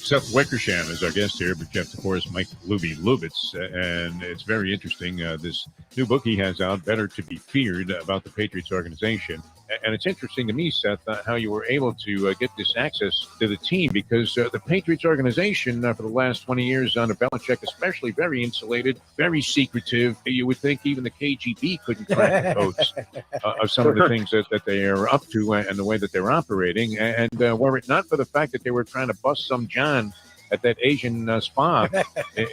Seth Weckersham is our guest here, but Jeff Deforrest, Mike Lubitz, and it's very interesting. This new book he has out, Better to Be Feared, about the Patriots organization. And it's interesting to me, Seth, how you were able to get this access to the team, because the Patriots organization for the last 20 years under Belichick, especially, very insulated, very secretive. You would think even the KGB couldn't crack the codes of some of the things that they are up to and the way that they're operating. And were it not for the fact that they were trying to bust some John at that Asian spa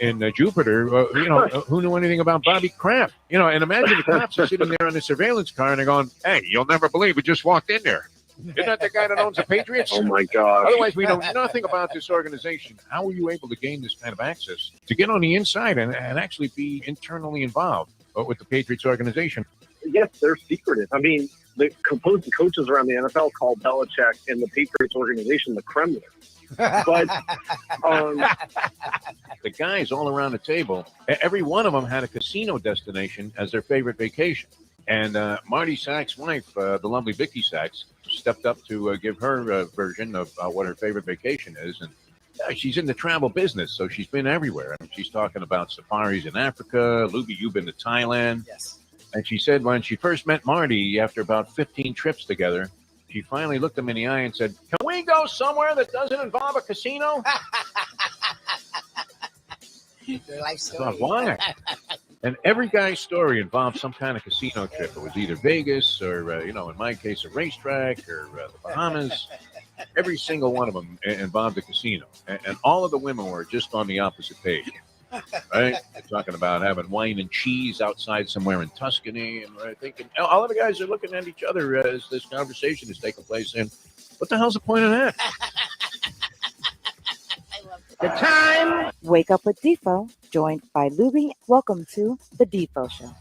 in Jupiter, who knew anything about Bobby Kraft? And imagine the cops are sitting there on the surveillance car and they're going, "Hey, you'll never believe we just walked in there. Isn't that the guy that owns the Patriots?" Oh, my God. Otherwise, we know nothing about this organization. How were you able to gain this kind of access to get on the inside and actually be internally involved with the Patriots organization? Yes, they're secretive. I mean, the composing coaches around the NFL call Belichick and the Patriots organization the Kremlin. But the guys all around the table, every one of them had a casino destination as their favorite vacation. And Marty Sachs' wife, the lovely Vicky Sachs, stepped up to give her version of what her favorite vacation is. And she's in the travel business, so she's been everywhere. I mean, she's talking about safaris in Africa. Lubie, you've been to Thailand. Yes. And she said when she first met Marty, after about 15 trips together, she finally looked him in the eye and said, "Can we go somewhere that doesn't involve a casino?" Your life story. Why? And every guy's story involved some kind of casino trip. It was either Vegas or, in my case, a racetrack or the Bahamas. Every single one of them involved a casino. And all of the women were just on the opposite page. Right? They're talking about having wine and cheese outside somewhere in Tuscany. And we're thinking, all of the guys are looking at each other as this conversation is taking place. And what the hell's the point of that? The time. Wake up with Defo, joined by Lubie. Welcome to the Defo Show.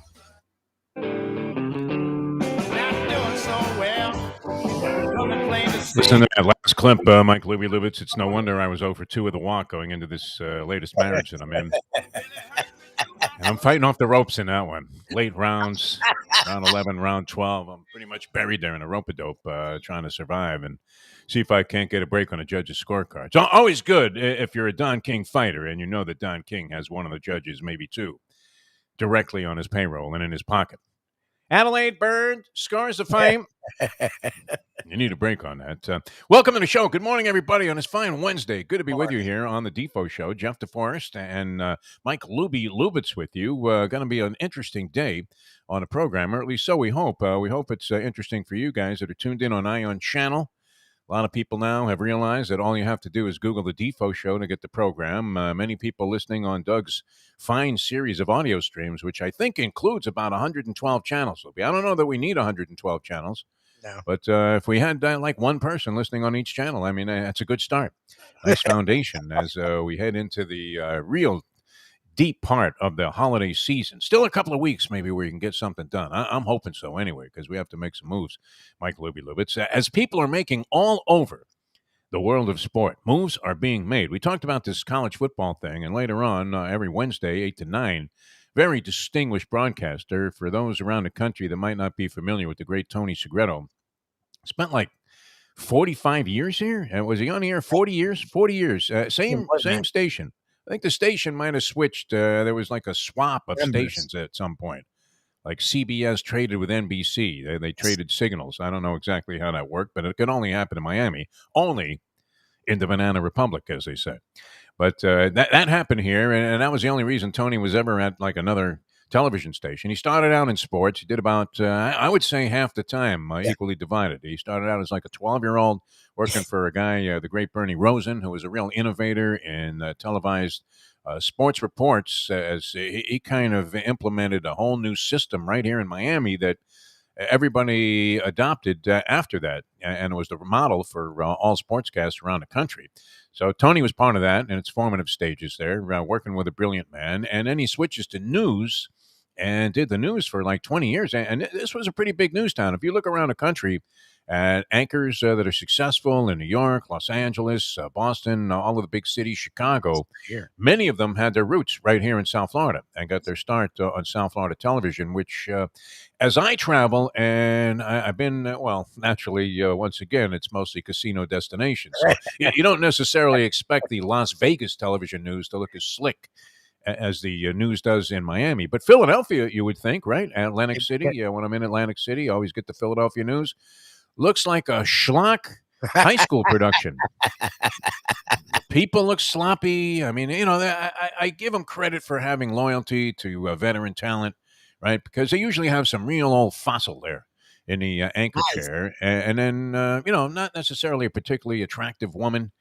Listen to that last clip, Mike Lubitz. It's no wonder I was 0 for 2 with the walk going into this latest marriage that I'm in. And I'm fighting off the ropes in that one. Late rounds, round 11, round 12. I'm pretty much buried there in a rope-a-dope trying to survive and see if I can't get a break on a judge's scorecard. It's always good if you're a Don King fighter and you know that Don King has one of the judges, maybe two, directly on his payroll and in his pocket. Adelaide Bird, Scars of Fame. You need a break on that. Welcome to the show. Good morning, everybody, on this fine Wednesday. Good to be with you here on the Defo Show. Jeff Deforrest and Mike Lubitz with you. Going to be an interesting day on the program, or at least so we hope. We hope it's interesting for you guys that are tuned in on Ion Channel. A lot of people now have realized that all you have to do is Google the Defo Show to get the program. Many people listening on Doug's fine series of audio streams, which I think includes about 112 channels. I don't know that we need 112 channels. No. But if we had like one person listening on each channel, I mean, that's a good start. Nice foundation as we head into the real deep part of the holiday season. Still a couple of weeks maybe where you can get something done. I'm hoping so anyway, because we have to make some moves, Mike Lubitz. As people are making all over the world of sport, moves are being made. We talked about this college football thing, and later on, every Wednesday, 8 to 9, very distinguished broadcaster. For those around the country that might not be familiar with the great Tony Segreto, spent like 45 years here. Was he on the air 40 years? 40 years. Same station. I think the station might have switched. There was like a swap of stations at some point. Like CBS traded with NBC. They traded signals. I don't know exactly how that worked, but it could only happen in Miami. Only in the Banana Republic, as they say. But that happened here, and that was the only reason Tony was ever at like another television station. He started out in sports. He did about, I would say, half the time, equally divided. He started out as like a 12-year-old working for a guy, the great Bernie Rosen, who was a real innovator in televised sports reports, as he kind of implemented a whole new system right here in Miami that everybody adopted after that, and it was the model for all sportscasts around the country. So Tony was part of that in its formative stages there, working with a brilliant man, and then he switches to news and did the news for like 20 years. And this was a pretty big news town. If you look around the country at anchors that are successful in New York, Los Angeles, Boston, all of the big cities, Chicago, Here. many of them had their roots right here in South Florida and got their start on South Florida television, which as I travel, and I've been, well, naturally, once again, it's mostly casino destinations. So you don't necessarily expect the Las Vegas television news to look as slick as the news does in Miami. But Philadelphia, you would think, right? Atlantic City, when I'm in Atlantic City, I always get the Philadelphia news. Looks like a schlock high school production. People look sloppy. I mean, I give them credit for having loyalty to veteran talent, right? Because they usually have some real old fossil there in the anchor chair. And then, not necessarily a particularly attractive woman.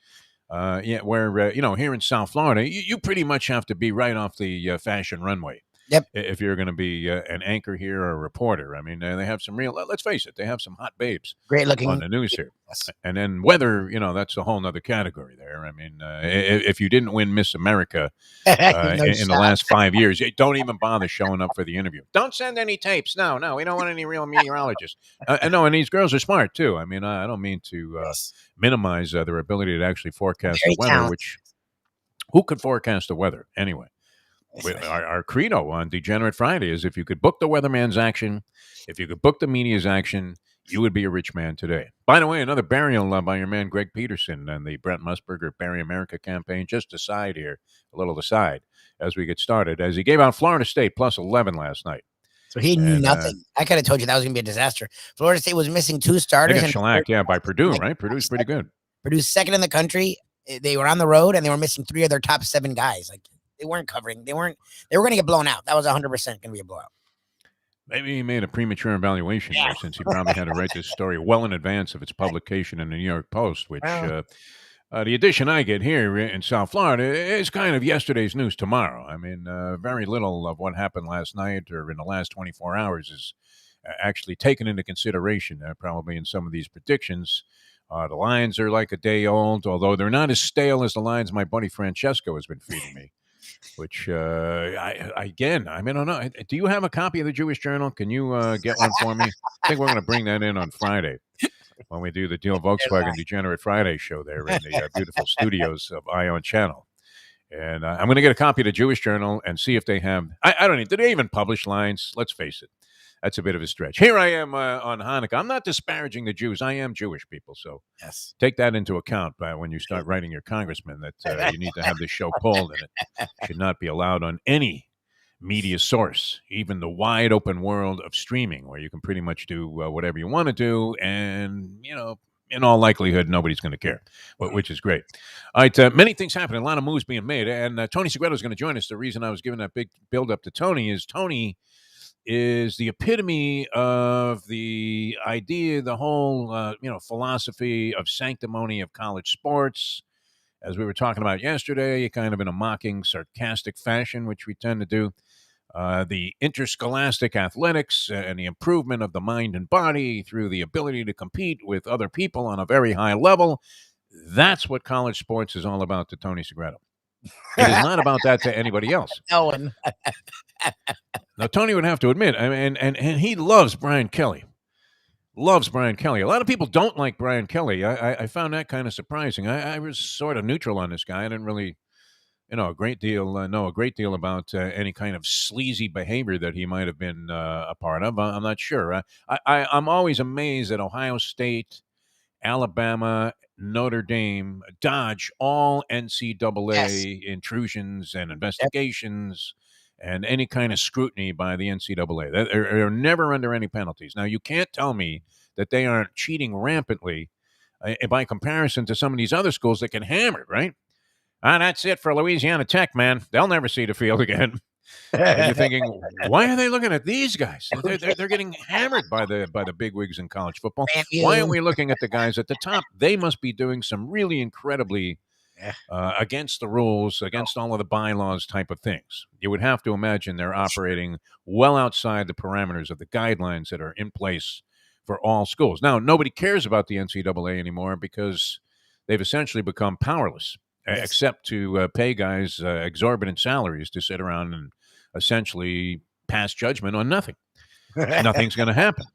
Where, here in South Florida, you pretty much have to be right off the fashion runway. Yep. If you're going to be an anchor here or a reporter. I mean, they have some real, let's face it, they have some hot babes Great looking on the news here. Yes. And then weather, that's a whole nother category there. I mean, if you didn't win Miss America in the last 5 years, don't even bother showing up for the interview. Don't send any tapes. No, we don't want any real meteorologists. And these girls are smart too. I mean, I don't mean to minimize their ability to actually forecast the weather, which who could forecast the weather anyway? Our credo on Degenerate Friday is if you could book the weatherman's action, if you could book the media's action, you would be a rich man today. By the way, another burial by your man Greg Peterson and the Brent Musburger Bury America campaign. Just aside here, a little aside as we get started, as he gave out Florida State plus 11 last night. So he knew nothing. I could have told you that was going to be a disaster. Florida State was missing 2 starters. They got shellacked, by Purdue, right? Purdue's pretty good. Purdue's second in the country. They were on the road, and they were missing 3 of their top 7 guys. Like, they weren't covering. They were going to get blown out. That was 100% going to be a blowout. Maybe he made a premature evaluation there, since he probably had to write this story well in advance of its publication in the New York Post, which the edition I get here in South Florida is kind of yesterday's news tomorrow. I mean, very little of what happened last night or in the last 24 hours is actually taken into consideration, probably in some of these predictions. The lines are like a day old, although they're not as stale as the lines my buddy Francesco has been feeding me. Which, I don't know. Do you have a copy of the Jewish Journal? Can you get one for me? I think we're going to bring that in on Friday when we do the Deal Volkswagen Degenerate Friday show there in the beautiful studios of Ion Channel. And I'm going to get a copy of the Jewish Journal and see if they have. I don't know. Did they even publish lines? Let's face it. That's a bit of a stretch. Here I am on Hanukkah. I'm not disparaging the Jews. I am Jewish, people. So take that into account when you start writing your congressman that you need to have this show pulled, and it should not be allowed on any media source, even the wide open world of streaming, where you can pretty much do whatever you want to do. And, in all likelihood, nobody's going to care, which is great. All right, many things happening, a lot of moves being made. And Tony Segreto is going to join us. The reason I was giving that big build-up to Tony is the epitome of the idea, the whole, philosophy of sanctimony of college sports, as we were talking about yesterday, kind of in a mocking, sarcastic fashion, which we tend to do. The interscholastic athletics and the improvement of the mind and body through the ability to compete with other people on a very high level. That's what college sports is all about to Tony Segreto. It is not about that to anybody else. No one. Now, Tony would have to admit, and he loves Brian Kelly. Loves Brian Kelly. A lot of people don't like Brian Kelly. I found that kind of surprising. I was sort of neutral on this guy. I didn't really, know a great deal about any kind of sleazy behavior that he might have been a part of. I'm not sure. I'm always amazed that Ohio State, Alabama, Notre Dame dodge all NCAA intrusions and investigations and any kind of scrutiny by the NCAA. They're never under any penalties. Now, you can't tell me that they aren't cheating rampantly by comparison to some of these other schools that get hammered, right? That's it for Louisiana Tech, man. They'll never see the field again. And you're thinking, why are they looking at these guys? They're getting hammered by the bigwigs in college football. Why aren't we looking at the guys at the top? They must be doing some really incredibly against the rules, against all of the bylaws type of things. You would have to imagine they're operating well outside the parameters of the guidelines that are in place for all schools. Now, nobody cares about the NCAA anymore because they've essentially become powerless, except to pay guys exorbitant salaries to sit around and essentially pass judgment on nothing. Nothing's going to happen.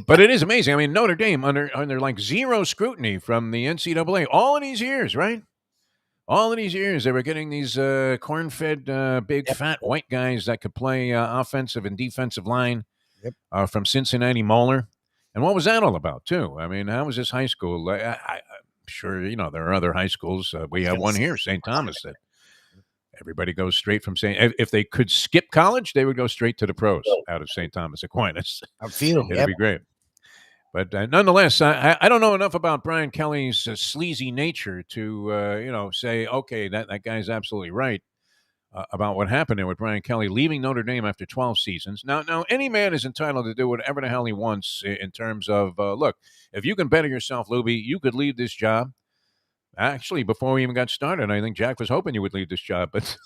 But it is amazing. I mean, Notre Dame under like zero scrutiny from the NCAA all of these years, right? All of these years, they were getting these corn-fed, big, fat white guys that could play offensive and defensive line from Cincinnati Moeller. And what was that all about, too? I mean, how was this high school? I'm sure, there are other high schools. We have one here, St. Thomas, that everybody goes straight from St. If they could skip college, they would go straight to the pros out of St. Thomas Aquinas. A few. It'd be great. But nonetheless, I don't know enough about Brian Kelly's sleazy nature to, say, okay, that guy's absolutely right about what happened there with Brian Kelly leaving Notre Dame after 12 seasons. Now, any man is entitled to do whatever the hell he wants in terms of, look, if you can better yourself, Lubie, you could leave this job. Actually, before we even got started, I think Jack was hoping you would leave this job, but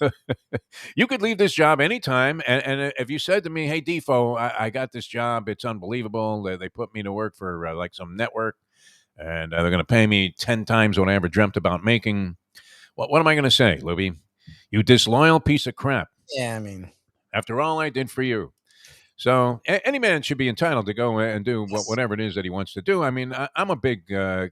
you could leave this job anytime. And if you said to me, hey, Defo, I got this job. It's unbelievable. They put me to work for like some network, and they're going to pay me 10 times what I ever dreamt about making. What am I going to say, Lubie? You disloyal piece of crap. Yeah, I mean. After all I did for you. So any man should be entitled to go and do whatever it is that he wants to do. I mean, I'm a big, I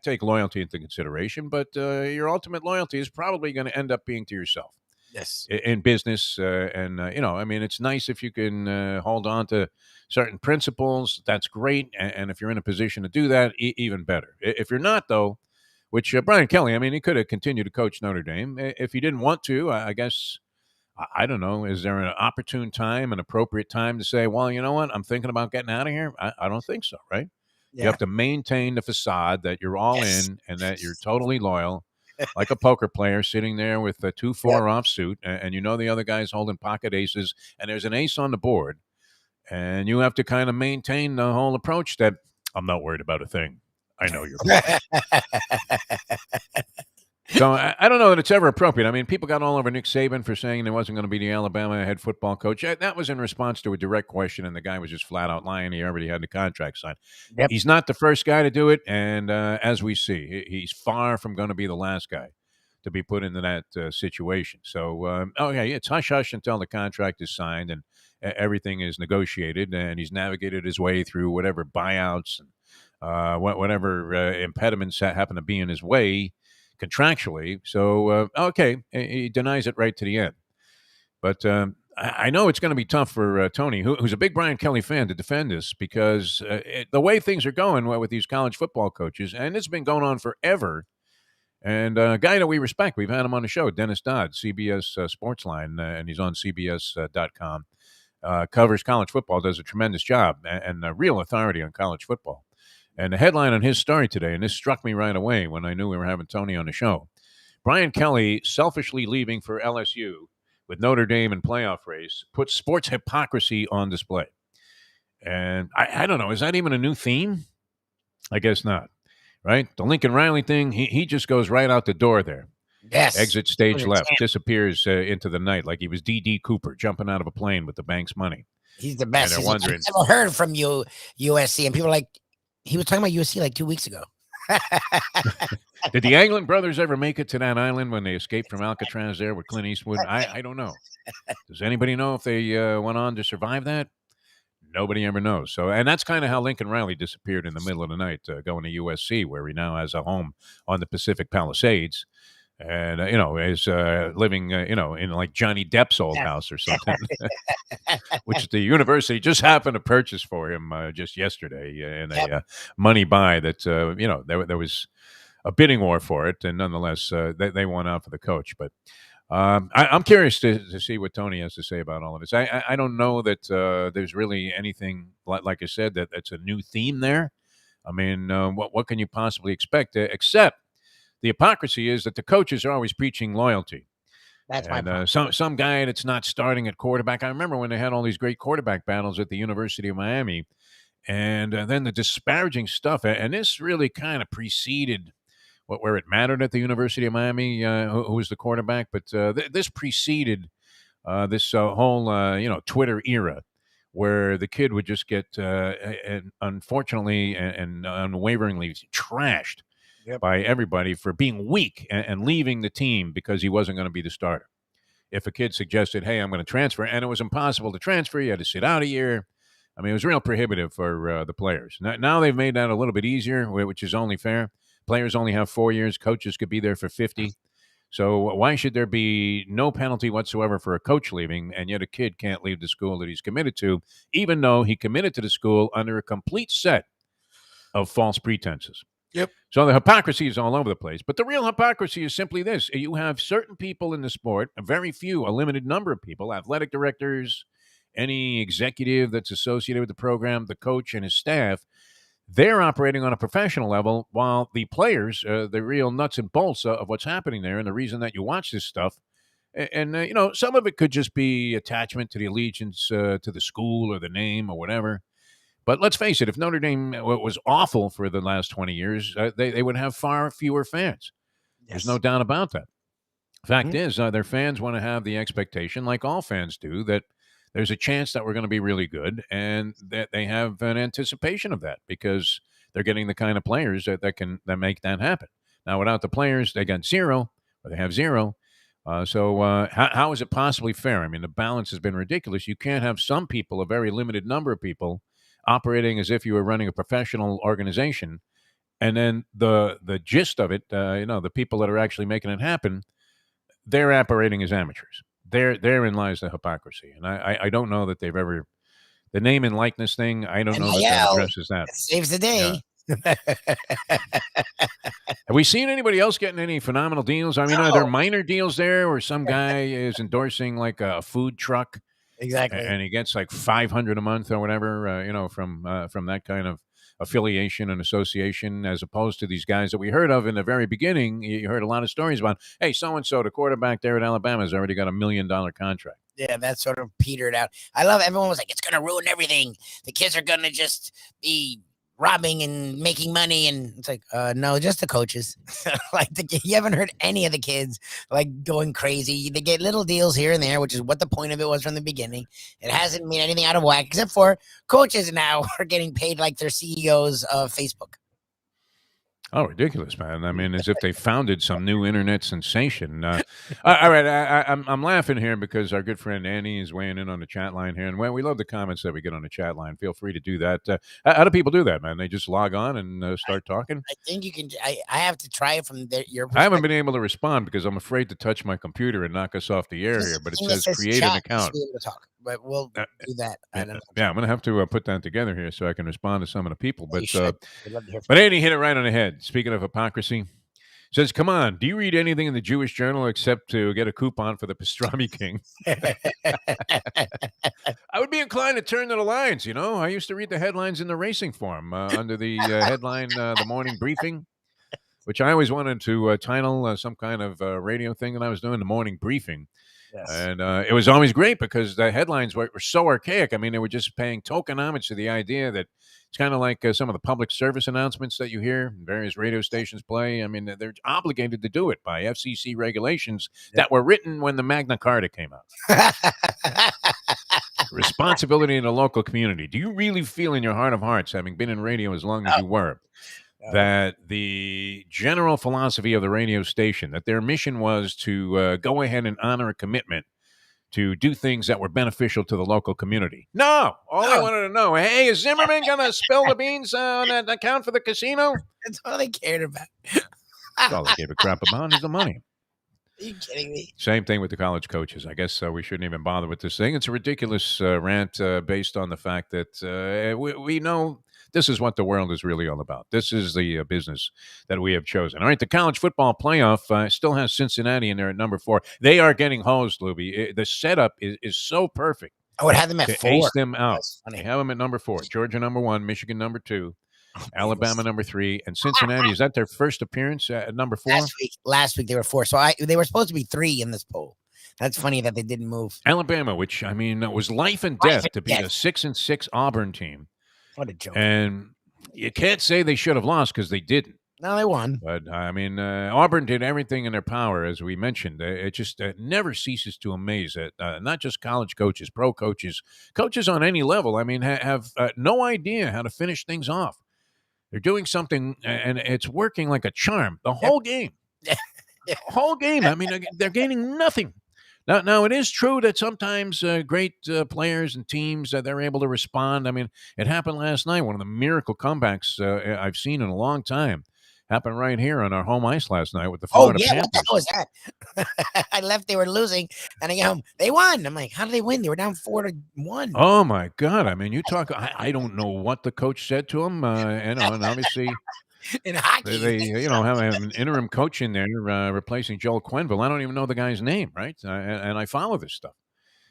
take loyalty into consideration, but your ultimate loyalty is probably going to end up being to yourself. Yes. In business. I mean, it's nice if you can hold on to certain principles. That's great. And if you're in a position to do that, even better. If you're not, though, which Brian Kelly, I mean, he could have continued to coach Notre Dame. If he didn't want to, I guess... I don't know. Is there an opportune time, an appropriate time to say, well, you know what? I'm thinking about getting out of here. I don't think so, right? Yeah. You have to maintain the facade that you're all in and that you're totally loyal, like a poker player sitting there with a 2-4 offsuit, and the other guy's holding pocket aces, and there's an ace on the board, and you have to kind of maintain the whole approach that I'm not worried about a thing. I know you're So I don't know that it's ever appropriate. I mean, people got all over Nick Saban for saying there wasn't going to be the Alabama head football coach. That was in response to a direct question, and the guy was just flat out lying. He already had the contract signed. Yep. He's not the first guy to do it, and as we see, he's far from going to be the last guy to be put into that situation. So, it's hush-hush until the contract is signed and everything is negotiated, and he's navigated his way through whatever buyouts and whatever impediments happen to be in his way contractually. So, he denies it right to the end. But I know it's going to be tough for Tony, who's a big Brian Kelly fan, to defend this because the way things are going with these college football coaches, and it's been going on forever, and a guy that we respect, we've had him on the show, Dennis Dodd, CBS Sportsline, and he's on CBS.com, covers college football, does a tremendous job, and a real authority on college football. And the headline on his story today, and this struck me right away when I knew we were having Tony on the show, Brian Kelly selfishly leaving for LSU with Notre Dame in playoff race puts sports hypocrisy on display. And I don't know, is that even a new theme? I guess not, right? The Lincoln Riley thing, he just goes right out the door there. Yes. Exit stage left, disappears into the night like he was D.D. Cooper jumping out of a plane with the bank's money. He's the best. And they're wondering, I've never heard from you, USC, and people are like, he was talking about USC like 2 weeks ago. Did the Anglin brothers ever make it to that island when they escaped from Alcatraz there with Clint Eastwood? I don't know. Does anybody know if they went on to survive that? Nobody ever knows. So, and that's kind of how Lincoln Riley disappeared in the middle of the night, going to USC, where he now has a home on the Pacific Palisades. And, is living, in like Johnny Depp's old house or something, which the university just happened to purchase for him just yesterday in a money buy that, there was a bidding war for it. And nonetheless, they won out for the coach. But I'm curious to see what Tony has to say about all of this. I don't know that there's really anything, like I said, that's a new theme there. I mean, what can you possibly expect except the hypocrisy is that the coaches are always preaching loyalty. That's my point. Some guy that's not starting at quarterback. I remember when they had all these great quarterback battles at the University of Miami, and then the disparaging stuff. And this really kind of preceded where it mattered at the University of Miami, who was the quarterback. But this preceded this whole Twitter era, where the kid would just get unfortunately and unwaveringly trashed by everybody for being weak and leaving the team because he wasn't going to be the starter. if a kid suggested, hey, I'm going to transfer, and it was impossible to transfer. You had to sit out a year. I mean, it was real prohibitive for the players. Now they've made that a little bit easier, which is only fair. Players only have 4 years. Coaches could be there for 50. So why should there be no penalty whatsoever for a coach leaving, and yet a kid can't leave the school that he's committed to, even though he committed to the school under a complete set of false pretenses? Yep. So the hypocrisy is all over the place. But the real hypocrisy is simply this. You have certain people in the sport, a very few, a limited number of people, athletic directors, any executive that's associated with the program, the coach and his staff, they're operating on a professional level, while the players, the real nuts and bolts of what's happening there, and the reason that you watch this stuff, and some of it could just be attachment to the allegiance to the school or the name or whatever. But let's face it, if Notre Dame was awful for the last 20 years, they would have far fewer fans. Yes. There's no doubt about that. Fact is, their fans want to have the expectation, like all fans do, that there's a chance that we're going to be really good, and that they have an anticipation of that because they're getting the kind of players that make that happen. Now, without the players, they got zero, or they have zero. So how is it possibly fair? I mean, the balance has been ridiculous. You can't have some people, a very limited number of people, operating as if you were running a professional organization, and then the gist of it, the people that are actually making it happen, they're operating as amateurs. Therein lies the hypocrisy, and I don't know that they've ever the name and likeness thing. I don't know that addresses that. It saves the day. Yeah. Have we seen anybody else getting any phenomenal deals? I mean, are there minor deals there where some guy is endorsing like a food truck, Exactly, and he gets like $500 a month or whatever, from that kind of affiliation and association, as opposed to these guys that we heard of in the very beginning. You heard a lot of stories about, hey, so-and-so, the quarterback there at Alabama, has already got $1 million contract. Yeah, that sort of petered out. I love everyone was like, it's going to ruin everything. The kids are going to just be robbing and making money, and it's like, no, just the coaches. Like you haven't heard any of the kids like going crazy. They get little deals here and there, which is what the point of it was from the beginning. It hasn't made anything out of whack, except for coaches now are getting paid like they're CEOs of Facebook. Oh, ridiculous, man. I mean, as if they founded some new internet sensation. All right, I'm laughing here because our good friend Annie is weighing in on the chat line here. And we love the comments that we get on the chat line. Feel free to do that. How do people do that, man? They just log on and start talking? I think you can. I have to try it from your perspective. I haven't been able to respond because I'm afraid to touch my computer and knock us off the air here. But it says create an account. Be able to talk, but we'll do that. Yeah, I'm going to have to put that together here so I can respond to some of the people. But but Andy hit it right on the head. Speaking of hypocrisy, says, come on, do you read anything in the Jewish Journal except to get a coupon for the Pastrami King? I would be inclined to turn to the lines, I used to read the headlines in the Racing Form under the headline, The Morning Briefing, which I always wanted to title some kind of radio thing that I was doing, The Morning Briefing. Yes. And it was always great because the headlines were so archaic. I mean, they were just paying token homage to the idea that it's kind of like some of the public service announcements that you hear various radio stations play. I mean, they're obligated to do it by FCC regulations that were written when the Magna Carta came out. Responsibility in the local community. Do you really feel in your heart of hearts, having been in radio as long as you were, that the general philosophy of the radio station, that their mission was to go ahead and honor a commitment to do things that were beneficial to the local community? No. I wanted to know, hey, is Zimmerman going to spill the beans on that account for the casino? That's all they cared about. That's all they gave a crap about is the money. Are you kidding me? Same thing with the college coaches. I guess we shouldn't even bother with this thing. It's a ridiculous rant based on the fact that we know this is what the world is really all about. This is the business that we have chosen. All right, the college football playoff still has Cincinnati in there at number 4. They are getting hosed, Lubie. The setup is so perfect. I would have them at 4. Ace them out. They have them at number 4. Georgia number 1, Michigan number 2, Alabama number 3, and Cincinnati. Is that their first appearance at number 4? Last week they were 4. So they were supposed to be 3 in this poll. That's funny that they didn't move. Alabama, which I mean was life and death to beat a 6-6 Auburn team. What a joke. And you can't say they should have lost because they didn't. No, they won. But, I mean, Auburn did everything in their power, as we mentioned. It just never ceases to amaze it. Not just college coaches, pro coaches, coaches on any level, I mean, have no idea how to finish things off. They're doing something, and it's working like a charm the whole game. The whole game. I mean, they're gaining nothing. Now, it is true that sometimes great players and teams they're able to respond. I mean, it happened last night. One of the miracle comebacks I've seen in a long time happened right here on our home ice last night with the Oh Florida yeah, what the Panthers. hell was that? I left. They were losing, and I get home. They won. I'm like, how did they win? They were down 4-1. Oh my God! I mean, you talk. I don't know what the coach said to him. And obviously In hockey. they have an interim coach in there replacing Joel Quenneville. I don't even know the guy's name, right? And I follow this stuff.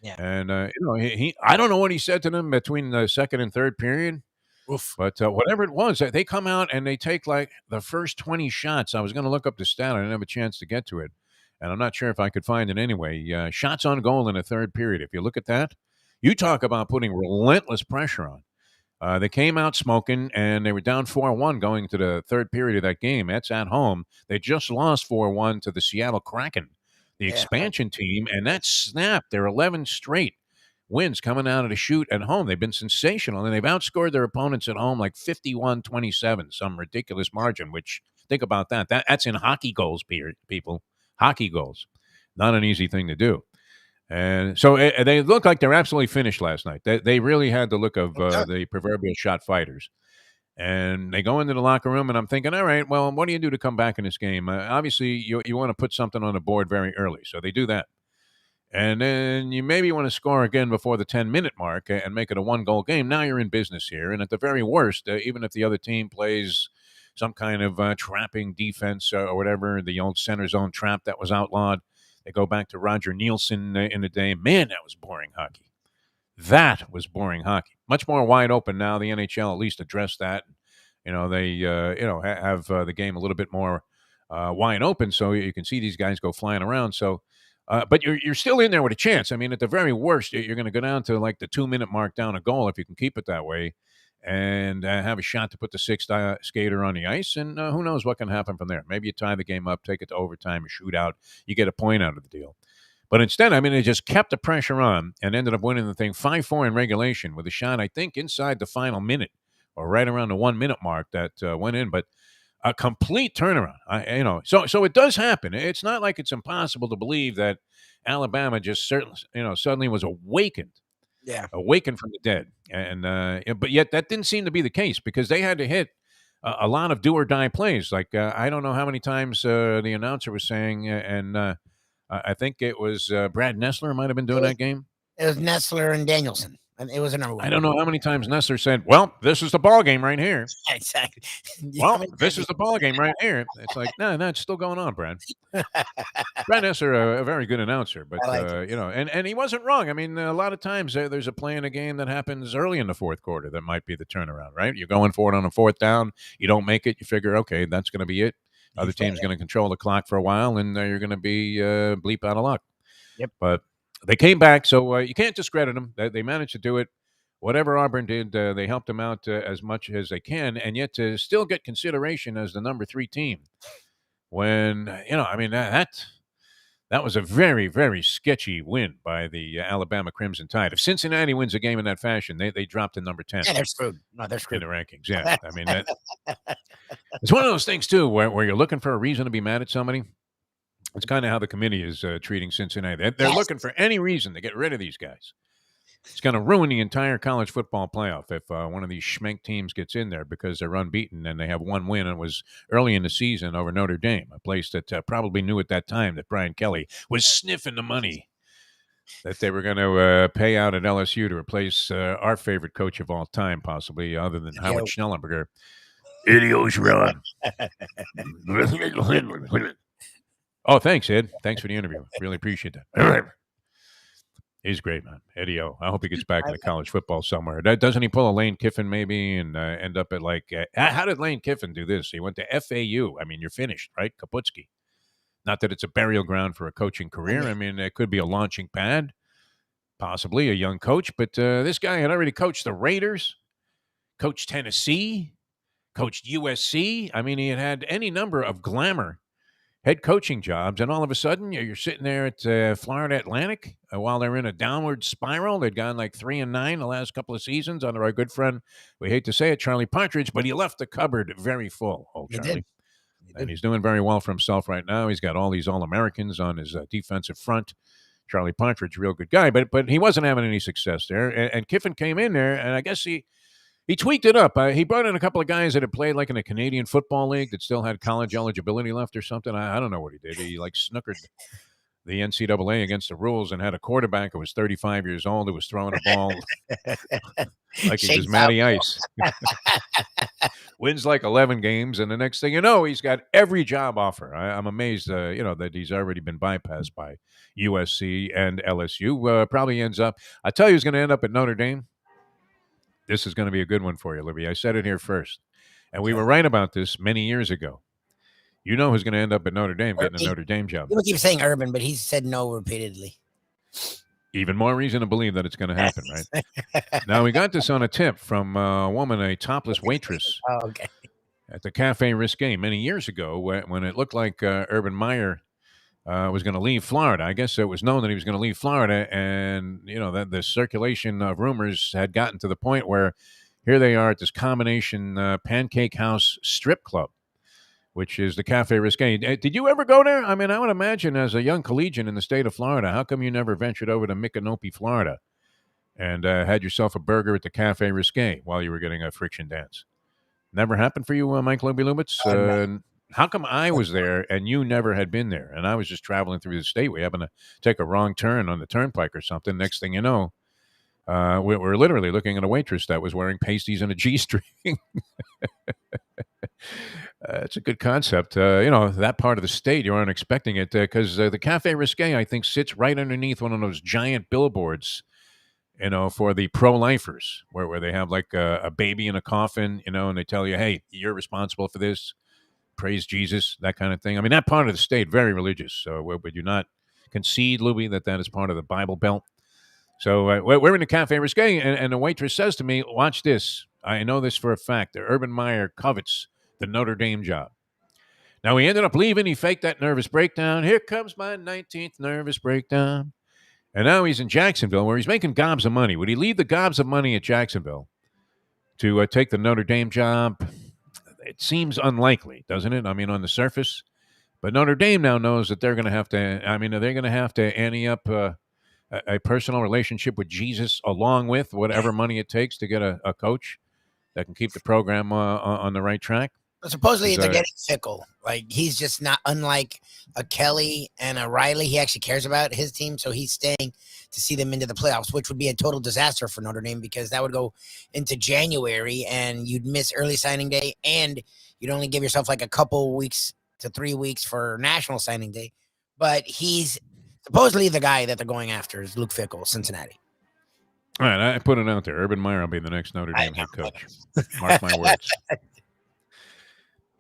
Yeah. And he I don't know what he said to them between the second and third period. Oof. But whatever it was, they come out and they take like the first 20 shots. I was going to look up the stat. I didn't have a chance to get to it. And I'm not sure if I could find it anyway. Shots on goal in the third period. If you look at that, you talk about putting relentless pressure on. They came out smoking, and they were down 4-1 going to the third period of that game. That's at home. They just lost 4-1 to the Seattle Kraken, the expansion team, and that snapped their 11 straight wins coming out of the shoot at home. They've been sensational, and they've outscored their opponents at home like 51-27, some ridiculous margin, which, think about that. That's in hockey goals, people. Hockey goals. Not an easy thing to do. And so they look like they're absolutely finished last night. They really had the look of the proverbial shot fighters. And they go into the locker room, and I'm thinking, all right, well, what do you do to come back in this game? Obviously, you want to put something on the board very early, so they do that. And then you maybe want to score again before the 10-minute mark and make it a one-goal game. Now you're in business here. And at the very worst, even if the other team plays some kind of trapping defense or whatever, the old center zone trap that was outlawed, they go back to Roger Nielsen in the day. Man, that was boring hockey. That was boring hockey. Much more wide open now. The NHL at least addressed that. They have the game a little bit more wide open, so you can see these guys go flying around. So, but you're still in there with a chance. I mean, at the very worst, you're going to go down to like the 2-minute mark down a goal if you can keep it that way, and have a shot to put the sixth skater on the ice. And who knows what can happen from there? Maybe you tie the game up, take it to overtime, or shoot out. You get a point out of the deal. But instead, I mean, they just kept the pressure on and ended up winning the thing 5-4 in regulation with a shot, I think, inside the final minute or right around the 1-minute mark that went in. But a complete turnaround. So it does happen. It's not like it's impossible to believe that Alabama just suddenly was awakened. Yeah. Awakened from the dead. And but yet that didn't seem to be the case because they had to hit a lot of do or die plays. Like I don't know how many times the announcer was saying, and I think it was Brad Nessler might have been doing that game. It was Nessler and Danielson. And it was a number one. I don't know how many times Nessler said, "Well, this is the ball game right here." Exactly. Well, this is the ball game right here. It's like, no, it's still going on, Brad. Brad Nessler, a very good announcer, but and he wasn't wrong. I mean, a lot of times there's a play in a game that happens early in the fourth quarter that might be the turnaround, right? You're going for it on a fourth down, you don't make it, you figure, okay, that's going to be it. Other team's going to control the clock for a while, and you're going to be bleep out of luck. Yep. But they came back, so you can't discredit them. They managed to do it. Whatever Auburn did, they helped them out as much as they can, and yet to still get consideration as the number 3 team. When, I mean, that was a very, very sketchy win by the Alabama Crimson Tide. If Cincinnati wins a game in that fashion, they drop to number 10. Yeah, they're screwed. No, they're screwed. In the rankings, yeah. I mean, it's one of those things, too, where you're looking for a reason to be mad at somebody. It's kind of how the committee is treating Cincinnati. They're looking for any reason to get rid of these guys. It's going to ruin the entire college football playoff if one of these schmenk teams gets in there because they're unbeaten and they have one win, and it was early in the season over Notre Dame, a place that probably knew at that time that Brian Kelly was sniffing the money that they were going to pay out at LSU to replace our favorite coach of all time, possibly, other than Howard Schnellenberger. Idios run. Oh, thanks, Ed. Thanks for the interview. Really appreciate that. He's great, man. Eddie O. I hope he gets back into college football somewhere. Doesn't he pull a Lane Kiffin maybe and end up at like how did Lane Kiffin do this? He went to FAU. I mean, you're finished, right? Kaputski. Not that it's a burial ground for a coaching career. I mean, it could be a launching pad, possibly a young coach. But this guy had already coached the Raiders, coached Tennessee, coached USC. I mean, he had any number of glamour head coaching jobs, and all of a sudden you're sitting there at Florida Atlantic while they're in a downward spiral. They'd gone like 3-9 the last couple of seasons under our good friend, we hate to say it, Charlie Partridge, but he left the cupboard very full, old Charlie. And he's doing very well for himself right now. He's got all these All-Americans on his defensive front. Charlie Partridge, real good guy, but he wasn't having any success there. And Kiffin came in there, and I guess he tweaked it up. He brought in a couple of guys that had played like in a Canadian Football League that still had college eligibility left or something. I don't know what he did. He like snookered the NCAA against the rules and had a quarterback who was 35 years old who was throwing a ball like he was Matty Ice. Wins like 11 games, and the next thing you know, he's got every job offer. I'm amazed, that he's already been bypassed by USC and LSU. Probably ends up, I tell you, he's going to end up at Notre Dame. This is going to be a good one for you, Libby. I said it here first, and we were right about this many years ago. You know who's going to end up at Notre Dame getting a Notre Dame job. People keep saying Urban, but he's said no repeatedly. Even more reason to believe that it's going to happen, right? Now, we got this on a tip from a woman, a topless waitress at the Cafe Risque many years ago when it looked like Urban Meyer was going to leave Florida. I guess it was known that he was going to leave Florida, and, that the circulation of rumors had gotten to the point where here they are at this combination pancake house strip club, which is the Cafe Risque. Did you ever go there? I mean, I would imagine as a young collegian in the state of Florida, how come you never ventured over to Micanopy, Florida, and had yourself a burger at the Cafe Risque while you were getting a friction dance? Never happened for you, Mike Lubitz? How come I was there and you never had been there? And I was just traveling through the state. We happened to take a wrong turn on the turnpike or something. Next thing you know, we're literally looking at a waitress that was wearing pasties and a G-string. It's a good concept. That part of the state, you aren't expecting it because the Cafe Risque, I think, sits right underneath one of those giant billboards, for the pro-lifers where they have like a baby in a coffin, and they tell you, hey, you're responsible for this. Praise Jesus, that kind of thing. I mean, that part of the state, very religious. So would you not concede, Lubie, that is part of the Bible Belt? So we're in the Cafe Risque, and the waitress says to me, watch this. I know this for a fact. The Urban Meyer covets the Notre Dame job. Now, he ended up leaving. He faked that nervous breakdown. Here comes my 19th nervous breakdown. And now he's in Jacksonville where he's making gobs of money. Would he leave the gobs of money at Jacksonville to take the Notre Dame job? It seems unlikely, doesn't it? I mean, on the surface. But Notre Dame now knows that they're going to have to, are they going to have to ante up a personal relationship with Jesus along with whatever money it takes to get a coach that can keep the program on the right track? Supposedly they're getting fickle. Like, he's just not unlike a Kelly and a Riley. He actually cares about his team, so he's staying to see them into the playoffs, which would be a total disaster for Notre Dame because that would go into January and you'd miss early signing day and you'd only give yourself like a couple weeks to 3 weeks for national signing day. But he's supposedly the guy that they're going after is Luke Fickell, Cincinnati. All right, I put it out there. Urban Meyer will be the next Notre Dame head coach. Mark my words.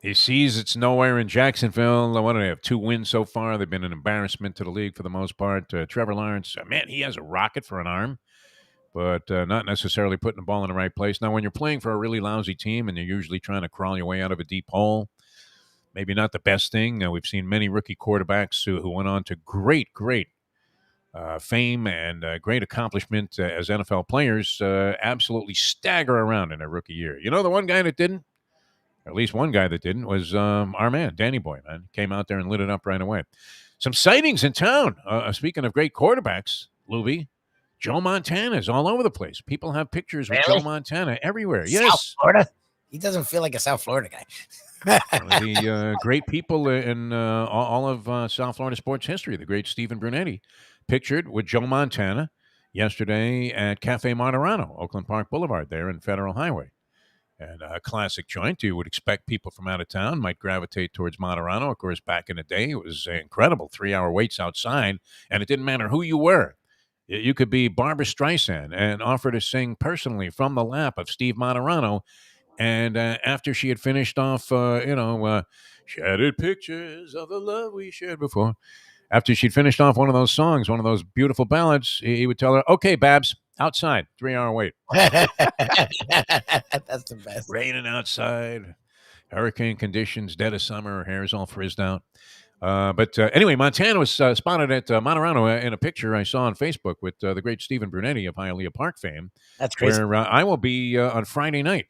He sees it's nowhere in Jacksonville. What do they have? 2 wins so far. They've been an embarrassment to the league for the most part. Trevor Lawrence, man, he has a rocket for an arm, but not necessarily putting the ball in the right place. Now, when you're playing for a really lousy team and you're usually trying to crawl your way out of a deep hole, maybe not the best thing. We've seen many rookie quarterbacks who went on to great fame and great accomplishment as NFL players absolutely stagger around in their rookie year. You know, the one guy that didn't? Or at least one guy that didn't was our man, Danny Boy, man. Came out there and lit it up right away. Some sightings in town. Speaking of great quarterbacks, Lubie, Joe Montana is all over the place. People have pictures with Joe Montana everywhere. Yes. South Florida? He doesn't feel like a South Florida guy. The great people in all of South Florida sports history, the great Stephen Brunetti, pictured with Joe Montana yesterday at Cafe Martirano, Oakland Park Boulevard there in Federal Highway. And a classic joint. You would expect people from out of town might gravitate towards Martirano. Of course, back in the day, it was incredible. 3-hour waits outside, and it didn't matter who you were. You could be Barbra Streisand and offer to sing personally from the lap of Steve Martirano. And after she had finished off, shattered pictures of the love we shared before. After she'd finished off one of those songs, one of those beautiful ballads, he would tell her, okay, Babs, outside, 3-hour wait. That's the best. Raining outside, hurricane conditions, dead of summer, her hair's all frizzed out. But anyway, Montana was spotted at Martirano in a picture I saw on Facebook with the great Stephen Brunetti of Hialeah Park fame. That's crazy. Where I will be on Friday night.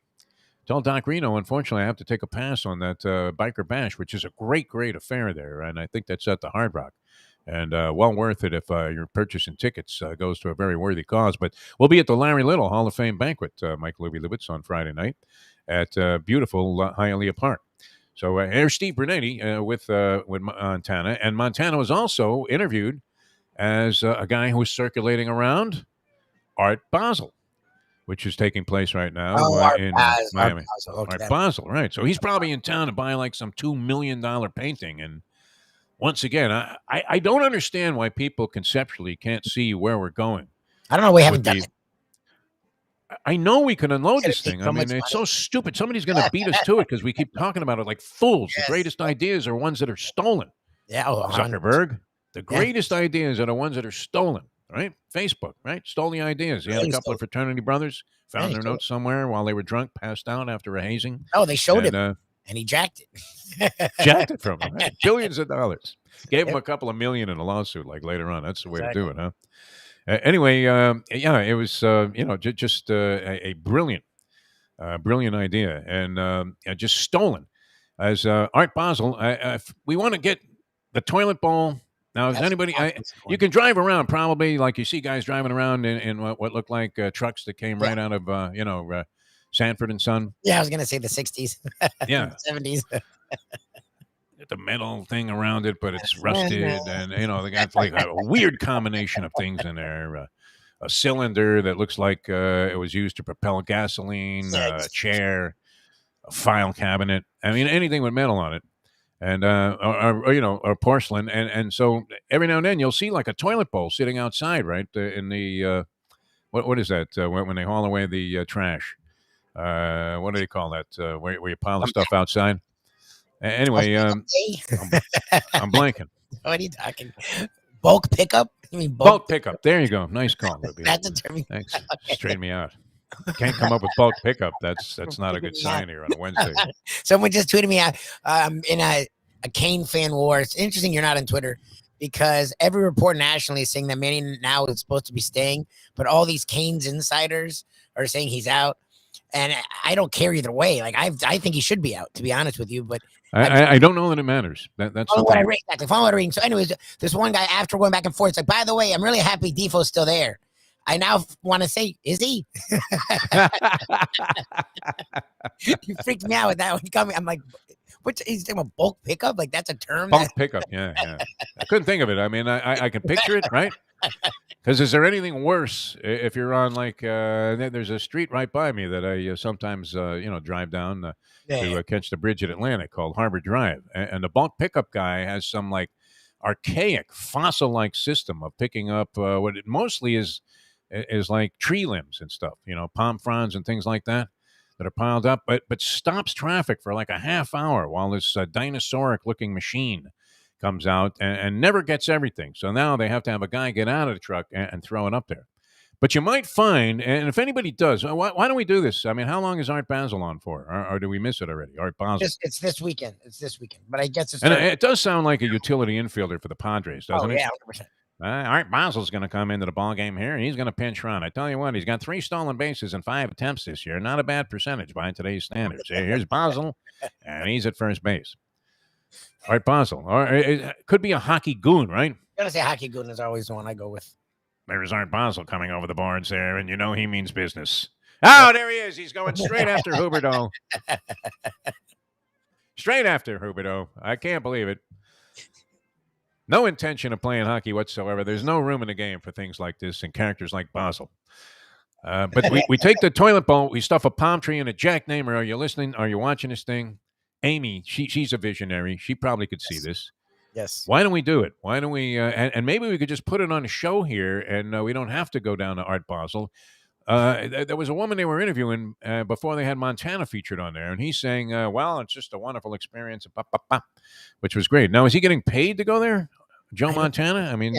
Tell Doc Reno, unfortunately, I have to take a pass on that Biker Bash, which is a great affair there. And I think that's at the Hard Rock. And well worth it if you're purchasing tickets. Goes to a very worthy cause. But we'll be at the Larry Little Hall of Fame banquet, Mike Lubitz, on Friday night at beautiful Hialeah Park. So here's Steve Bernetti with Montana. And Montana was also interviewed as a guy who was circulating around Art Basel, which is taking place right now in Miami. Art Basel, right. So he's probably in town to buy like some $2 million painting. And once again, I don't understand why people conceptually can't see where we're going. I don't know. We haven't done it. I know we can unload this thing. I mean, it's so stupid. Somebody's going to beat us to it because we keep talking about it like fools. Yes. The greatest ideas are ones that are stolen. Yeah, Zuckerberg. The greatest ideas are the ones that are stolen, right? Facebook, right? Stole the ideas. He had a couple of fraternity brothers, found their notes somewhere while they were drunk, passed out after a hazing. Oh, they showed him, and he jacked it. Jacked it from him. Right? Billions of dollars. Gave him a couple of million in a lawsuit, like later on. That's the way to do it, huh? Anyway, yeah, it was just a brilliant idea, and just stolen. As Art Basel, we want to get the toilet bowl. Now, is anybody? You can drive around, probably, like you see guys driving around in what look like trucks that came right out of Sanford and Son. Yeah, I was gonna say the 60s. Yeah, 70s. The metal thing around it, but it's rusted, and they got like a weird combination of things in there. A cylinder that looks like it was used to propel gasoline, a chair, a file cabinet. I mean, anything with metal on it, and or porcelain, and so every now and then you'll see like a toilet bowl sitting outside, right in the what is that when they haul away the trash? What do they call that? Where you pile the stuff outside? Anyway, I'm blanking. What are you talking? Bulk pickup? You mean bulk pickup? There you go. Nice call, Lubie. That's a term. Thanks. Straighten me out. Can't come up with bulk pickup. That's not a good sign here on a Wednesday. Someone just tweeted me out in a Kane fan war. It's interesting you're not on Twitter because every report nationally is saying that Manny now is supposed to be staying, but all these Kane's insiders are saying he's out. And I don't care either way. Like I think he should be out, to be honest with you. But I don't know that it matters. That's what I read. Exactly. Follow what I read. So, anyways, this one guy after going back and forth, it's like, by the way, I'm really happy Defo's still there. I now want to say, is he? You freaked me out with that one. You got me. I'm like, he's talking about bulk pickup? Like that's a term. Bulk pickup. Yeah. I couldn't think of it. I mean, I can picture it, right? Because is there anything worse if you're on like there's a street right by me that I sometimes drive down to catch the bridge at Atlantic called Harbor Drive, and the bulk pickup guy has some like archaic fossil-like system of picking up what it mostly is like tree limbs and stuff, palm fronds and things like that are piled up, but stops traffic for like a half hour while this dinosauric-looking machine comes out and never gets everything. So now they have to have a guy get out of the truck and throw it up there. But you might find, and if anybody does, why don't we do this? I mean, how long is Art Basel on for? Or do we miss it already? Art Basel. It's this weekend. But I guess it does sound like a utility infielder for the Padres, doesn't it? Yeah, 100%. Art Basel's going to come into the ball game here, and he's going to pinch run. I tell you what, he's got 3 stolen bases in 5 attempts this year. Not a bad percentage by today's standards. Here's Basel, and he's at first base. Art Basel. Or it could be a hockey goon, right? I'm going to say hockey goon is always the one I go with. There's Art Basel coming over the boards there, and he means business. Oh, there he is. He's going straight after Huberdeau. Straight after Huberdeau. I can't believe it. No intention of playing hockey whatsoever. There's no room in the game for things like this and characters like Basel. But we take the toilet bowl, we stuff a palm tree in a jacknamer. Are you listening? Are you watching this thing? Amy, she's a visionary. She probably could see this. Yes. Why don't we do it? Why don't we? And maybe we could just put it on a show here, and we don't have to go down to Art Basel. There was a woman they were interviewing before they had Montana featured on there, and he's saying, well, it's just a wonderful experience, which was great. Now, is he getting paid to go there, Joe Montana? I mean,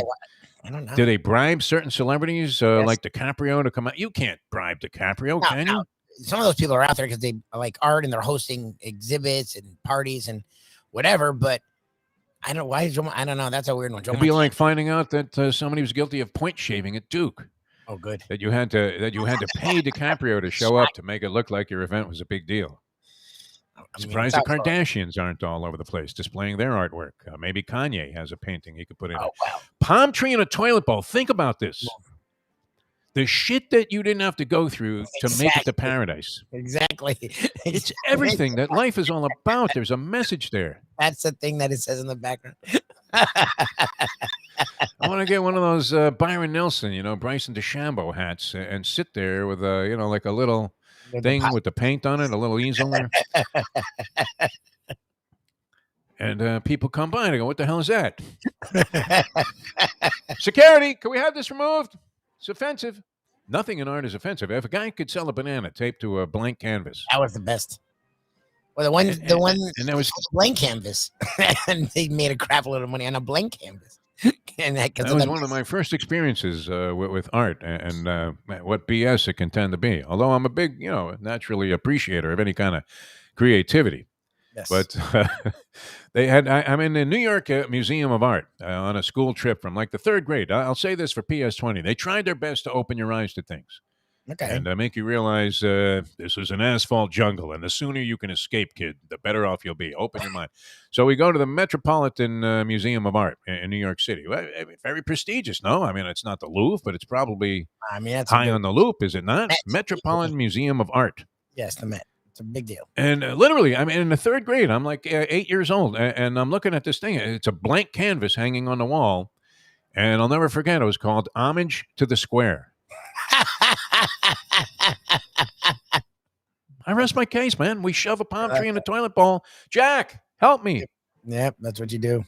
I don't know. Do they bribe certain celebrities like DiCaprio to come out? You can't bribe DiCaprio, can you? Some of those people are out there because they like art and they're hosting exhibits and parties and whatever, but I don't know why. I don't know. That's a weird one. It'd be like finding out that somebody was guilty of point shaving at Duke. Oh, good. That you had to pay DiCaprio to show up to make it look like your event was a big deal. Oh, Surprised the Kardashians aren't all over the place displaying their artwork. Maybe Kanye has a painting he could put in. Oh, wow. Palm tree and a toilet bowl. Think about this. The shit that you didn't have to go through to make it to paradise. Exactly. It's everything that life is all about. There's a message there. That's the thing that it says in the background. I want to get one of those Byron Nelson, Bryson DeChambeau hats and sit there with like a little thing with the paint on it, a little easel there. And people come by and I go, what the hell is that? Security, can we have this removed? It's offensive. Nothing in art is offensive. If a guy could sell a banana taped to a blank canvas. That was the best. Well, the one and that was blank canvas. And they made a crap load of money on a blank canvas. And that was one of my first experiences with art and what BS it can tend to be. Although I'm a big, naturally appreciator of any kind of creativity. Yes. But they had, I'm in the New York Museum of Art on a school trip from like the third grade. I'll say this for PS20. They tried their best to open your eyes to things. Okay. And make you realize this is an asphalt jungle. And the sooner you can escape, kid, the better off you'll be. Open your mind. So we go to the Metropolitan Museum of Art in New York City. Well, very prestigious, no? I mean, it's not the Louvre, but it's probably that's high on the loop, is it not? Metropolitan Museum of Art. Yes, the Met. It's a big deal. And literally, I'm in the third grade. I'm like 8 years old, and I'm looking at this thing. It's a blank canvas hanging on the wall, and I'll never forget. It was called Homage to the Square. I rest my case, man. We shove a palm tree in a toilet bowl. Jack, help me. Yep, that's what you do.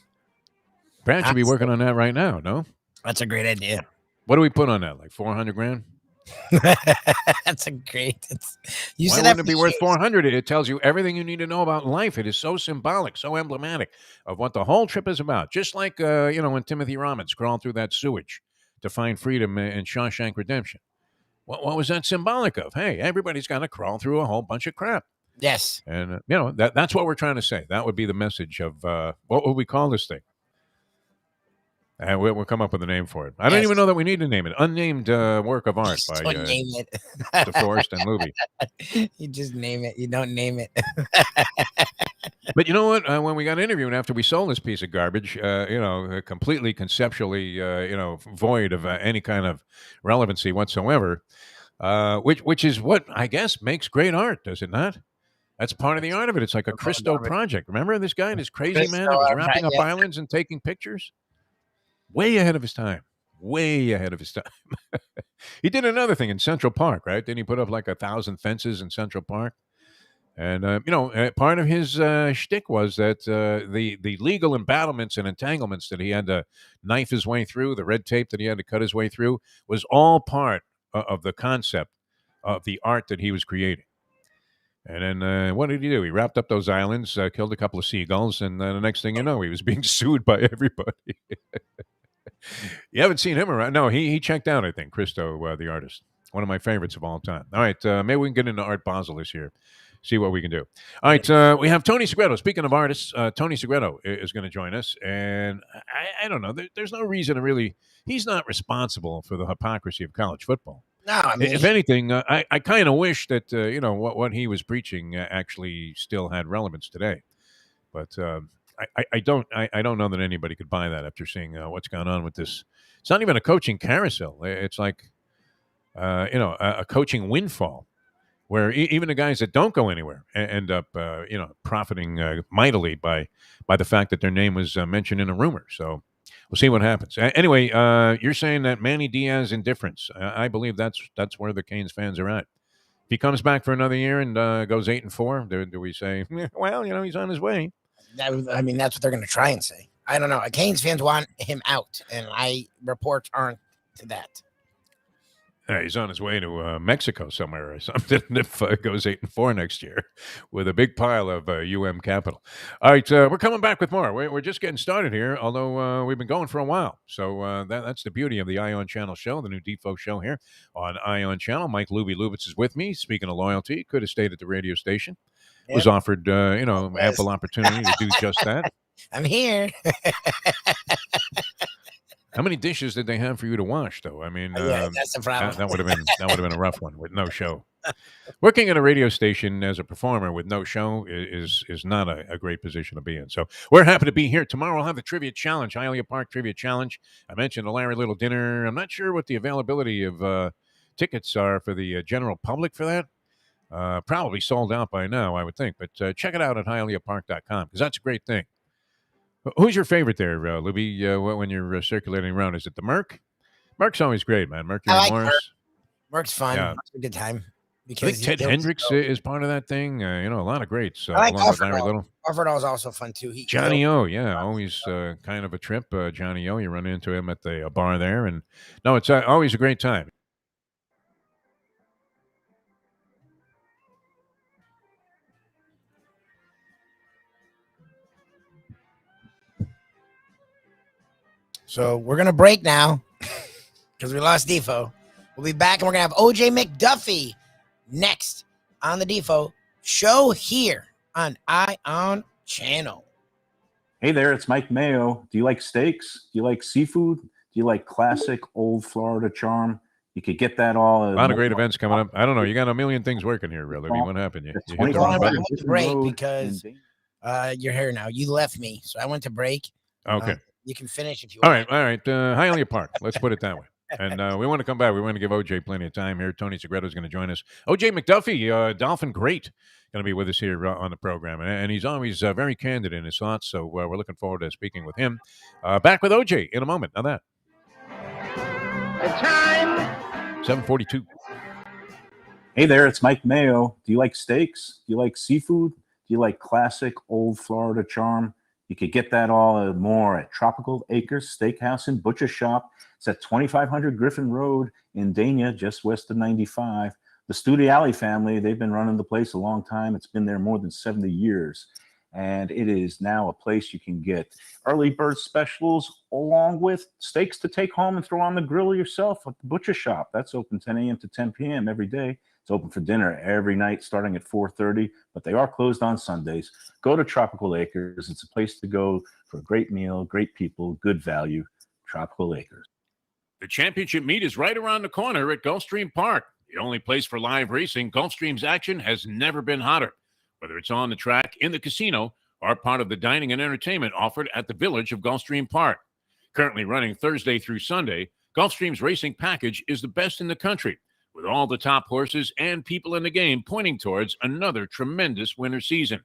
Brad should be working on that right now, no? That's a great idea. What do we put on that? Like 400 grand? That's a great. Why wouldn't it be worth 400? It tells you everything you need to know about life. It is so symbolic, so emblematic of what the whole trip is about. Just like when Timothy Robbins crawled through that sewage to find freedom in Shawshank Redemption. What was that symbolic of? Hey, everybody's got to crawl through a whole bunch of crap. Yes, and that's what we're trying to say. That would be the message of what would we call this thing? And we'll come up with a name for it. I don't even know that we need to name it. Unnamed work of art by Deforrest and Lubie. You just name it. You don't name it. But you know what? When we got interviewed after we sold this piece of garbage, completely conceptually, void of any kind of relevancy whatsoever, which is what I guess makes great art, does it not? That's part of the art of it. It's like a Christo project. Remember this guy, this crazy man that was wrapping up islands and taking pictures? Way ahead of his time. Way ahead of his time. He did another thing in Central Park, right? Then he put up like 1,000 fences in Central Park. And, part of his shtick was that the legal embattlements and entanglements that he had to knife his way through, the red tape that he had to cut his way through, was all part of the concept of the art that he was creating. And then what did he do? He wrapped up those islands, killed a couple of seagulls, and the next thing you know, he was being sued by everybody. You haven't seen him around? No, he checked out, I think, Christo, the artist. One of my favorites of all time. All right, maybe we can get into Art Basel this year. See what we can do. All right, we have Tony Segreto. Speaking of artists, Tony Segreto is going to join us. And I don't know. There's no reason to really... He's not responsible for the hypocrisy of college football. No, I mean... If anything, I kind of wish that, what he was preaching actually still had relevance today. But I don't know that anybody could buy that after seeing what's going on with this. It's not even a coaching carousel. It's like, a coaching windfall, where even the guys that don't go anywhere end up, profiting mightily by the fact that their name was mentioned in a rumor. So we'll see what happens. Anyway, you're saying that Manny Diaz indifference. I believe that's where the Canes fans are at. If he comes back for another year and goes 8-4, do we say, well, he's on his way? That's what they're going to try and say. I don't know. Canes fans want him out, and reports aren't to that. He's on his way to Mexico somewhere or something if goes 8-4 next year with a big pile of capital. All right, we're coming back with more. We're just getting started here, although we've been going for a while. So that's the beauty of the Ion Channel show, the new Defo show here on Ion Channel. Mike Lubitz is with me. Speaking of loyalty, could have stayed at the radio station. Yep. Was offered, ample opportunity to do just that. I'm here. How many dishes did they have for you to wash, though? I mean, that's the problem. That would have been a rough one with no show. Working at a radio station as a performer with no show is not a great position to be in. So we're happy to be here. Tomorrow we'll have the Trivia Challenge, Hialeah Park Trivia Challenge. I mentioned the Larry Little dinner. I'm not sure what the availability of tickets are for the general public for that. Probably sold out by now, I would think. But check it out at hialeahpark.com because that's a great thing. Who's your favorite there, Lubie, when you're circulating around? Is it the Merc? Merc's always great, man. Mercury I like Morris. Merc's fun. Yeah. It's a good time. I think Ted Hendricks is part of that thing. A lot of greats. I like along with Larry Alfredo. Little. Alfredo is also fun too. Johnny O, yeah, always kind of a trip. Johnny O, you run into him at the bar there, and no, it's always a great time. So we're gonna break now because we lost Defo. We'll be back and we're gonna have OJ McDuffie next on the Defo Show here on ION Channel. Hey there, it's Mike Mayo. Do you like steaks? Do you like seafood? Do you like classic old Florida charm? You could get that all. A lot of great events coming up. I don't know. You got a million things working here, really. What happened? You hit the wrong I button? went to break because you're here now. You left me, so I went to break. Okay. You can finish if you All want. right. Hialeah Park. Let's put it that way. And we want to come back. We want to give OJ plenty of time here. Tony Segreto is going to join us. OJ McDuffie, Dolphin great, going to be with us here on the program. And he's always very candid in his thoughts. So we're looking forward to speaking with him. Back with OJ in a moment. Now that. The time. 7:42. Hey there, it's Mike Mayo. Do you like steaks? Do you like seafood? Do you like classic old Florida charm? You could get that all and more at Tropical Acres Steakhouse and Butcher Shop. It's at 2500 Griffin Road in Dania, just west of 95. The Studiali family, they've been running the place a long time. It's been there more than 70 years. And it is now a place you can get early bird specials along with steaks to take home and throw on the grill yourself at the Butcher Shop. That's open 10 a.m. to 10 p.m. every day. It's open for dinner every night starting at 4:30, but they are closed on Sundays. Go to Tropical Acres. It's a place to go for a great meal, great people, good value. Tropical Acres. The championship meet is right around the corner at Gulfstream Park. The only place for live racing, Gulfstream's action has never been hotter. Whether it's on the track, in the casino, or part of the dining and entertainment offered at the Village of Gulfstream Park. Currently running Thursday through Sunday, Gulfstream's racing package is the best in the country, with all the top horses and people in the game pointing towards another tremendous winter season.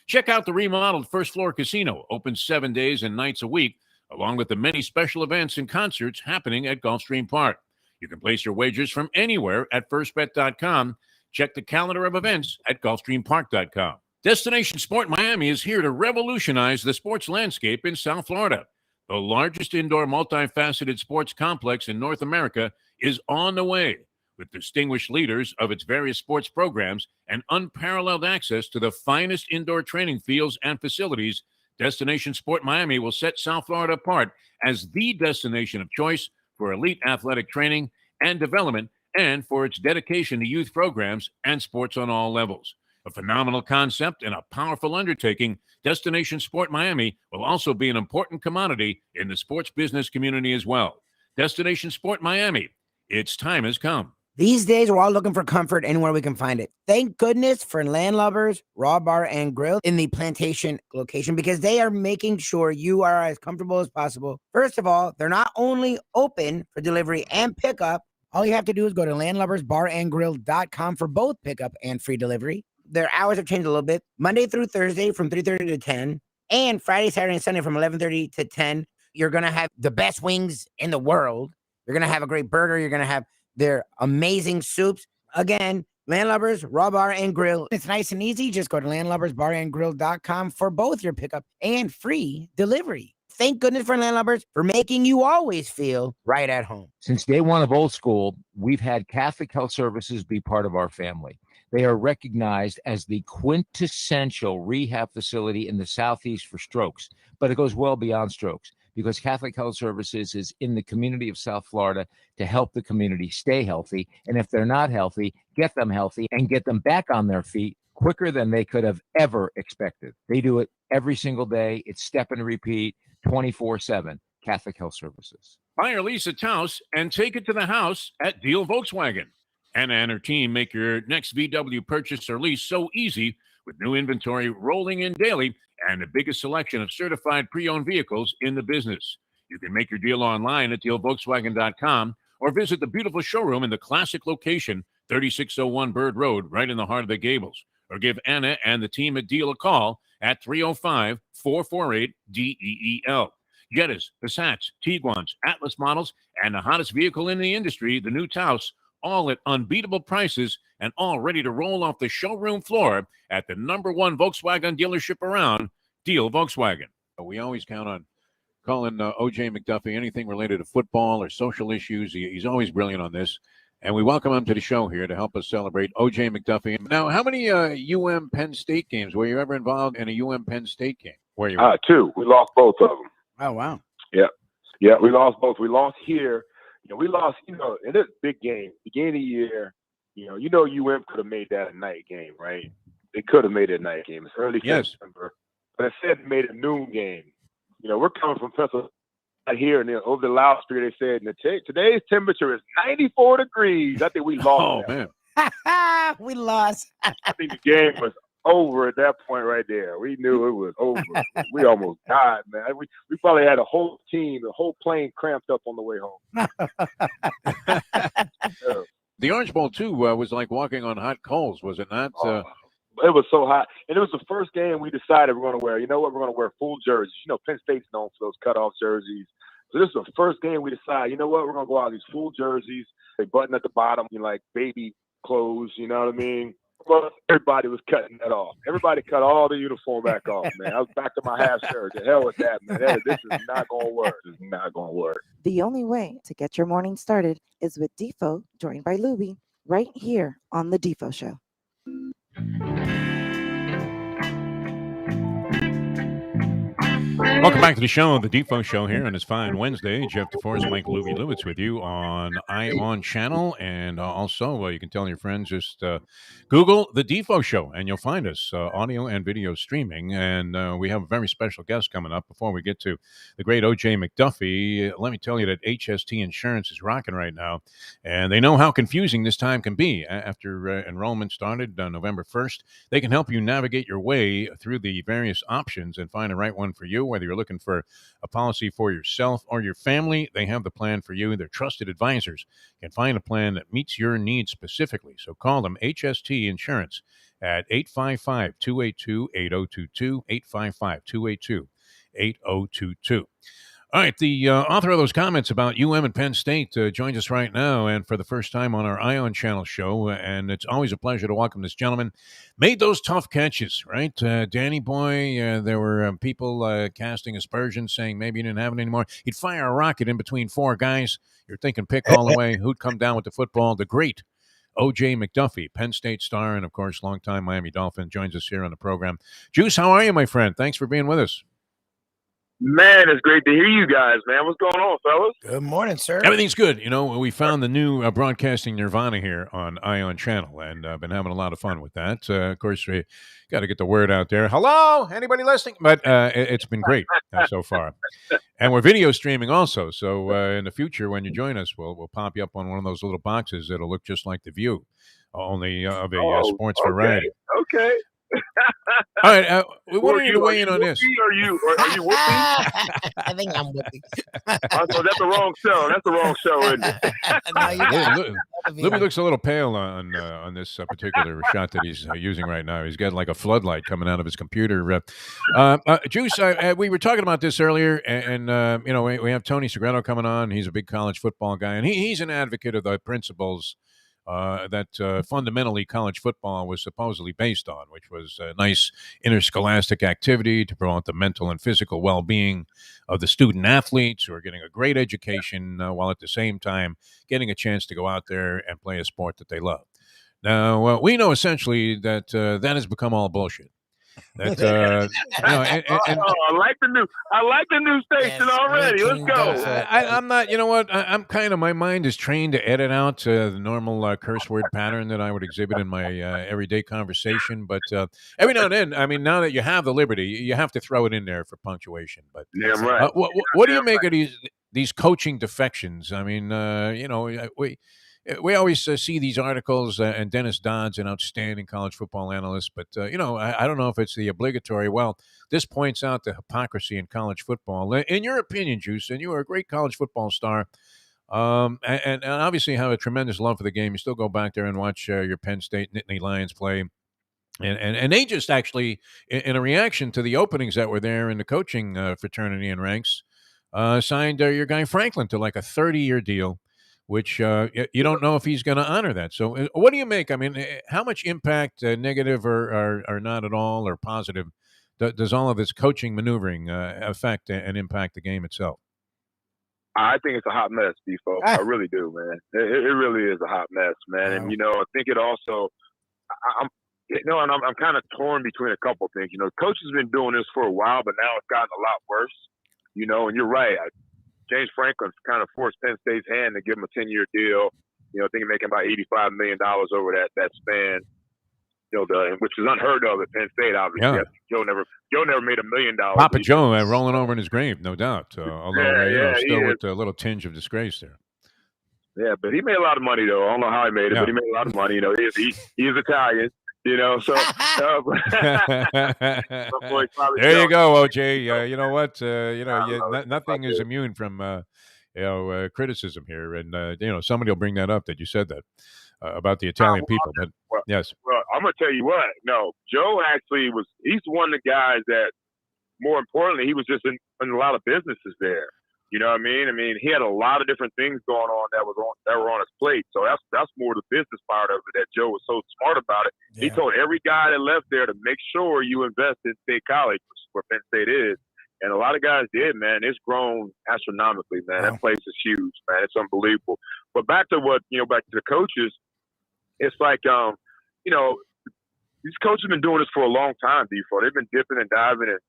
Check out the remodeled first floor casino, open 7 days and nights a week, along with the many special events and concerts happening at Gulfstream Park. You can place your wagers from anywhere at firstbet.com. Check the calendar of events at gulfstreampark.com. Destination Sport Miami is here to revolutionize the sports landscape in South Florida. The largest indoor multifaceted sports complex in North America is on the way, with distinguished leaders of its various sports programs and unparalleled access to the finest indoor training fields and facilities. Destination Sport Miami will set South Florida apart as the destination of choice for elite athletic training and development, and for its dedication to youth programs and sports on all levels. A phenomenal concept and a powerful undertaking, Destination Sport Miami will also be an important commodity in the sports business community as well. Destination Sport Miami, its time has come. These days, we're all looking for comfort anywhere we can find it. Thank goodness for Landlubbers Raw Bar and Grill in the Plantation location, because they are making sure you are as comfortable as possible. First of all, they're not only open for delivery and pickup. All you have to do is go to landlubbersbarandgrill.com for both pickup and free delivery. Their hours have changed a little bit. Monday through Thursday from 3:30 to 10, and Friday, Saturday, and Sunday from 11:30 to 10. You're going to have the best wings in the world. You're going to have a great burger. You're going to have their amazing soups. Again, Landlubbers, Raw Bar and Grill. It's nice and easy. Just go to landlubbersbarandgrill.com for both your pickup and free delivery. Thank goodness for Landlubbers for making you always feel right at home. Since day one of Old School, we've had Catholic Health Services be part of our family. They are recognized as the quintessential rehab facility in the Southeast for strokes, but it goes well beyond strokes, because Catholic Health Services is in the community of South Florida to help the community stay healthy. And if they're not healthy, get them healthy and get them back on their feet quicker than they could have ever expected. They do it every single day. It's step and repeat, 24/7. Catholic Health Services. Buy or lease a house and take it to the house at Deal Volkswagen. Hannah and her team make your next VW purchase or lease so easy with new inventory rolling in daily and the biggest selection of certified pre-owned vehicles in the business. You can make your deal online at dealvolkswagen.com or visit the beautiful showroom in the classic location, 3601 Bird Road, right in the heart of the Gables. Or give Anna and the team at Deal a call at 305-448-DEEL. Jettas, Passats, Tiguans, Atlas models, and the hottest vehicle in the industry, the new Taos, all at unbeatable prices and all ready to roll off the showroom floor at the #1 Volkswagen dealership around, Deal Volkswagen. We always count on calling O.J. McDuffie anything related to football or social issues. He's always brilliant on this. And we welcome him to the show here to help us celebrate O.J. McDuffie. Now, how many UM Penn State games? Were you ever involved in a UM Penn State game? Where you? 2. We lost both of them. Oh, wow. Yeah, we lost both. We lost here. We lost, in this big game, beginning of the year, UM could have made that a night game, right? They could have made it a night game. It's early September. But instead, they made it a noon game. We're coming from Pennsylvania here, and then over the loudspeaker, they said, today's temperature is 94 degrees. I think we lost. Man. We lost. I think the game was over at that point right there. We knew it was over. We almost died, man. We probably had a whole team, the whole plane cramped up on the way home. Yeah. The Orange Bowl, too, was like walking on hot coals, was it not? It was so hot. And it was the first game we decided we're going to wear. You know what? We're going to wear full jerseys. Penn State's known for those cutoff jerseys. So this is the first game we decided, you know what? We're going to go out in these full jerseys. They button at the bottom, like baby clothes, you know what I mean? Well, everybody was cutting that off. Everybody cut all the uniform back off, man. I was back to my half shirt. The hell with that, man. This is not going to work. This is not going to work. The only way to get your morning started is with Defo, joined by Lubie, right here on The Defo Show. Welcome back to the show, the Defo Show here on this fine Wednesday. Jeff Deforrest, Mike Lubitz with you on ION channel. And also, you can tell your friends, just Google the Defo Show and you'll find us, audio and video streaming. And we have a very special guest coming up. Before we get to the great O.J. McDuffie, let me tell you that HST Insurance is rocking right now. And they know how confusing this time can be. After enrollment started on November 1st, they can help you navigate your way through the various options and find the right one for you. Whether you're looking for a policy for yourself or your family, they have the plan for you. Their trusted advisors can find a plan that meets your needs specifically. So call them, HST Insurance, at 855-282-8022, 855-282-8022. All right, the author of those comments about UM and Penn State joins us right now, and for the first time on our ION channel show, and it's always a pleasure to welcome this gentleman. Made those tough catches, right? Danny Boy, there were people casting aspersions, saying maybe he didn't have it anymore. He'd fire a rocket in between four guys. You're thinking pick all the way. Who'd come down with the football? The great O.J. McDuffie, Penn State star, and, of course, longtime Miami Dolphin, joins us here on the program. Juice, how are you, my friend? Thanks for being with us. Man, it's great to hear you guys, man. What's going on, fellas? Good morning, sir. Everything's good. We found the new broadcasting nirvana here on ION channel, and I've been having a lot of fun with that. Of course, we got to get the word out there. Hello, anybody listening? But it's been great so far. And we're video streaming also. So in the future, when you join us, we'll pop you up on one of those little boxes that'll look just like The View, only of a sports variety. Okay. All right, we wanted you to weigh in on this. Are you Whoopi? I think I'm Whoopi. So that's the wrong show. That's the wrong show, isn't it? No, you got it. Lubie looks a little pale on this particular shot that he's using right now. He's got like a floodlight coming out of his computer. Juice, we were talking about this earlier, and we have Tony Segreto coming on. He's a big college football guy, and he's an advocate of the principles that fundamentally college football was supposedly based on, which was a nice interscholastic activity to promote the mental and physical well-being of the student athletes who are getting a great education while at the same time getting a chance to go out there and play a sport that they love. Now, we know essentially that that has become all bullshit. That, I like the new station already. Let's go. I'm not. You know what? I'm kind of. My mind is trained to edit out the normal curse word pattern that I would exhibit in my everyday conversation. But every now and then, I mean, now that you have the liberty, you have to throw it in there for punctuation. But damn right. What do you make of these coaching defections? I mean, we always see these articles, and Dennis Dodd's an outstanding college football analyst, but I don't know if it's the obligatory. Well, this points out the hypocrisy in college football. In your opinion, Juice, and you are a great college football star, and obviously have a tremendous love for the game. You still go back there and watch your Penn State Nittany Lions play. And they just actually, in a reaction to the openings that were there in the coaching fraternity and ranks, signed your guy Franklin to like a 30-year deal, which you don't know if he's going to honor that. So what do you make? I mean, how much impact, negative or not at all, or positive, does all of this coaching maneuvering affect and impact the game itself? I think it's a hot mess, Defo. I really do, man. It really is a hot mess, man. And, I think it also and I'm kind of torn between a couple of things. Coach has been doing this for a while, but now it's gotten a lot worse. And you're right. James Franklin's kind of forced Penn State's hand to give him a 10-year deal. I think he's making about $85 million over that span. Which is unheard of at Penn State, obviously. Yeah. Joe never made $1 million. Papa Joe rolling over in his grave, no doubt. Although still with a little tinge of disgrace there. Yeah, but he made a lot of money though. I don't know how he made it, but he made a lot of money. He is Italian. So there you go, OJ. You know what? Nothing is immune from criticism here, and somebody will bring that up that you said that about the Italian people. But yes, well, I'm gonna tell you what. No, Joe actually he's one of the guys that, more importantly, he was just in a lot of businesses there. You know what I mean? I mean, he had a lot of different things going on that were on his plate. So that's more the business part of it that Joe was so smart about it. Yeah. He told every guy that left there to make sure you invest in State College, which is where Penn State is. And a lot of guys did, man. It's grown astronomically, man. Wow. That place is huge, man. It's unbelievable. But back to back to the coaches, it's like, these coaches have been doing this for a long time, Defo. They've been dipping and diving and,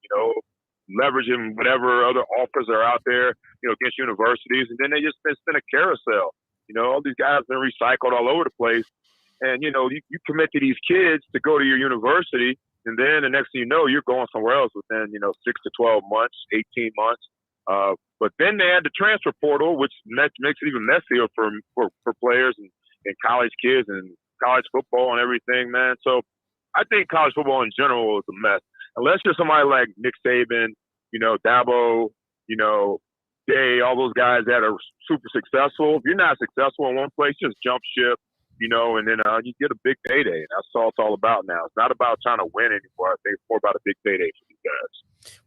leveraging whatever other offers are out there, against universities. And then they just spin a carousel. All these guys have been recycled all over the place. And, you commit to these kids to go to your university. And then the next thing you know, you're going somewhere else within, 6 to 12 months, 18 months. But then they add the transfer portal, which makes it even messier for players and college kids and college football and everything, man. So I think college football in general is a mess. Unless you're somebody like Nick Saban, Dabo, Day, all those guys that are super successful. If you're not successful in one place, just jump ship, and then you get a big payday. That's all it's all about now. It's not about trying to win anymore. I think it's more about a big payday for these guys.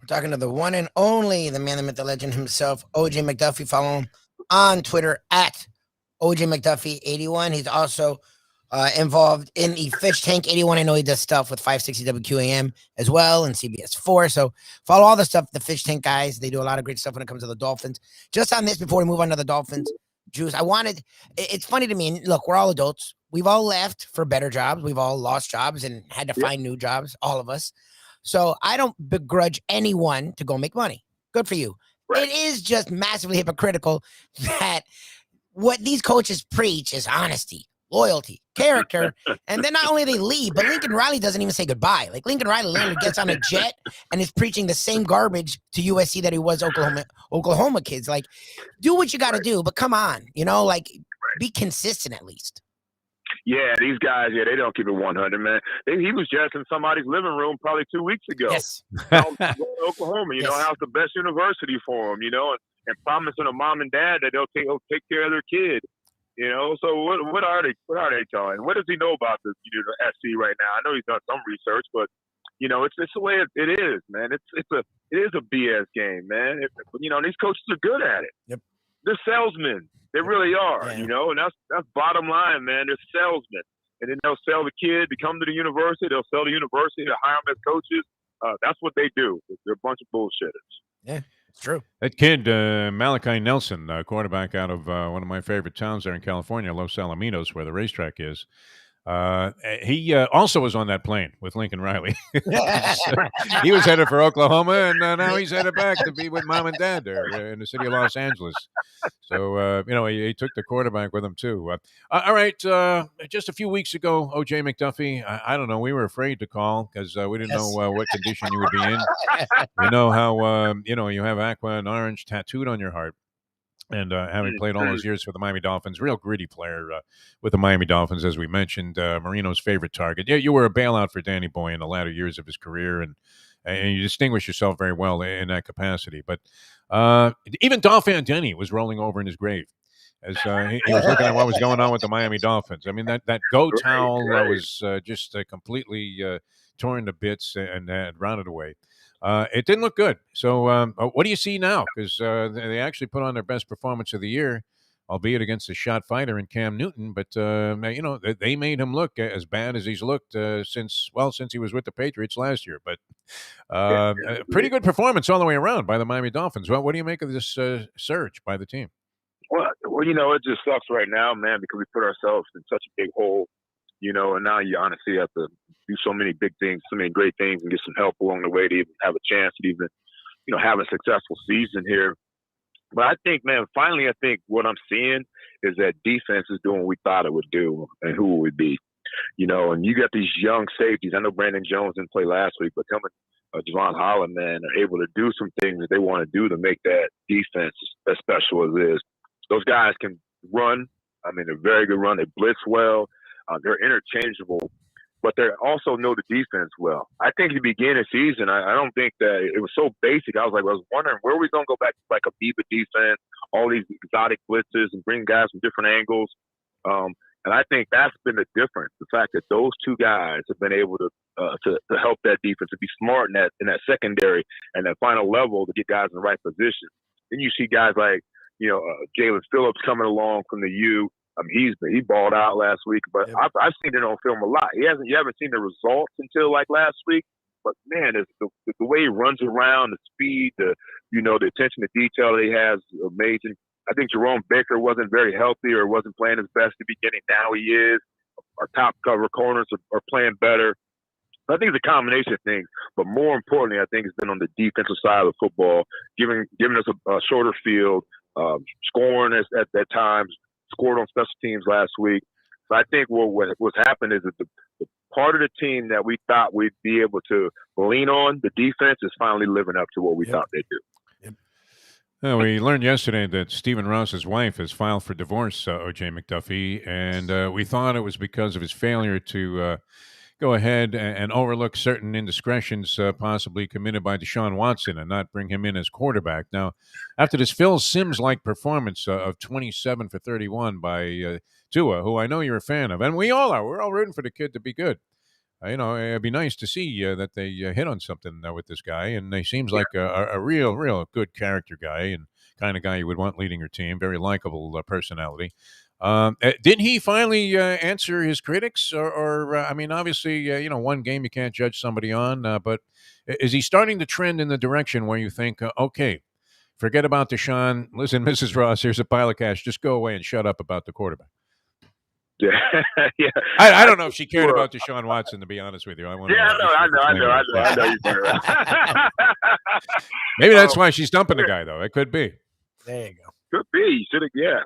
We're talking to the one and only, the man, the myth, the legend himself, OJ McDuffie. Follow him on Twitter at OJ McDuffie81. He's also involved in the Fish Tank 81. I know he does stuff with 560 WQAM as well and CBS4. So follow all the stuff, the Fish Tank guys. They do a lot of great stuff when it comes to the Dolphins. Just on this, before we move on to the Dolphins, Juice, it's funny to me. And look, we're all adults. We've all left for better jobs. We've all lost jobs and had to find new jobs, all of us. So I don't begrudge anyone to go make money. Good for you. Right. It is just massively hypocritical that what these coaches preach is honesty, loyalty, character, and then not only they leave, but Lincoln Riley doesn't even say goodbye. Like Lincoln Riley literally gets on a jet and is preaching the same garbage to USC that he was Oklahoma kids. Like, do what you got to do, but come on, be consistent at least. Yeah, these guys, they don't keep it 100, man. He was just in somebody's living room probably 2 weeks ago. Yes. Oklahoma, how's the best university for them, and promising a mom and dad that they'll take care of their kid. So what are they telling? What does he know about the SC right now? I know he's done some research, but it's the way it is, man. It is a BS game, man. These coaches are good at it. Yep. They're salesmen. They really are, and that's bottom line, man. They're salesmen, and then they'll sell the kid to come to the university. They'll sell the university to hire them as coaches. That's what they do. They're a bunch of bullshitters. Yeah. It's true. That kid, Malachi Nelson, quarterback out of one of my favorite towns there in California, Los Alamitos, where the racetrack is. He also was on that plane with Lincoln Riley. So he was headed for Oklahoma, and now he's headed back to be with mom and dad there in the city of Los Angeles. So, he took the quarterback with him, too. All right. Just a few weeks ago, O.J. McDuffie, I don't know. We were afraid to call because we didn't know what condition you would be in. You know how, you have aqua and orange tattooed on your heart. And having played all those years for the Miami Dolphins, real gritty player with the Miami Dolphins, as we mentioned, Marino's favorite target. Yeah, you were a bailout for Danny Boy in the latter years of his career, and you distinguished yourself very well in that capacity. But even Dolph Denny was rolling over in his grave as he was looking at what was going on with the Miami Dolphins. I mean, that go towel was just completely torn to bits and rounded away. It didn't look good. So what do you see now? Because they actually put on their best performance of the year, albeit against a shot fighter in Cam Newton. But, they made him look as bad as he's looked since he was with the Patriots last year. But pretty good performance all the way around by the Miami Dolphins. Well, what do you make of this surge by the team? Well, it just sucks right now, man, because we put ourselves in such a big hole, and now you honestly have to do so many big things, so many great things, and get some help along the way to even have a chance to even, have a successful season here. But I think, man, finally, I think what I'm seeing is that defense is doing what we thought it would do and who it would be. And you got these young safeties. I know Brandon Jones didn't play last week, but him and Javon Holland, man, are able to do some things that they want to do to make that defense as special as it is. Those guys can run. I mean, they're very good run. They blitz well. They're interchangeable, but they also know the defense well. I think at the beginning of the season, I don't think that it was so basic. I was wondering where we going to go back to like a Biba defense, all these exotic blitzes and bring guys from different angles. And I think that's been the difference. The fact that those two guys have been able to help that defense, to be smart in that secondary and that final level to get guys in the right position. Then you see guys like, Jalen Phillips coming along from the U. He balled out last week, but I've seen it on film a lot. You haven't seen the results until like last week, but man, the way he runs around, the speed, the attention to detail that he has is amazing. I think Jerome Baker wasn't very healthy or wasn't playing his best at the beginning. Now he is. Our top cover corners are playing better. I think it's a combination of things, but more importantly, I think it's been on the defensive side of the football, giving us a shorter field, scoring at times, scored on special teams last week. So I think what's happened is that the part of the team that we thought we'd be able to lean on, the defense, is finally living up to what we thought they'd do. We learned yesterday that Stephen Ross's wife has filed for divorce, O.J. McDuffie, and we thought it was because of his failure to go ahead and overlook certain indiscretions possibly committed by Deshaun Watson and not bring him in as quarterback. Now, after this Phil Simms-like performance of 27 for 31 by Tua, who I know you're a fan of, and we all are. We're all rooting for the kid to be good. It'd be nice to see that they hit on something with this guy, and he seems like a real good character guy and kind of guy you would want leading your team. Very likable personality. Did he finally answer his critics, or obviously, one game you can't judge somebody on, but is he starting to trend in the direction where you think, okay, forget about Deshaun. Listen, Mrs. Ross, here's a pile of cash. Just go away and shut up about the quarterback. Yeah, yeah. I don't know if she cared about Deshaun Watson, to be honest with you. I know you're right. Maybe that's why she's dumping the guy, though. It could be. There you go. Could be.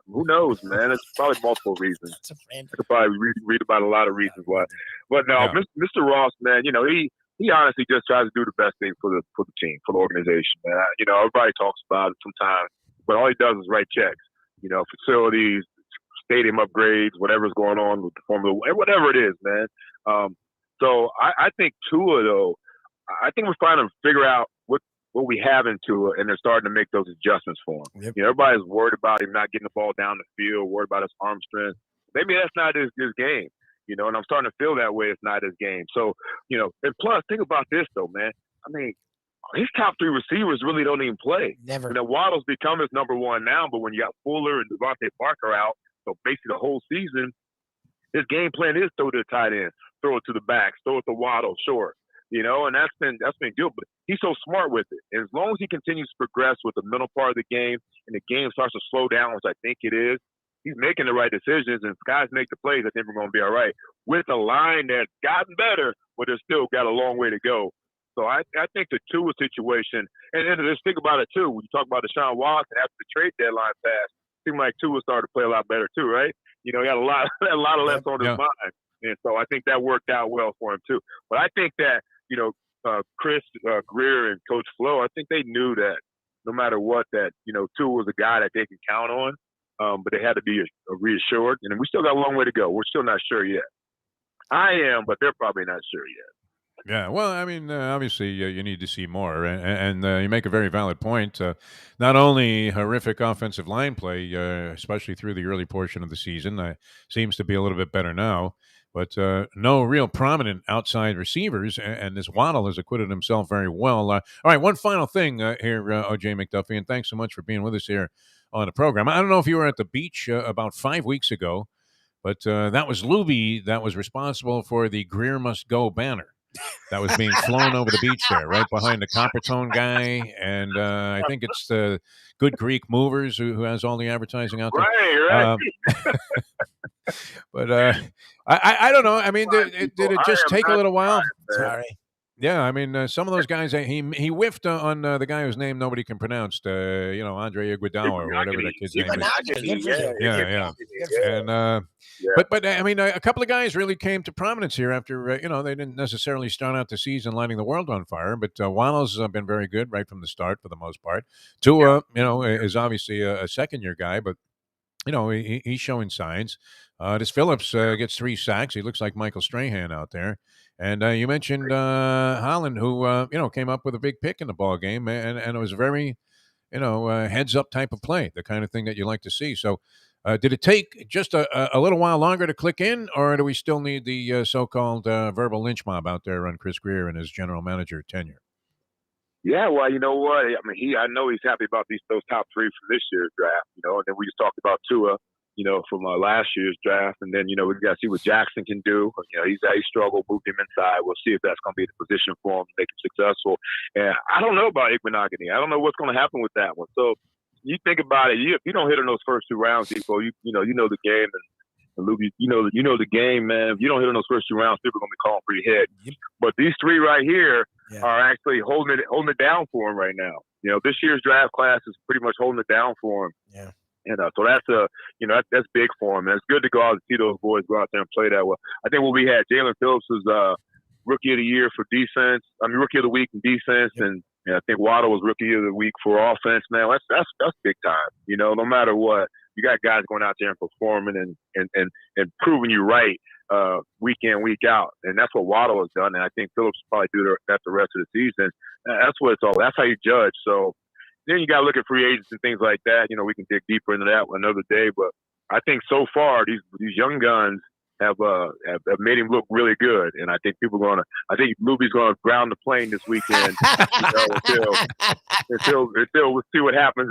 Who knows, man? It's probably multiple reasons. I could probably read about a lot of reasons why. But no, yeah. Mr. Ross, man, he honestly just tries to do the best thing for the team, for the organization, man. Everybody talks about it sometimes, but all he does is write checks. Facilities, stadium upgrades, whatever's going on with the Formula One, whatever it is, man. So I think Tua, though, I think we're trying to figure out what we have in Tua, and they're starting to make those adjustments for him. Yep. Everybody's worried about him not getting the ball down the field, worried about his arm strength. Maybe that's not his game, and I'm starting to feel that way. It's not his game. So, and plus, think about this, though, man. I mean, his top three receivers really don't even play. Never. Waddle's become his number one now, but when you got Fuller and Devontae Parker out, so basically the whole season, his game plan is throw to the tight end, throw it to the backs, throw it to Waddle, short. And that's been good. But he's so smart with it. And as long as he continues to progress with the middle part of the game and the game starts to slow down, which I think it is, he's making the right decisions, and if guys make the plays, I think we're going to be all right. With a line that's gotten better, but it's still got a long way to go. So I think the Tua situation, and just think about it too, when you talk about Deshaun Watson after the trade deadline passed, it seemed like Tua started to play a lot better too, right? He had a lot of left on his mind. And so I think that worked out well for him too. But I think that, Chris Greer and Coach Flo, I think they knew that, no matter what, that Tua was a guy that they can count on. But they had to be reassured, and we still got a long way to go. We're still not sure yet. I am, but they're probably not sure yet. Yeah, well, I mean, obviously, you need to see more, and you make a very valid point. Not only horrific offensive line play, especially through the early portion of the season, seems to be a little bit better now, but no real prominent outside receivers, and this Waddle has acquitted himself very well. All right, one final thing here, O.J. McDuffie, and thanks so much for being with us here on the program. I don't know if you were at the beach about 5 weeks ago, but that was Lubie that was responsible for the Greer Must Go banner that was being flown over the beach there, right behind the Coppertone guy, and I think it's the Good Greek Movers who has all the advertising out there. Right. But I don't know. I mean, did it just take a little while? Sorry. Yeah, I mean, some of those guys, he whiffed on the guy whose name nobody can pronounce, Andre Iguodala or whatever that kid's name is. Yeah. And but I mean, a couple of guys really came to prominence here after they didn't necessarily start out the season lighting the world on fire, but Waddle's been very good right from the start for the most part. Tua, is obviously a second-year guy, but he's showing signs. This Phillips gets 3 sacks. He looks like Michael Strahan out there. And you mentioned Holland, who came up with a big pick in the ball game, and it was a very heads up type of play, the kind of thing that you like to see. So, did it take just a little while longer to click in, or do we still need the so-called verbal lynch mob out there on Chris Greer and his general manager tenure? Yeah, well, you know what? I mean, I know he's happy about those top 3 for this year's draft. And then we just talked about Tua, from last year's draft, and then we got to see what Jackson can do. He struggled, moved him inside. We'll see if that's going to be the position for him to make him successful. And I don't know about Igbenogany. I don't know what's going to happen with that one. So you think about it. If you don't hit in those first 2 rounds, Defo, you know the game, and Lubie, you know the game, man. If you don't hit in those first 2 rounds, people are going to be calling for your head. But these 3 right here are actually holding it down for him right now. This year's draft class is pretty much holding it down for him. Yeah. So that's big for him. And it's good to go out and see those boys go out there and play that well. I think what we had, Jalen Phillips was rookie of the year for defense. Rookie of the week in defense, and I think Waddle was rookie of the week for offense. Man, that's big time. No matter what, you got guys going out there and performing and proving you right week in, week out, and that's what Waddle has done. And I think Phillips will probably do that the rest of the season. That's what it's all. That's how you judge. So. Then you got to look at free agents and things like that. We can dig deeper into that another day. But I think so far these young guns have made him look really good, and I think I think Lubie's going to ground the plane this weekend until we'll see what happens.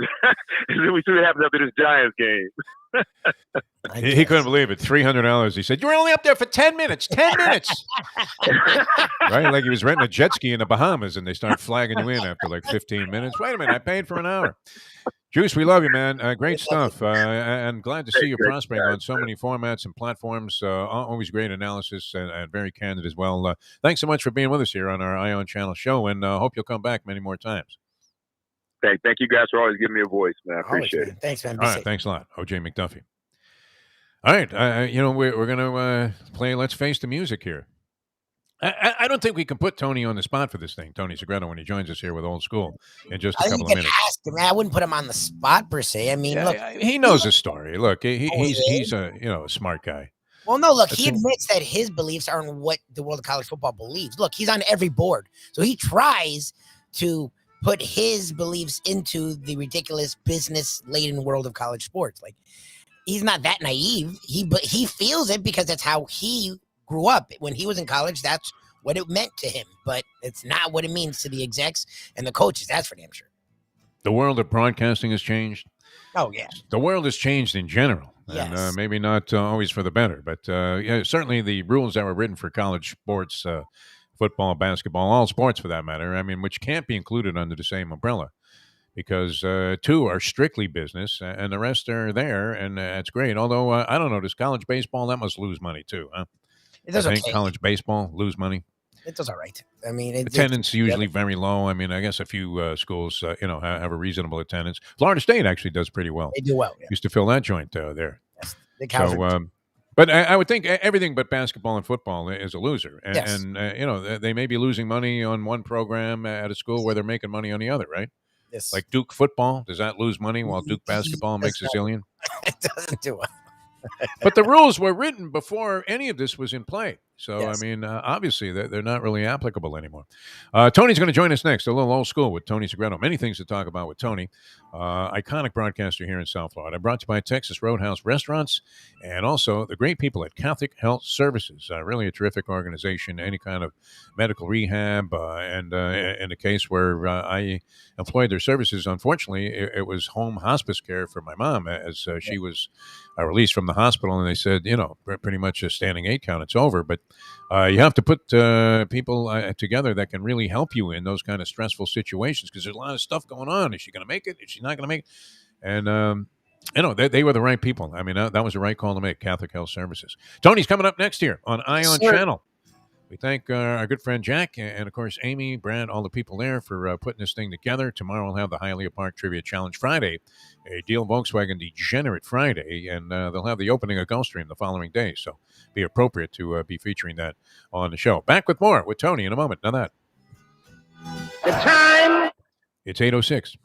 We see what happens after this Giants game. He couldn't believe it. $300. He said, "You were only up there for 10 minutes. 10 minutes." Right? Like he was renting a jet ski in the Bahamas, and they start flagging you in after like 15 minutes. Wait a minute, I paid for an hour. Juice, we love you, man. Great stuff. And glad to see you prospering on so many formats and platforms. Always great analysis and very candid as well. Thanks so much for being with us here on our Ion Channel show, and hope you'll come back many more times. Thank you guys for always giving me a voice, man. I appreciate it. Thanks, man. All right, thanks a lot, O.J. McDuffie. All right, we're going to play Let's Face the Music here. I don't think we can put Tony on the spot for this thing, Tony Segreto, when he joins us here with Old School in just a couple of minutes. Ask him. I wouldn't put him on the spot per se. I mean, look, he knows his story. Look, he's a smart guy. Well, no, look, he admits that his beliefs aren't what the world of college football believes. Look, he's on every board, so he tries to put his beliefs into the ridiculous business-laden world of college sports. Like, he's not that naive. But he feels it because that's how he grew up. When he was in college, that's what it meant to him. But it's not what it means to the execs and the coaches. That's for damn sure. The world of broadcasting has changed. Oh, yeah. The world has changed in general. Yes. And maybe not always for the better. But certainly the rules that were written for college sports, football, basketball, all sports for that matter, which can't be included under the same umbrella. Because 2 are strictly business, and the rest are there, and that's great. Although, I don't know, does college baseball, that must lose money too, huh? It does. I think college baseball lose money. It does all right. Attendance usually very low. I guess a few schools, have a reasonable attendance. Florida State actually does pretty well. They do well. Yeah. Used to fill that joint there. Yes, the Cows but I would think everything but basketball and football is a loser. And, yes. and they may be losing money on one program at a school where they're making money on the other, right? Yes. Like Duke football, does that lose money while Duke basketball makes a zillion? It doesn't do it. But the rules were written before any of this was in play. So, Yes. I mean, obviously, they're not really applicable anymore. Tony's going to join us next, a little old school with Tony Segreto. Many things to talk about with Tony, iconic broadcaster here in South Florida. Brought to you by Texas Roadhouse Restaurants and also the great people at Catholic Health Services. Really a terrific organization, any kind of medical rehab. And in a case where I employed their services, unfortunately, it was home hospice care for my mom as she was released from the hospital. And they said, pretty much a standing 8 count, it's over. But you have to put people together that can really help you in those kind of stressful situations because there's a lot of stuff going on. Is she going to make it? Is she not going to make it? And, they were the right people. I mean, that was the right call to make, Catholic Health Services. Tony's coming up next here on Ion Channel. We thank our good friend Jack and, of course, Amy, Brad, all the people there for putting this thing together. Tomorrow we'll have the Hialeah Park Trivia Challenge Friday, a Deal Volkswagen Degenerate Friday, and they'll have the opening of Gulfstream the following day. So be appropriate to be featuring that on the show. Back with more with Tony in a moment. Now that. The time. It's 8:06.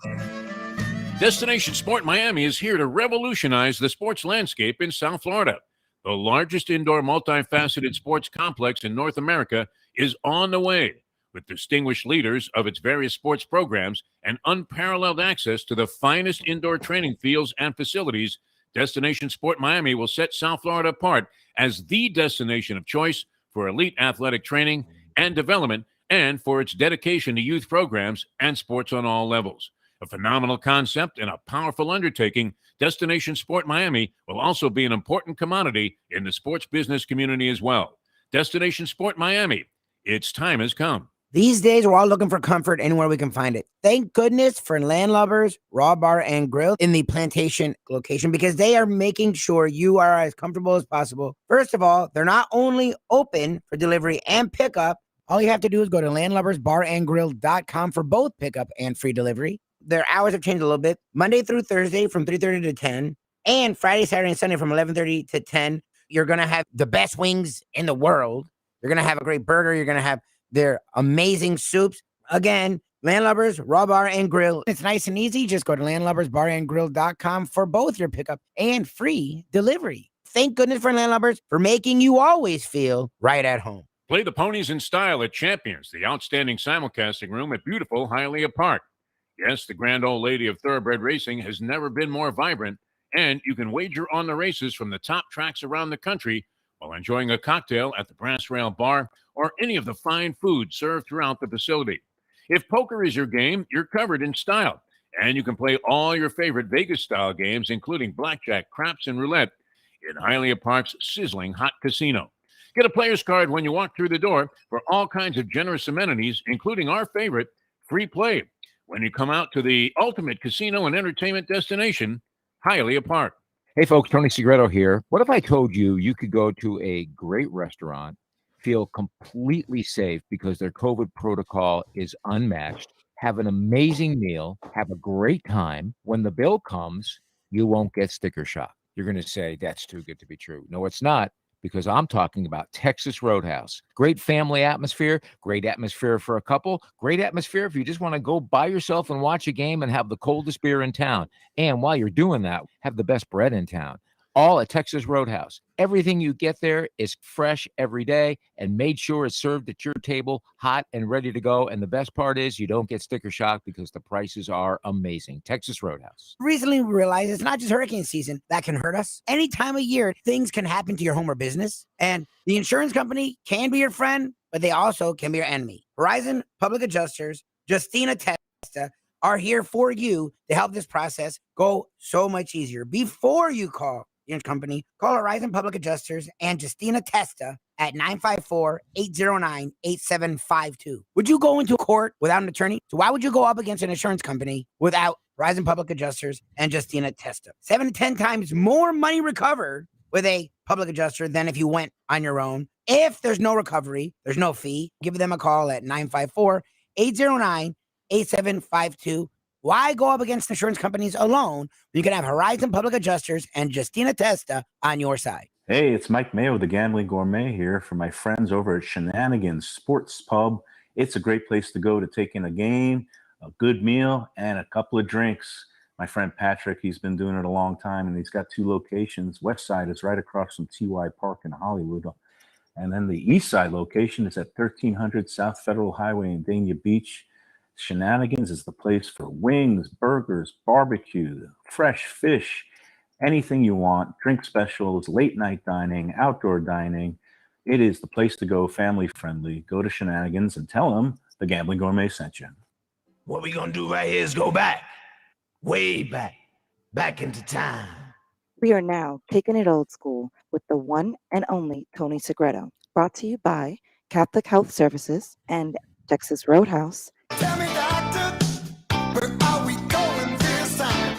Destination Sport Miami is here to revolutionize the sports landscape in South Florida. The largest indoor multifaceted sports complex in North America is on the way, with distinguished leaders of its various sports programs and unparalleled access to the finest indoor training fields and facilities. Destination Sport Miami will set South Florida apart as the destination of choice for elite athletic training and development and for its dedication to youth programs and sports on all levels. A phenomenal concept and a powerful undertaking, Destination Sport Miami will also be an important commodity in the sports business community as well. Destination Sport Miami, its time has come. These days, we're all looking for comfort anywhere we can find it. Thank goodness for Landlubbers Raw Bar and Grill in the Plantation location because they are making sure you are as comfortable as possible. First of all, they're not only open for delivery and pickup. All you have to do is go to landlubbersbarandgrill.com for both pickup and free delivery. Their hours have changed a little bit. Monday through Thursday from 3:30 to 10, and Friday, Saturday, and Sunday from 11:30 to 10. You're going to have the best wings in the world. You're going to have a great burger. You're going to have their amazing soups. Again, Landlubbers, Raw Bar and Grill. It's nice and easy. Just go to landlubbersbarandgrill.com for both your pickup and free delivery. Thank goodness for Landlubbers for making you always feel right at home. Play the ponies in style at Champions, the outstanding simulcasting room at beautiful Hialeah Park. Yes, the grand old lady of thoroughbred racing has never been more vibrant, and you can wager on the races from the top tracks around the country while enjoying a cocktail at the Brass Rail Bar or any of the fine food served throughout the facility. If poker is your game, you're covered in style, and you can play all your favorite Vegas-style games, including blackjack, craps, and roulette in Hialeah Park's sizzling hot casino. Get a player's card when you walk through the door for all kinds of generous amenities, including our favorite, free play, when you come out to the ultimate casino and entertainment destination, Hialeah Park. Hey, folks, Tony Segreto here. What if I told you you could go to a great restaurant, feel completely safe because their COVID protocol is unmatched, have an amazing meal, have a great time. When the bill comes, you won't get sticker shock. You're going to say, that's too good to be true. No, it's not. Because I'm talking about Texas Roadhouse. Great family atmosphere, great atmosphere for a couple, great atmosphere if you just want to go by yourself and watch a game and have the coldest beer in town. And while you're doing that, have the best bread in town. All at Texas Roadhouse. Everything you get there is fresh every day and made sure it's served at your table, hot and ready to go. And the best part is you don't get sticker shock because the prices are amazing. Texas Roadhouse. Recently, we realized it's not just hurricane season that can hurt us. Any time of year, things can happen to your home or business. And the insurance company can be your friend, but they also can be your enemy. Horizon Public Adjusters, Justina Testa, are here for you to help this process go so much easier. Before you call your company, call Horizon Public Adjusters and Justina Testa at 954-809-8752. Would you go into court without an attorney? So why would you go up against an insurance company without Horizon Public Adjusters and Justina Testa? 7 to 10 times more money recovered with a public adjuster than if you went on your own. If there's no recovery, there's no fee. Give them a call at 954-809-8752. Why go up against insurance companies alone when you can have Horizon Public Adjusters and Justina Testa on your side? Hey, it's Mike Mayo, the Gambling Gourmet here for my friends over at Shenanigans Sports Pub. It's a great place to go to take in a game, a good meal, and a couple of drinks. My friend Patrick, he's been doing it a long time, and he's got 2 locations. West Side is right across from TY Park in Hollywood. And then the East Side location is at 1300 South Federal Highway in Dania Beach. Shenanigans is the place for wings, burgers, barbecue, fresh fish, anything you want, drink specials, late night dining, outdoor dining. It is the place to go, family friendly. Go to Shenanigans and tell them the Gambling Gourmet sent you. What we gonna do right here is go back, way back into time. We are now taking it old school with the one and only Tony Segreto, brought to you by Catholic Health Services and Texas Roadhouse. Tell me, doctor, where are we going this time?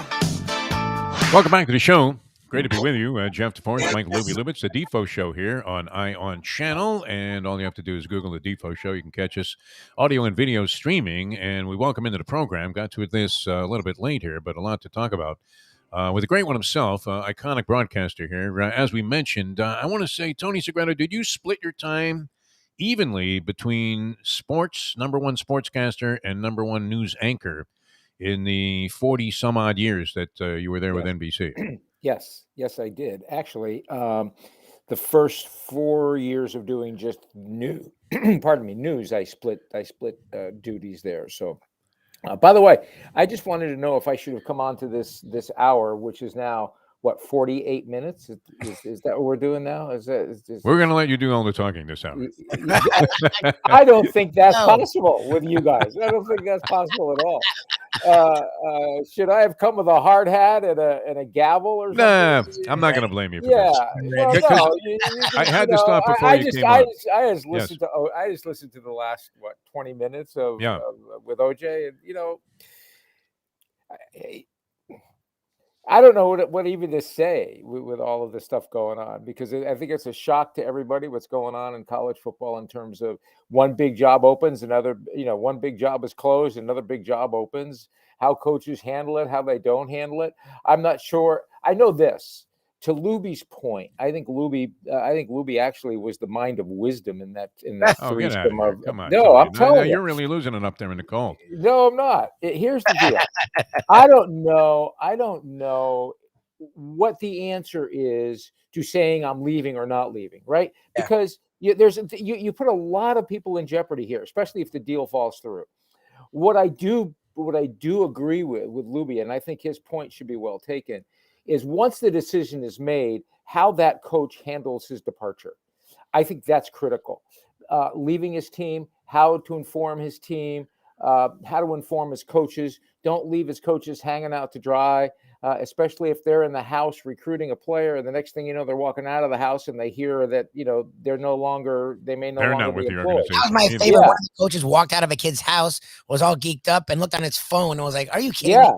Welcome back to the show. Great to be with you. Jeff Deforrest, Mike Lubie, Lubitz, the Defo Show here on ION Channel. And all you have to do is Google the Defo Show. You can catch us audio and video streaming. And we welcome into the program. Got to this a little bit late here, but a lot to talk about. With a great one himself, iconic broadcaster here. As we mentioned, I want to say, Tony Segreto, did you split your time evenly between sports, number one sportscaster, and number one news anchor in the 40-some-odd years that you were there with NBC? Yes, I did. Actually, the first 4 years of doing just news, I split duties there. So, by the way, I just wanted to know if I should have come on to this hour, which is now, 48 minutes? Is that what we're doing now? We're going to let you do all the talking this hour. I don't think that's possible with you guys. I don't think that's possible at all. Should I have come with a hard hat and a gavel or something? Nah, I'm not going to blame you for this. Well, I had to stop before you came on. I just listened to the last 20 minutes of with OJ, and I don't know what even to say with all of this stuff going on, because I think it's a shock to everybody what's going on in college football in terms of one big job opens, another, one big job is closed, another big job opens, how coaches handle it, how they don't handle it. I'm not sure. I know this. To Lubie's point, I think Lubie actually was the mind of wisdom in that threesome. Come on, no, I'm telling you, you're really losing it up there in the cold. No, I'm not. Here's the deal. I don't know what the answer is to saying I'm leaving or not leaving, right? Yeah. Because you put a lot of people in jeopardy here, especially if the deal falls through. What I do agree with Lubie, and I think his point should be well taken, is once the decision is made, how that coach handles his departure. I think that's critical. Leaving his team, how to inform his team, how to inform his coaches. Don't leave his coaches hanging out to dry, especially if they're in the house recruiting a player. And the next thing you know, they're walking out of the house and they hear that, they're no longer be not with the employed. organization. That was my favorite. One of the coaches walked out of a kid's house, was all geeked up, and looked on his phone and was like, "Are you kidding me?"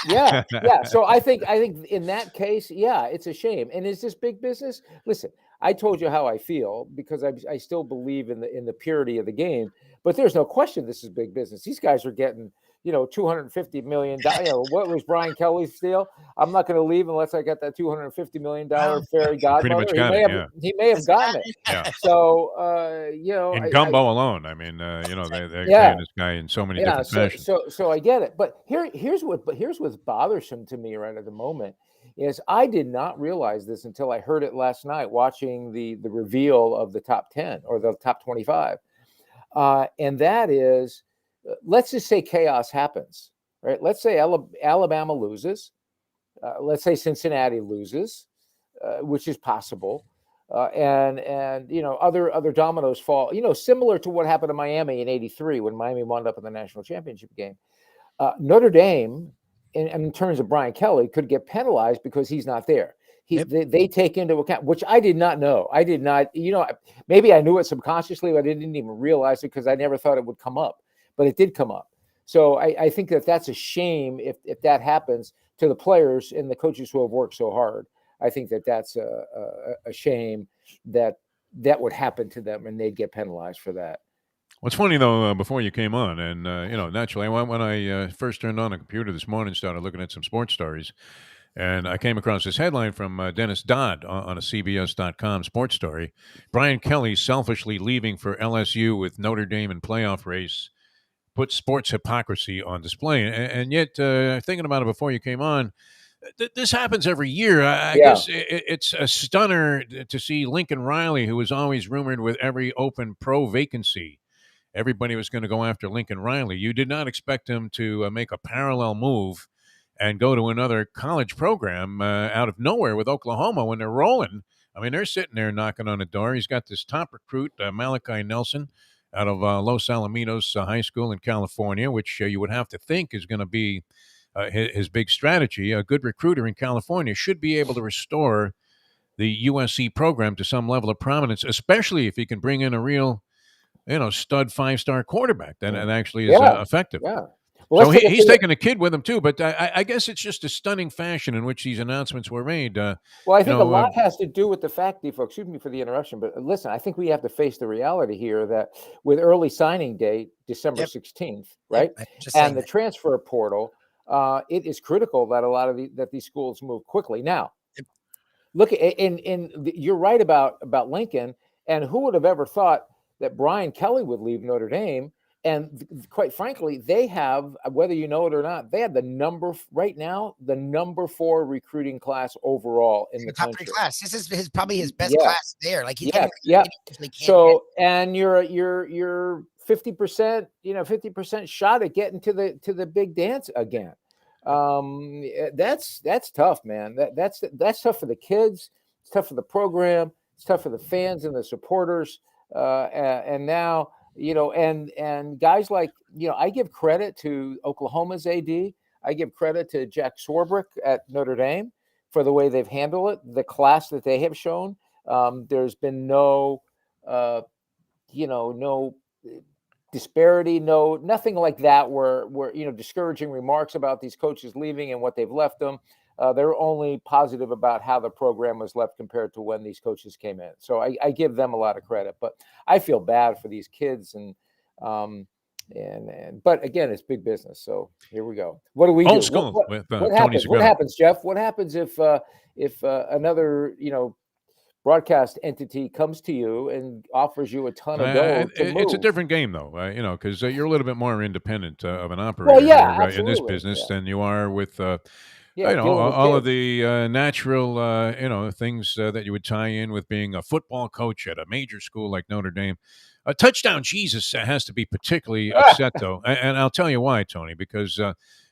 Yeah. So I think in that case, it's a shame. And is this big business? Listen, I told you how I feel because I still believe in the purity of the game. But there's no question this is big business. These guys are getting, $250 million. What was Brian Kelly's deal? I'm not going to leave unless I get that $250 million fairy godmother. Pretty much got he may have gotten it. Yeah. So, in Gumbo alone, I mean, they're paying this guy in so many different fashions. So I get it. But here's what's bothersome to me right at the moment is I did not realize this until I heard it last night watching the reveal of the top 10 or the top 25. And that is, let's just say chaos happens, right? Let's say Alabama loses. Let's say Cincinnati loses, which is possible. And other dominoes fall, similar to what happened to Miami in '83 when Miami wound up in the national championship game. Notre Dame, in terms of Brian Kelly, could get penalized because he's not there. They take into account, which I did not know. I did not, maybe I knew it subconsciously, but I didn't even realize it because I never thought it would come up, but it did come up. So I think that's a shame if that happens to the players and the coaches who have worked so hard. I think that's a shame that would happen to them and they'd get penalized for that. What's funny, though, before you came on, and, naturally, when I first turned on the computer this morning, started looking at some sports stories, and I came across this headline from Dennis Dodd on a CBS.com sports story. Brian Kelly selfishly leaving for LSU with Notre Dame in playoff race. put sports hypocrisy on display. And yet, thinking about it before you came on, this happens every year. I Yeah. guess it's a stunner to see Lincoln Riley, who was always rumored with every open pro vacancy. Everybody was going to go after Lincoln Riley. You did not expect him to make a parallel move and go to another college program out of nowhere with Oklahoma when they're rolling. I mean, they're sitting there knocking on the door. He's got this top recruit, Malachi Nelson, out of Los Alamitos High School in California, which you would have to think is going to be his big strategy. A good recruiter in California should be able to restore the USC program to some level of prominence, especially if he can bring in a real, stud 5-star quarterback that actually is effective. Yeah. Well, So he's taking a kid with him too, but I guess it's just a stunning fashion in which these announcements were made. Well, I think a lot has to do with the fact, Defo, excuse me for the interruption, but listen, I think we have to face the reality here that with early signing date, December 16th, right? And the transfer portal, it is critical that a lot of these schools move quickly. Now, look, you're right about Lincoln, and who would have ever thought that Brian Kelly would leave Notre Dame? And quite frankly, they have, whether you know it or not, they have right now the number 4 recruiting class overall in the country. Top 3 class. This is probably his best class there. Like he So, and you're 50%, 50% shot at getting to the big dance again. That's tough, man. That's tough for the kids. It's tough for the program. It's tough for the fans and the supporters. And now, and guys like, I give credit to Oklahoma's AD. I give credit to Jack Swarbrick at Notre Dame for the way they've handled it, the class that they have shown. There's been no disparity, nothing like that where discouraging remarks about these coaches leaving and what they've left them. They're only positive about how the program was left compared to when these coaches came in. So I give them a lot of credit, but I feel bad for these kids but again, it's big business. So here we go. What do we do? What happens, Jeff? What happens if another, broadcast entity comes to you and offers you a ton of dough? It's a different game, though, because you're a little bit more independent of an operator in this business than you are with all of the natural, things that you would tie in with being a football coach at a major school like Notre Dame. Touchdown Jesus has to be particularly upset, though. And I'll tell you why, Tony, because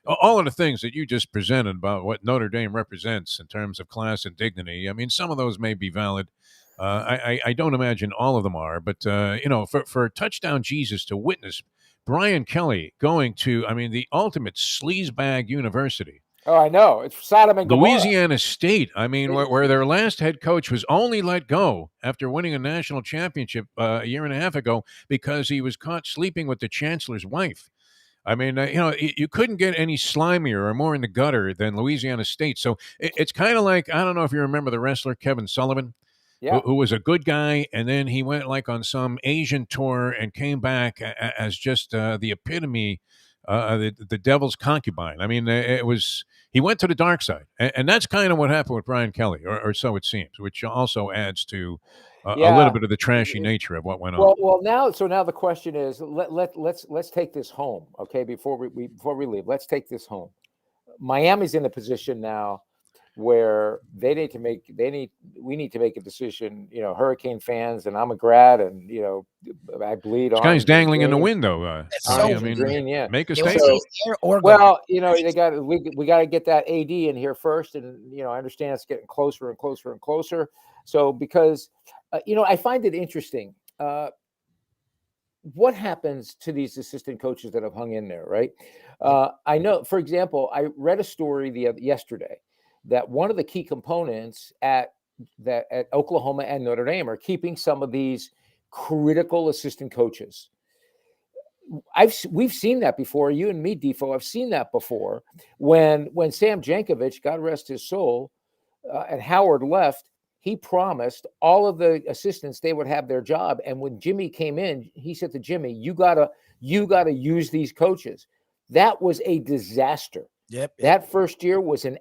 all of the things that you just presented about what Notre Dame represents in terms of class and dignity, I mean, some of those may be valid. I don't imagine all of them are. But, for Touchdown Jesus to witness Brian Kelly going to, the ultimate sleazebag university. Oh, I know. It's Sodom and Gomorrah. Louisiana State. Where their last head coach was only let go after winning a national championship a year and a half ago because he was caught sleeping with the chancellor's wife. You couldn't get any slimier or more in the gutter than Louisiana State. So it's kind of like, I don't know if you remember the wrestler Kevin Sullivan, who was a good guy, and then he went on some Asian tour and came back as just the epitome, the devil's concubine. He went to the dark side, and that's kind of what happened with Brian Kelly, or so it seems, which also adds to a little bit of the trashy nature of what went on. Well, now the question is, let's take this home, okay? Before we leave, let's take this home. Miami's in a position now where we need to make a decision. Hurricane fans, and I'm a grad, and I bleed. This guy's dangling in the window. Make a statement. Well, we got to get that AD in here first, and I understand it's getting closer and closer and closer. So because I find it interesting. What happens to these assistant coaches that have hung in there, right? I know, for example, I read a story yesterday that one of the key components at Oklahoma and Notre Dame are keeping some of these critical assistant coaches. We've seen that before. You and me, Defo, I've seen that before. When Sam Jankovic, God rest his soul, and Howard left, he promised all of the assistants they would have their job. And when Jimmy came in, he said to Jimmy, "You gotta use these coaches." That was a disaster. Yep. That first year was an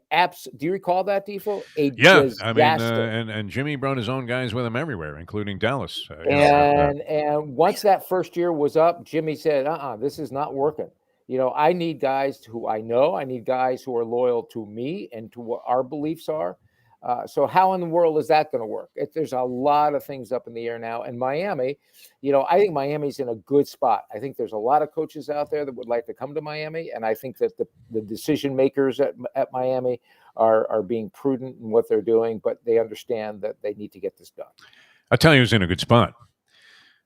do you recall that, Defo? A Yeah, disaster. I mean, and Jimmy brought his own guys with him everywhere, including Dallas. And once that first year was up, Jimmy said, this is not working. I need guys who I know. I need guys who are loyal to me and to what our beliefs are. So how in the world is that going to work? There's a lot of things up in the air now. And Miami, I think Miami's in a good spot. I think there's a lot of coaches out there that would like to come to Miami. And I think that the decision makers at Miami are being prudent in what they're doing, but they understand that they need to get this done. I'll tell you who's in a good spot.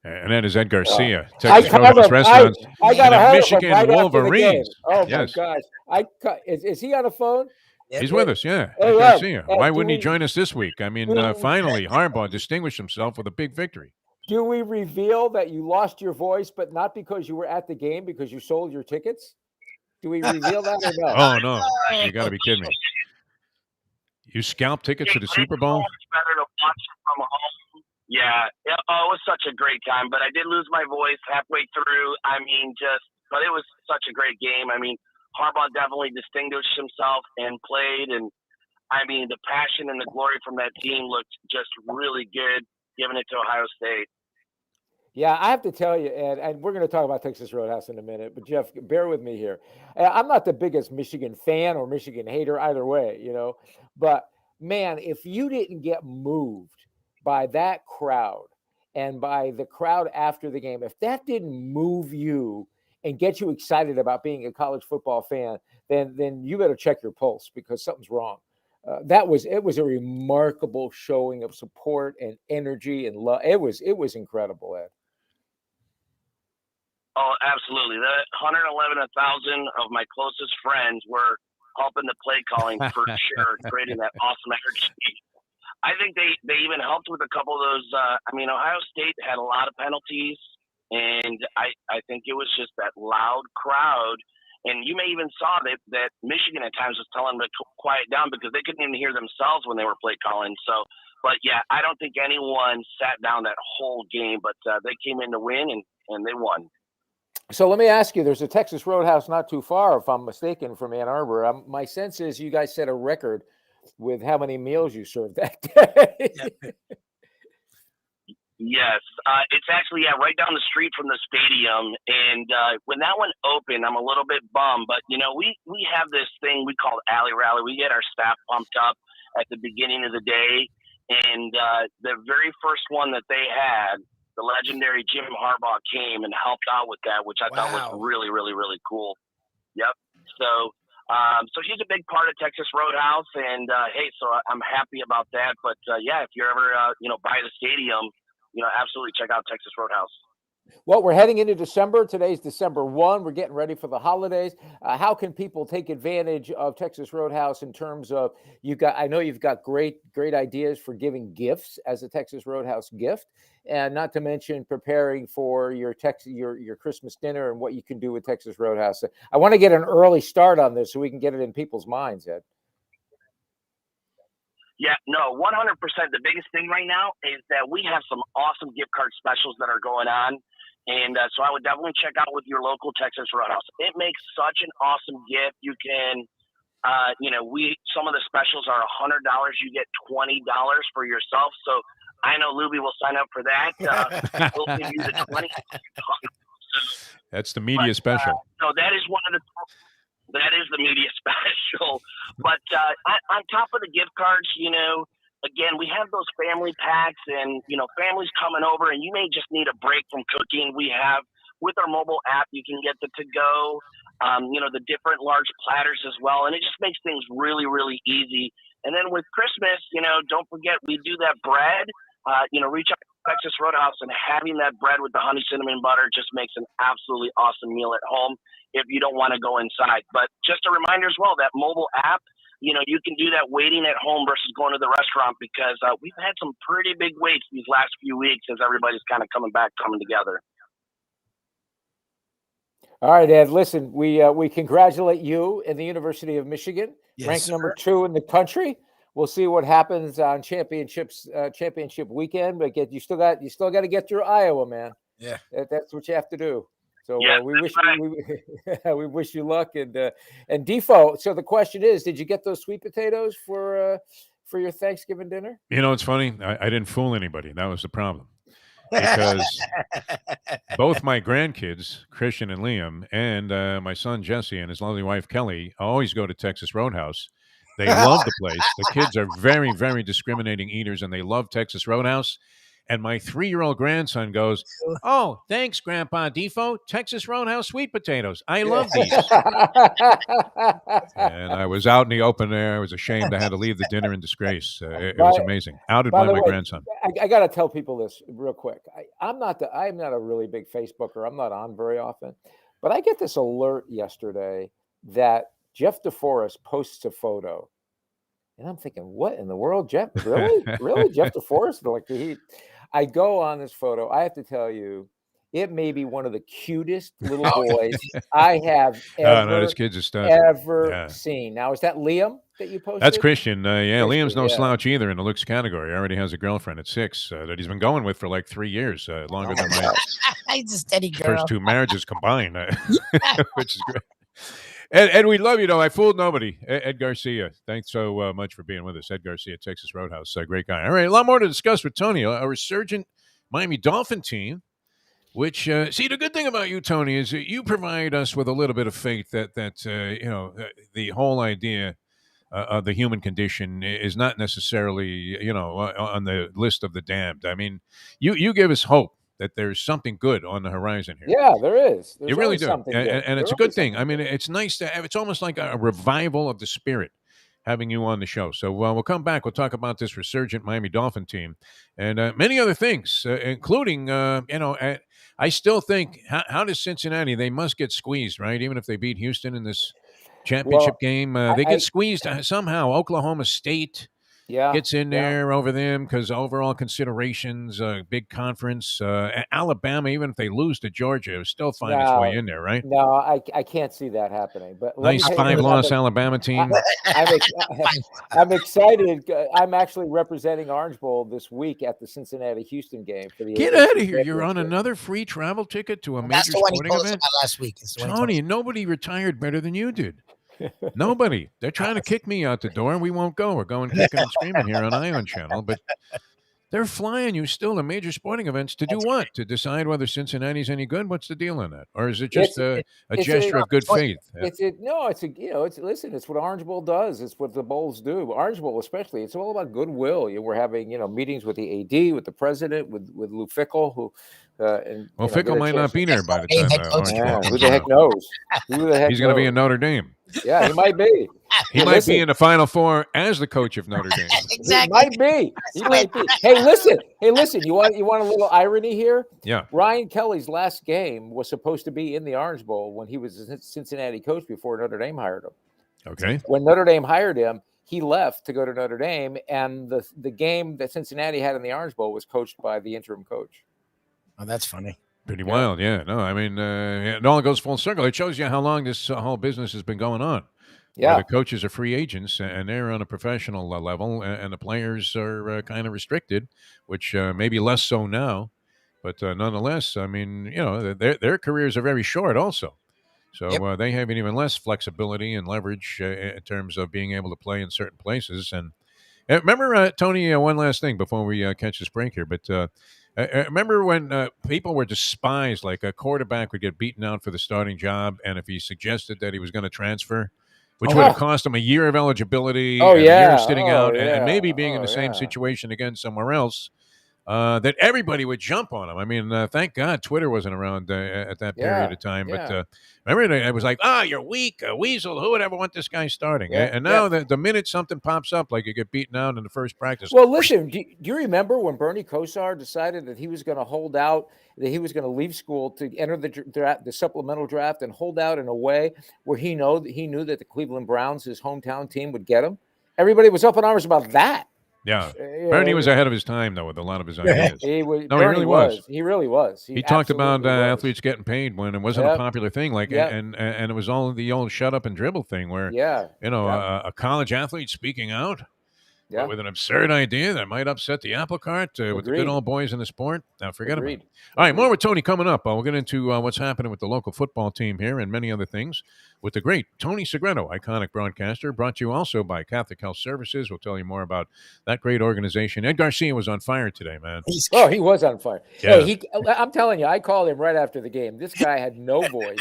And that is Ed Garcia. I got a Michigan right Wolverines. Oh, yes. My gosh. Is he on the phone? He's with us, yeah. Hey, Garcia. Why wouldn't he join us this week? I mean, finally, Harbaugh distinguished himself with a big victory. Do we reveal that you lost your voice, but not because you were at the game, because you sold your tickets? Do we reveal that or no? Oh, no. You got to be kidding me. You scalped tickets to the Super Bowl? It's better to watch it from home. Yeah. It was such a great time, but I did lose my voice halfway through. But it was such a great game. I mean, Harbaugh definitely distinguished himself and played. And, the passion and the glory from that team looked just really good, giving it to Ohio State. Yeah, I have to tell you, Ed, and we're going to talk about Texas Roadhouse in a minute, but Jeff, bear with me here. I'm not the biggest Michigan fan or Michigan hater either way, but, man, if you didn't get moved by that crowd and by the crowd after the game, if that didn't move you and get you excited about being a college football fan, then you better check your pulse, because something's wrong. It was a remarkable showing of support and energy and love. It was incredible, Ed. Oh, absolutely. The 111,000 of my closest friends were helping the play calling for sure, creating that awesome energy. I think they even helped with a couple of those. Ohio State had a lot of penalties, and I think it was just that loud crowd. And you may even saw that Michigan at times was telling them to quiet down because they couldn't even hear themselves when they were play calling. So, but yeah, I don't think anyone sat down that whole game, but they came in to win and they won. So let me ask you, there's a Texas Roadhouse not too far, if I'm mistaken, from Ann Arbor. My sense is you guys set a record with how many meals you served that day. Yes, it's actually right down the street from the stadium. And when that one opened, I'm a little bit bummed. But, we have this thing we call Alley Rally. We get our staff pumped up at the beginning of the day. And the very first one that they had, the legendary Jim Harbaugh came and helped out with that, which I thought was really, really, really cool. Yep. So he's a big part of Texas Roadhouse. And, so I'm happy about that. But, if you're ever, by the stadium, absolutely check out Texas Roadhouse. Well, we're heading into December. Today's December 1. We're getting ready for the holidays. How can people take advantage of Texas Roadhouse in terms of I know you've got great ideas for giving gifts as a Texas Roadhouse gift, and not to mention preparing for your Christmas dinner and what you can do with Texas Roadhouse. I want to get an early start on this so we can get it in people's minds, Ed. Yeah, no, 100%. The biggest thing right now is that we have some awesome gift card specials that are going on. And so I would definitely check out with your local Texas Roadhouse. It makes such an awesome gift. You can, some of the specials are $100. You get $20 for yourself. So I know Lubie will sign up for that. We'll give you the 20. That's the media special. So that is one of the. That is the media special. But on top of the gift cards, again, we have those family packs and, families coming over, and you may just need a break from cooking. We have, with our mobile app, you can get the to-go, the different large platters as well. And it just makes things really, really easy. And then with Christmas, don't forget, we do that bread. Reach out to Texas Roadhouse, and having that bread with the honey cinnamon butter just makes an absolutely awesome meal at home if you don't want to go inside. But just a reminder as well, that mobile app, you can do that waiting at home versus going to the restaurant, because we've had some pretty big waits these last few weeks as everybody's kind of coming together. All right, Ed, listen, we congratulate you and the University of Michigan, ranked number 2 in the country. We'll see what happens on championship weekend, but you still got to get through Iowa, man. Yeah, that's what you have to do. So Yeah, we that's wish right. we wish you luck. And Defo. So the question is, did you get those sweet potatoes for your Thanksgiving dinner? You know, it's funny. I didn't fool anybody. That was the problem. Because both my grandkids, Christian and Liam, and my son Jesse and his lovely wife Kelly, always go to Texas Roadhouse. They love the place. The kids are very, very discriminating eaters, and they love Texas Roadhouse. And my 3-year-old grandson goes, "Oh, thanks, Grandpa Defo. Texas Roadhouse sweet potatoes. I love these." And I was out in the open there. I was ashamed I had to leave the dinner in disgrace. It was amazing. Outed by the my way, grandson. I got to tell people this real quick. I'm not a really big Facebooker. I'm not on very often, but I get this alert yesterday that Jeff Deforrest posts a photo, and I'm thinking, what in the world, Jeff? Really, really, Jeff Deforrest? Like I go on this photo. I have to tell you, it may be one of the cutest little boys I have this kid's a stud. ever seen. Now, is that Liam that you posted? That's Christian. Christian, Liam's no slouch either in the looks category. He already has a girlfriend at 6 that he's been going with for like 3 years, longer than my He's a steady girl. first 2 marriages combined, which is great. Ed, we love you, though. I fooled nobody. Ed Garcia, thanks so much for being with us. Ed Garcia, Texas Roadhouse, great guy. All right, a lot more to discuss with Tony. A resurgent Miami Dolphin team, which, see, the good thing about you, Tony, is that you provide us with a little bit of faith that the whole idea of the human condition is not necessarily, on the list of the damned. I mean, you give us hope that there's something good on the horizon here. Yeah, there is. There's you really do. Something and it's a good thing. I mean, it's nice to have, it's almost like a revival of the spirit having you on the show. So we'll come back. We'll talk about this resurgent Miami Dolphin team and many other things, including, I still think, how does Cincinnati, they must get squeezed, right? Even if they beat Houston in this championship game, they get squeezed somehow. Oklahoma State gets in there over them because overall considerations, big conference. Alabama, even if they lose to Georgia, will still find its way in there, right? No, I can't see that happening. But nice 5-loss Alabama team. I'm excited. I'm actually representing Orange Bowl this week at the Cincinnati-Houston game for the. Get out of here! You're on another free travel ticket to a major sporting event. Last week, Tony, nobody retired better than you did. Nobody. They're trying to kick me out the door, and we won't go. We're going kicking and screaming here on Ion Channel, but they're flying you still to major sporting events to do what? To decide whether Cincinnati's any good? What's the deal on that? Or is it just a gesture of good faith? Listen, it's what Orange Bowl does. It's what the bowls do. Orange Bowl, especially, it's all about goodwill. We're having, meetings with the AD, with the president, with Lou Fickell, who. Fickell might not be there by the time. Who the heck knows? He's going to be in Notre Dame. Yeah, he might be. He might be in the Final Four as the coach of Notre Dame. Exactly. He might be. Hey, listen. You want a little irony here? Yeah. Ryan Kelly's last game was supposed to be in the Orange Bowl when he was a Cincinnati coach before Notre Dame hired him. Okay. When Notre Dame hired him, he left to go to Notre Dame, and the game that Cincinnati had in the Orange Bowl was coached by the interim coach. Oh, that's funny. Pretty wild, yeah. No, I mean, it all goes full circle. It shows you how long this whole business has been going on. Yeah. The coaches are free agents, and they're on a professional level, and the players are kind of restricted, which maybe less so now. But nonetheless, I mean, their careers are very short also. So they have even less flexibility and leverage in terms of being able to play in certain places. And remember, Tony, one last thing before we catch this break here, but remember when people were despised, like a quarterback would get beaten out for the starting job, and if he suggested that he was going to transfer, which would have cost him a year of eligibility, a year of sitting out, and maybe being in the same situation again somewhere else, that everybody would jump on him. I mean, thank God Twitter wasn't around at that period of time. But remember, it was like, you're weak, a weasel. Who would ever want this guy starting? And now the minute something pops up, like you get beaten out in the first practice. Well, listen, do you remember when Bernie Kosar decided that he was going to hold out, that he was going to leave school to enter the supplemental draft and hold out in a way where he knew that the Cleveland Browns, his hometown team, would get him? Everybody was up in arms about that. Yeah, Bernie was ahead of his time, though, with a lot of his ideas. He really was. He really was. He talked about athletes getting paid when it wasn't a popular thing, and it was all the old shut up and dribble thing, where a college athlete speaking out. Yeah. with an absurd idea that might upset the apple cart with the good Agreed. old boys in the sport. Now, forget about it. Agreed. All right, more with Tony coming up. We'll get into what's happening with the local football team here and many other things with the great Tony Segreto, iconic broadcaster, brought to you also by Catholic Health Services. We'll tell you more about that great organization. Ed Garcia was on fire today, man. Oh, he was on fire. Yeah. Hey, I'm telling you, I called him right after the game. This guy had no voice.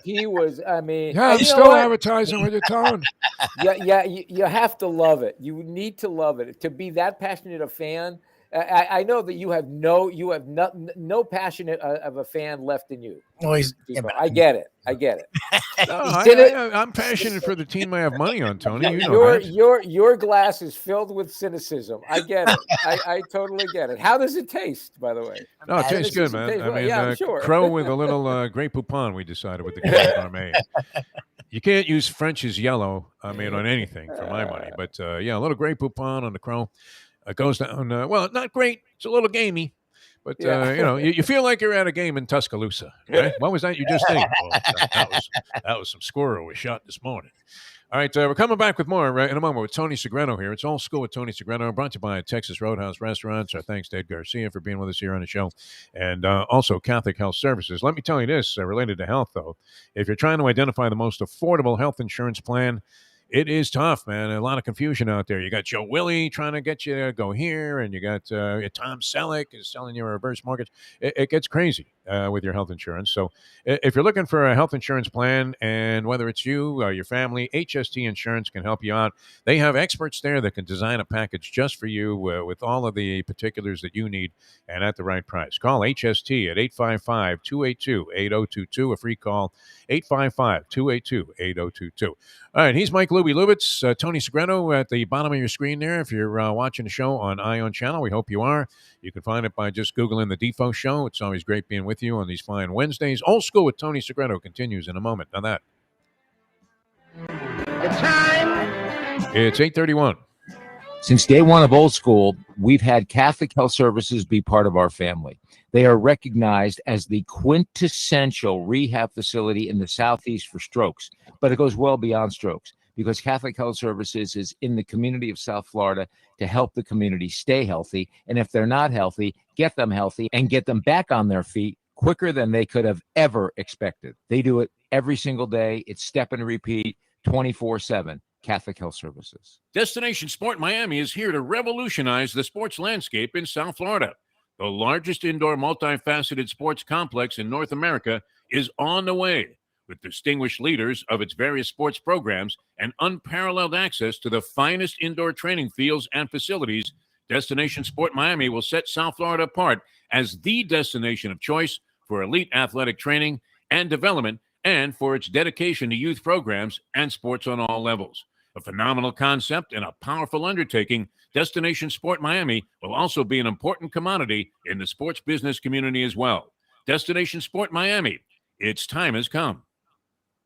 He was, I mean, Yeah, I'm still advertising with your tone. Yeah, you have to love it. You need to love it to be that passionate a fan. I know that you have no passion of a fan left in you. I get it. No, I'm passionate for the team I have money on, Tony. You know that. Your glass is filled with cynicism. I get it. I totally get it. How does it taste, by the way? No, it tastes good, man. I mean, I'm sure. crow with a little Grey Poupon, we decided with the Grand Gourmet. You can't use French's yellow, on anything for my money. But, a little Grey Poupon on the crow. Goes down, not great. It's a little gamey. But, you feel like you're at a game in Tuscaloosa. Right? What was that you just ate? Well, that was some squirrel we shot this morning. All right, we're coming back with more in a moment with Tony Segreto here. It's Old School with Tony Segreto, brought to you by Texas Roadhouse Restaurants. Our thanks to Ed Garcia for being with us here on the show, and also Catholic Health Services. Let me tell you this, related to health, though. If you're trying to identify the most affordable health insurance plan, it is tough, man. A lot of confusion out there. You got Joe Willie trying to get you to go here, and you got Tom Selleck is selling you a reverse mortgage. It gets crazy with your health insurance. So if you're looking for a health insurance plan, and whether it's you or your family, HST Insurance can help you out. They have experts there that can design a package just for you with all of the particulars that you need and at the right price. Call HST at 855-282-8022, a free call, 855-282-8022. All right, he's Mike Lubitz, Tony Segreto at the bottom of your screen there. If you're watching the show on Ion Channel, we hope you are. You can find it by just Googling the Defo Show. It's always great being with you on these fine Wednesdays. Old School with Tony Segreto continues in a moment. Now that. The time. It's 8:31. Since day one of Old School, we've had Catholic Health Services be part of our family. They are recognized as the quintessential rehab facility in the Southeast for strokes, but it goes well beyond strokes because Catholic Health Services is in the community of South Florida to help the community stay healthy. And if they're not healthy, get them healthy and get them back on their feet quicker than they could have ever expected. They do it every single day. It's step and repeat 24/7. Catholic Health Services. Destination Sport Miami is here to revolutionize the sports landscape in South Florida. The largest indoor multifaceted sports complex in North America is on the way, with distinguished leaders of its various sports programs and unparalleled access to the finest indoor training fields and facilities. Destination Sport Miami will set South Florida apart as the destination of choice for elite athletic training and development, and for its dedication to youth programs and sports on all levels. A phenomenal concept and a powerful undertaking, Destination Sport Miami will also be an important commodity in the sports business community as well. Destination Sport Miami, its time has come.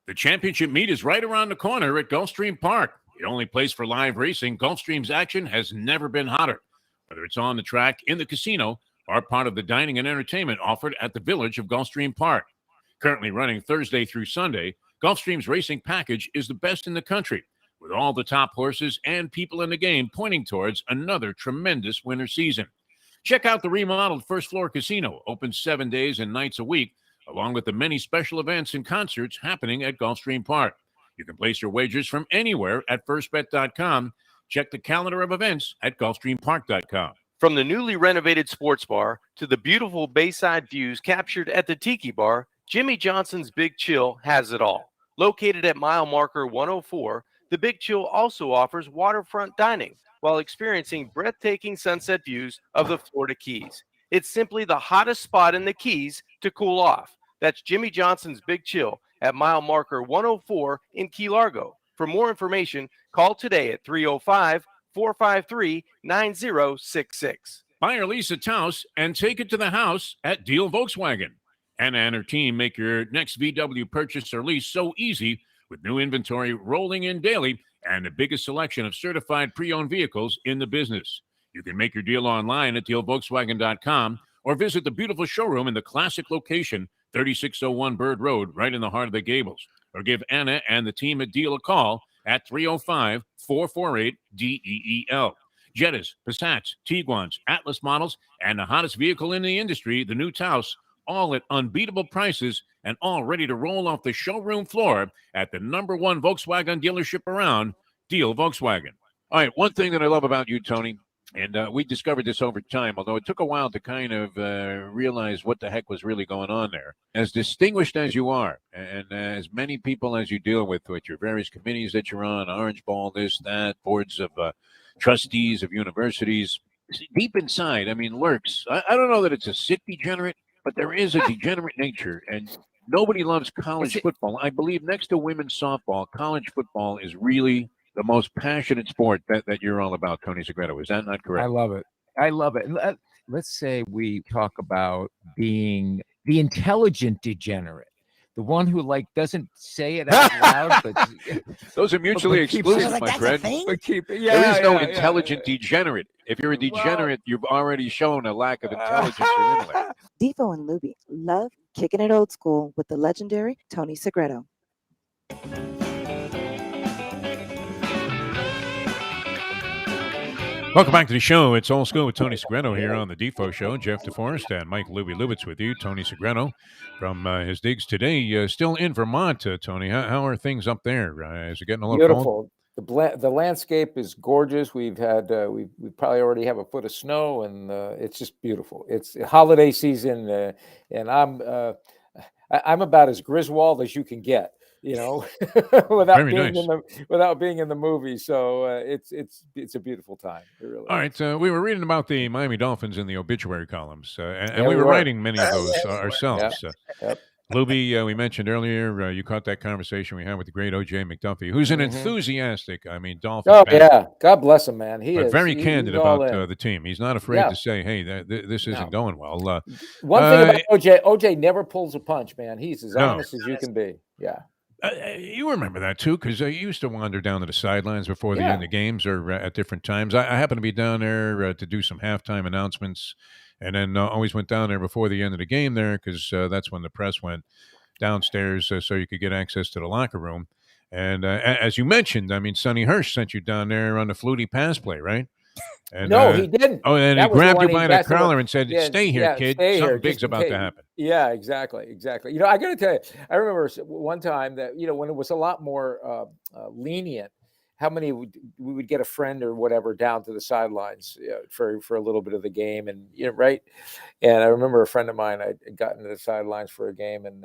The championship meet is right around the corner at Gulfstream Park. The only place for live racing, Gulfstream's action has never been hotter. Whether it's on the track, in the casino, or part of the dining and entertainment offered at the Village of Gulfstream Park. Currently running Thursday through Sunday, Gulfstream's racing package is the best in the country, with all the top horses and people in the game pointing towards another tremendous winter season. Check out the remodeled first floor casino, open 7 days and nights a week, along with the many special events and concerts happening at Gulfstream Park. You can place your wagers from anywhere at firstbet.com. Check the calendar of events at gulfstreampark.com. From the newly renovated sports bar to the beautiful bayside views captured at the Tiki Bar, Jimmy Johnson's Big Chill has it all. Located at mile marker 104, the Big Chill also offers waterfront dining while experiencing breathtaking sunset views of the Florida Keys. It's simply the hottest spot in the Keys to cool off. That's Jimmy Johnson's Big Chill at mile marker 104 in Key Largo. For more information, call today at 305-453-9066. Buy or lease a Taos and take it to the house at Deal Volkswagen. Anna and her team make your next VW purchase or lease so easy with new inventory rolling in daily and the biggest selection of certified pre-owned vehicles in the business. You can make your deal online at dealvolkswagen.com or visit the beautiful showroom in the classic location, 3601 Bird Road, right in the heart of the Gables. Or give Anna and the team at Deal a call at 305-448-DEEL. Jettas, Passats, Tiguans, Atlas models, and the hottest vehicle in the industry, the new Taos, all at unbeatable prices and all ready to roll off the showroom floor at the #1 Volkswagen dealership around, Deal Volkswagen. All right, one thing that I love about you, Tony, and we discovered this over time, although it took a while to kind of realize what the heck was really going on there. As distinguished as you are, and as many people as you deal with your various committees that you're on, Orange Ball, this, that, boards of trustees of universities, deep inside, I mean, lurks. I don't know that it's a sick degenerate, but there is a degenerate nature, and nobody loves college football. I believe next to women's softball, college football is really the most passionate sport that you're all about, Tony Segreto. Is that not correct? I love it. I love it. Let's say we talk about being the intelligent degenerate, the one who doesn't say it out loud, but those are mutually exclusive, my friend. There is no intelligent degenerate. If you're a degenerate, you've already shown a lack of intelligence or intellect. Defo and Lubie love kicking it old school with the legendary Tony Segreto. Welcome back to the show. It's Old School with Tony Segreto here on the Defo Show. Jeff Deforrest and Mike Lubitz with you. Tony Segreto from his digs today. Still in Vermont, Tony. How are things up there? Is it getting a little beautiful? Cold? The landscape is gorgeous. We've had we probably already have a foot of snow, and it's just beautiful. It's holiday season, and I'm about as Griswold as you can get. without being in the movie. So it's a beautiful time. Really All right. We were reading about the Miami Dolphins in the obituary columns, and we were writing many of those ourselves. Yep. Lubie, we mentioned earlier, you caught that conversation we had with the great O.J. McDuffie, who's an enthusiastic, Dolphin fan. Yeah. God bless him, man. He is very candid about the team. He's not afraid to say, hey, this isn't going well. One thing about O.J. never pulls a punch, man. He's as honest as you can be. Yeah. You remember that, too, because I used to wander down to the sidelines before the end of games or at different times. I happened to be down there to do some halftime announcements, and then always went down there before the end of the game there because that's when the press went downstairs so you could get access to the locker room. And as you mentioned, Sonny Hirsch sent you down there on the Flutie pass play, right? And, no, he didn't. Oh, and he grabbed you by the collar and said, stay here, kid. Something big's about to happen. Yeah, exactly. I got to tell you, I remember one time that, when it was a lot more lenient, how many we would get a friend or whatever down to the sidelines for a little bit of the game. And, right. And I remember a friend of mine, I'd gotten to the sidelines for a game. And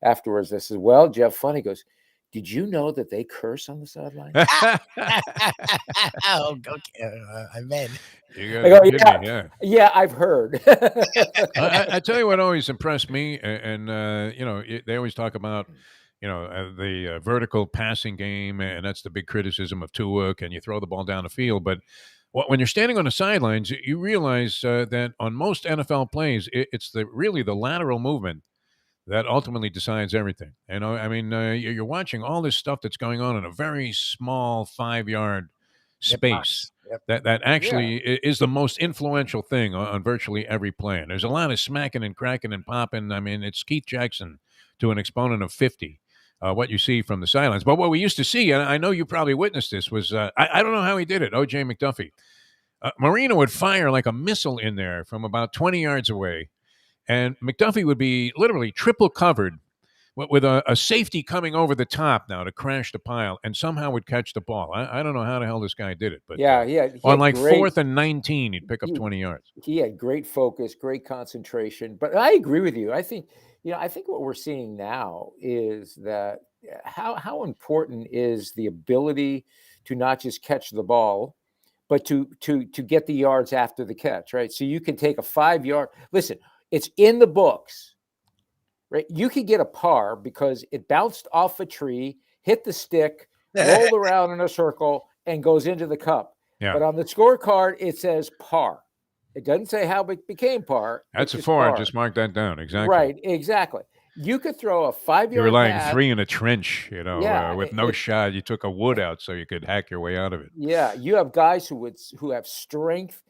afterwards, I said, well, Jeff, funny, goes, did you know that they curse on the sideline? Oh, okay. I mean, yeah, I've heard. I tell you what always impressed me, and they always talk about, the vertical passing game, and that's the big criticism of Tua. Can you throw the ball down the field? But when you're standing on the sidelines, you realize that on most NFL plays, it's really the lateral movement that ultimately decides everything. You're watching all this stuff that's going on in a very small 5-yard space. Yep. That actually is the most influential thing on virtually every play. And there's a lot of smacking and cracking and popping. It's Keith Jackson to an exponent of 50, what you see from the sidelines. But what we used to see, and I know you probably witnessed this, was I don't know how he did it, O.J. McDuffie. Marino would fire like a missile in there from about 20 yards away. And McDuffie would be literally triple covered with a safety coming over the top now to crash the pile and somehow would catch the ball. I don't know how the hell this guy did it. But on like 4th and 19, he'd pick up 20 yards. He had great focus, great concentration. But I agree with you. I think what we're seeing now is that how important is the ability to not just catch the ball, but to get the yards after the catch, right? So you can take a 5-yard – listen – it's in the books, right? You could get a par because it bounced off a tree, hit the stick, rolled around in a circle, and goes into the cup. Yeah. But on the scorecard, it says par. It doesn't say how it became par. That's a 4. Just mark that down. Exactly. Right, exactly. You could throw a 5-yard You were like 3 in a trench, with no shot. You took a wood out so you could hack your way out of it. Yeah, you have guys who have strength,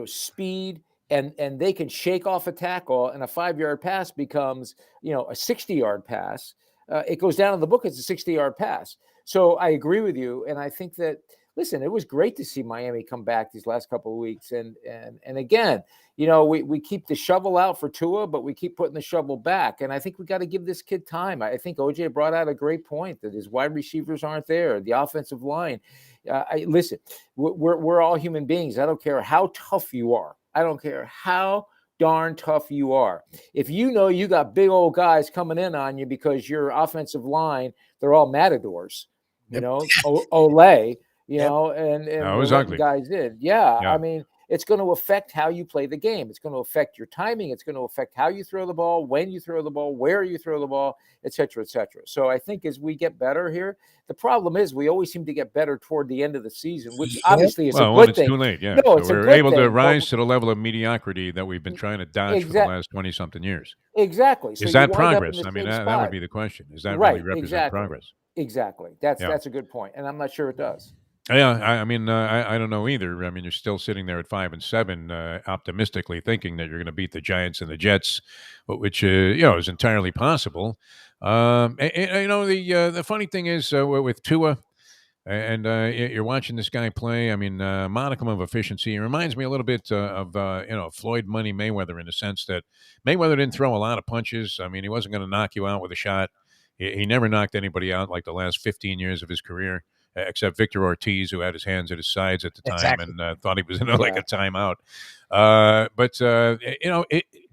speed, and they can shake off a tackle, and a 5-yard pass becomes, a 60-yard pass. It goes down in the book as a 60-yard pass. So I agree with you, and I think that listen, it was great to see Miami come back these last couple of weeks, and again, we keep the shovel out for Tua, but we keep putting the shovel back, and I think we got to give this kid time. I think OJ brought out a great point that his wide receivers aren't there, the offensive line. Listen, we're all human beings. I don't care how tough you are. I don't care how darn tough you are. If you know you got big old guys coming in on you because your offensive line, they're all matadors, Olay. And it was we're letting ugly. guys in. Yeah, I mean, it's going to affect how you play the game. It's going to affect your timing. It's going to affect how you throw the ball, when you throw the ball, where you throw the ball, et cetera, et cetera. So I think as we get better here, the problem is we always seem to get better toward the end of the season, which obviously is a good when it's thing. too late, yeah. No, So it's a we're good able to thing, rise to the level of mediocrity that we've been trying to dodge for the last 20-something years. Exactly. So is that you wind up in progress? the I mean, same that would spot. be the question. Does that Right, really represent exactly. progress? Exactly. That's a good point, and I'm not sure it does. Yeah, I mean, I don't know either. I mean, you're still sitting there at 5-7, optimistically thinking that you're going to beat the Giants and the Jets, which is entirely possible. The funny thing is with Tua, and you're watching this guy play. I mean, modicum of efficiency. It reminds me a little bit of Floyd Money Mayweather in the sense that Mayweather didn't throw a lot of punches. I mean, he wasn't going to knock you out with a shot. He never knocked anybody out like the last 15 years of his career, except Victor Ortiz, who had his hands at his sides at the time and thought he was in like a timeout.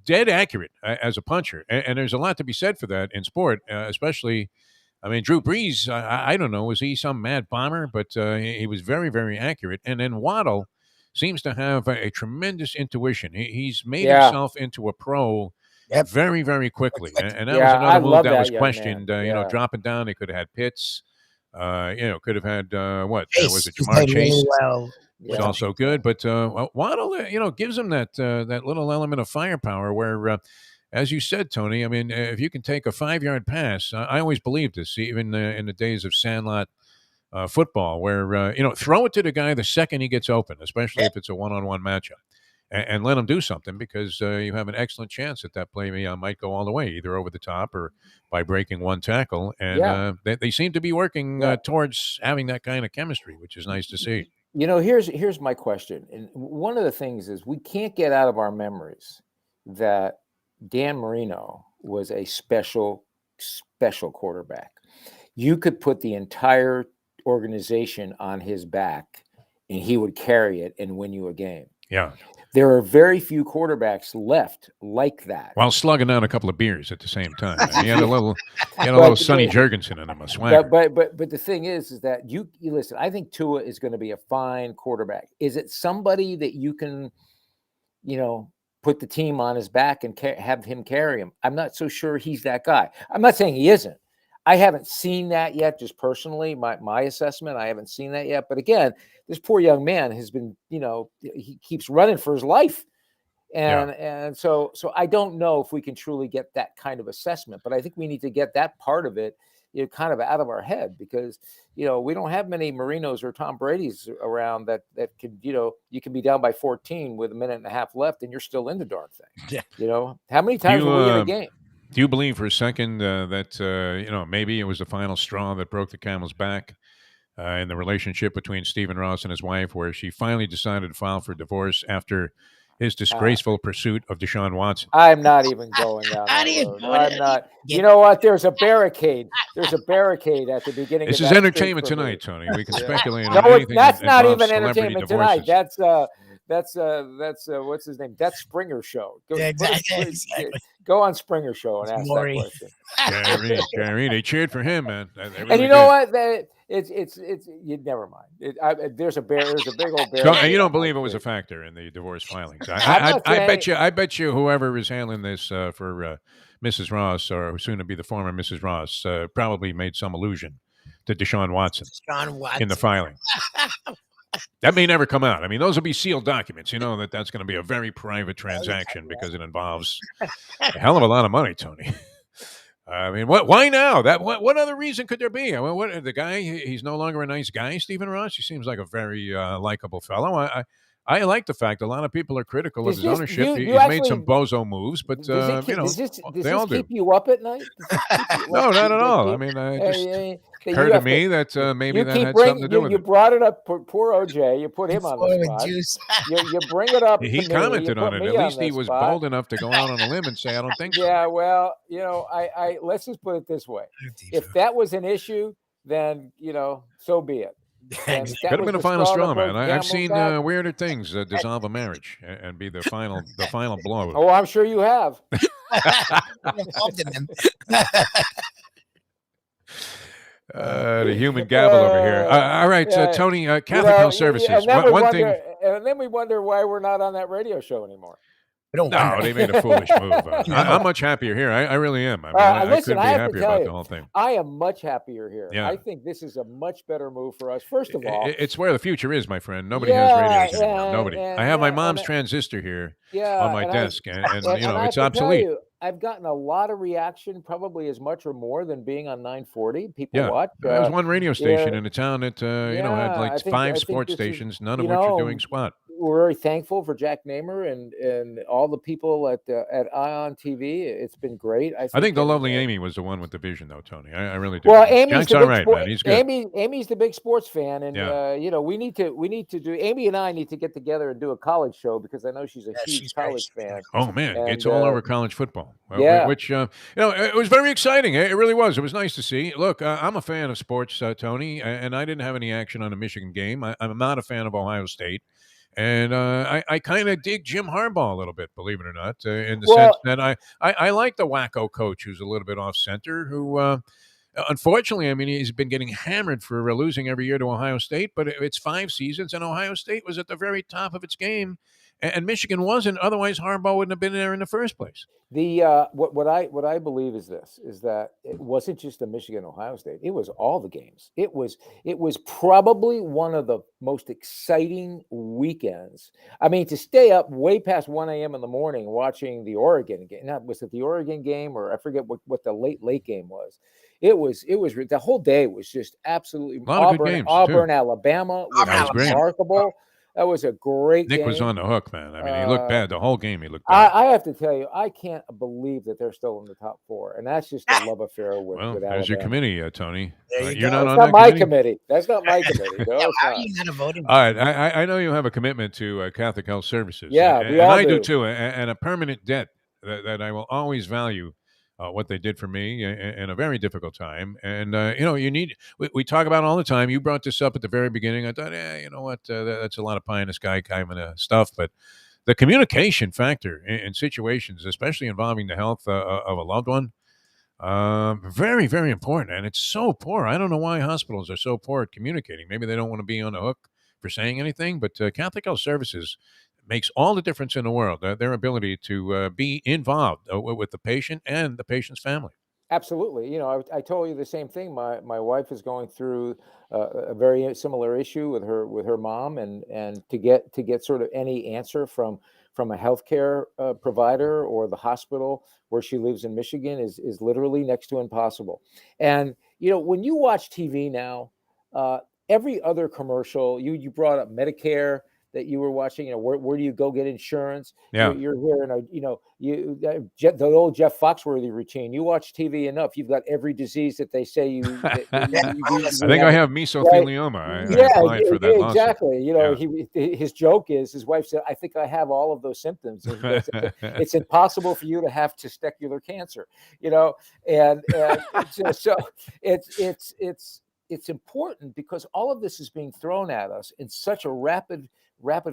Dead accurate as a puncher. And there's a lot to be said for that in sport, especially, I mean, Drew Brees, I don't know, was he some mad bomber? But he was very, very accurate. And then Waddle seems to have a tremendous intuition. He's made himself into a pro very, very quickly. And that was another move that was questioned. Dropping down, they could have had Pitts. Could have had was it Jamar Chase? Really was also good, but Waddle, gives him that little element of firepower where, as you said, Tony, I mean, if you can take a 5-yard pass, I always believed this, even in the days of Sandlot football, where throw it to the guy the second he gets open, especially if it's a one-on-one matchup. And let them do something because you have an excellent chance that play might go all the way, either over the top or by breaking one tackle. And they seem to be working towards having that kind of chemistry, which is nice to see. Here's my question. And one of the things is we can't get out of our memories that Dan Marino was a special quarterback. You could put the entire organization on his back and he would carry it and win you a game. Yeah. There are very few quarterbacks left like that. While slugging down a couple of beers at the same time. He had a little Sonny Jurgensen in him, a swagger. But the thing is that you listen. I think Tua is going to be a fine quarterback. Is it somebody that you can, put the team on his back and have him carry him? I'm not so sure he's that guy. I'm not saying he isn't. I haven't seen that yet, just personally, my assessment. I haven't seen that yet. But again, this poor young man has been, he keeps running for his life. And so I don't know if we can truly get that kind of assessment, but I think we need to get that part of it, kind of out of our head because, we don't have many Marinos or Tom Brady's around that could, you can be down by 14 with a minute and a half left and you're still in the darn thing. Yeah. How many times will we win a game? Do you believe for a second that, maybe it was the final straw that broke the camel's back in the relationship between Stephen Ross and his wife, where she finally decided to file for divorce after his disgraceful pursuit of Deshaun Watson? I'm not even going down that road. I'm not. You know what? There's a barricade. There's a barricade at the beginning. This of is that entertainment street for tonight, me. Tony. We can speculate on No, anything. that's that not involves even celebrity entertainment divorces. tonight. That's what's his name? That's Springer Show. Go on Springer Show and ask that question. Gary, they cheered for him, man. And you know what? It's you never mind. There's a big old bear. So, you don't believe it was a factor in the divorce filings? I bet you whoever is handling this for Mrs. Ross, or soon to be the former Mrs. Ross, probably made some allusion to Deshaun Watson in the filing. That may never come out. I mean, those will be sealed documents. You know that's going to be a very private transaction because it involves a hell of a lot of money, Tony. I mean, why now? What other reason could there be? I mean, the guy, he's no longer a nice guy, Stephen Ross. He seems like a very likable fellow. I like the fact a lot of people are critical of Does his this ownership. you He's made some actually bozo moves, but does it you know, does they this all do. keep you up at night? Does this keep you No, like not at that all. I keep mean, that just you occurred to have me to that maybe you that keep had something bringing to do with you it. brought it up poor OJ, you put him on the Full of spot. juice. You bring it up to He me, you commented on put it. me At on least he the was spot. bold enough to go out on a limb and say, "I don't think so." Yeah, well, you know, I let's just put it this way. If that was an issue, then, you know, so be it. And if that Could have was been a the final straw that straw, man. broke the I've camel's seen back. weirder things dissolve a marriage and be the final blow. Oh, I'm sure you have. Involved in them. The human gabble over here. All right, Tony, Catholic Health Services. One thing. And then we wonder why we're not on that radio show anymore. We don't No, wonder. they made a foolish move. I'm much happier here. I really am. I mean, I Listen, couldn't be I have to happier tell about you, the whole thing. I am much happier here. Yeah. I think this is a much better move for us. First of all, It's where the future is, my friend. Nobody has radios anymore. Nobody. I have my mom's and transistor here yeah, on my desk, and you know, I it's have to tell obsolete. you, I've gotten a lot of reaction, probably as much or more than being on 940. People watch. There was one radio station in a town that you know, had like I 5 think sports this is, stations, none of you which are know, doing squat. We're very thankful for Jack Namer and all the people at Ion TV. It's been great. I think the that, lovely Amy was the one with the vision, though, Tony. I really do. Well, Amy's Jack's the all big right, man. He's good. Amy's the big sports fan, and Yeah. you know, we need to do. Amy and I need to get together and do a college show because I know she's a huge college fan. Oh man, And, it's all over college football. Yeah. Which you know, it was very exciting. It really was. It was nice to see. Look, I'm a fan of sports, Tony, and I didn't have any action on the Michigan game. I'm not a fan of Ohio State. And I kind of dig Jim Harbaugh a little bit, believe it or not, in the sense that I like the wacko coach who's a little bit off center, who unfortunately, I mean, he's been getting hammered for losing every year to Ohio State, but it's 5 seasons, and Ohio State was at the very top of its game, and Michigan wasn't. Otherwise, Harbaugh wouldn't have been there in the first place. The what I believe is that it wasn't just the Michigan Ohio State. It was all the games. It was probably one of the most exciting weekends. I mean, to stay up way past 1 a.m. in the morning watching the Oregon game. Now, was it the Oregon game, or I forget what the late game was. It was the whole day was just absolutely a lot of good games, Auburn, too. Alabama was Great. remarkable. That was a great Nick game. was on the hook, man. I mean, he looked bad the whole game. He looked bad. I have to tell you, I can't believe that they're still in the top 4, and that's just a love affair with There's Alabama. your committee, Tony. There you You're go. not That's on not that my committee? committee. That's not my committee. No, Yeah, it's how are not. you not a voting? All right, I know you have a commitment to Catholic Health Services. Yeah, and, we all I do do. too, and a permanent debt that I will always value. What they did for me in a very difficult time, and you know, we talk about it all the time. You brought this up at the very beginning. I thought, you know what, that's a lot of pie in the sky kind of stuff, but the communication factor in situations, especially involving the health of a loved one, very, very important. And it's so poor. I don't know why hospitals are so poor at communicating. Maybe they don't want to be on the hook for saying anything, but Catholic Health Services makes all the difference in the world. Their ability to be involved with the patient and the patient's family. Absolutely. You know, I told you the same thing. My wife is going through a very similar issue with her mom, and to get sort of any answer from a healthcare provider or the hospital where she lives in Michigan is literally next to impossible. And you know, when you watch TV now, every other commercial, you brought up Medicare that you were watching, you know, where do you go get insurance? Yeah. You're hearing, you know, the old Jeff Foxworthy routine. You watch TV enough, you've got every disease that they say you. I think I have mesothelioma. I applied for that lawsuit. Exactly. You know, his joke is, his wife said, "I think I have all of those symptoms." And he goes, it's impossible for you to have testicular cancer. You know, and so it's important because all of this is being thrown at us in such a rapid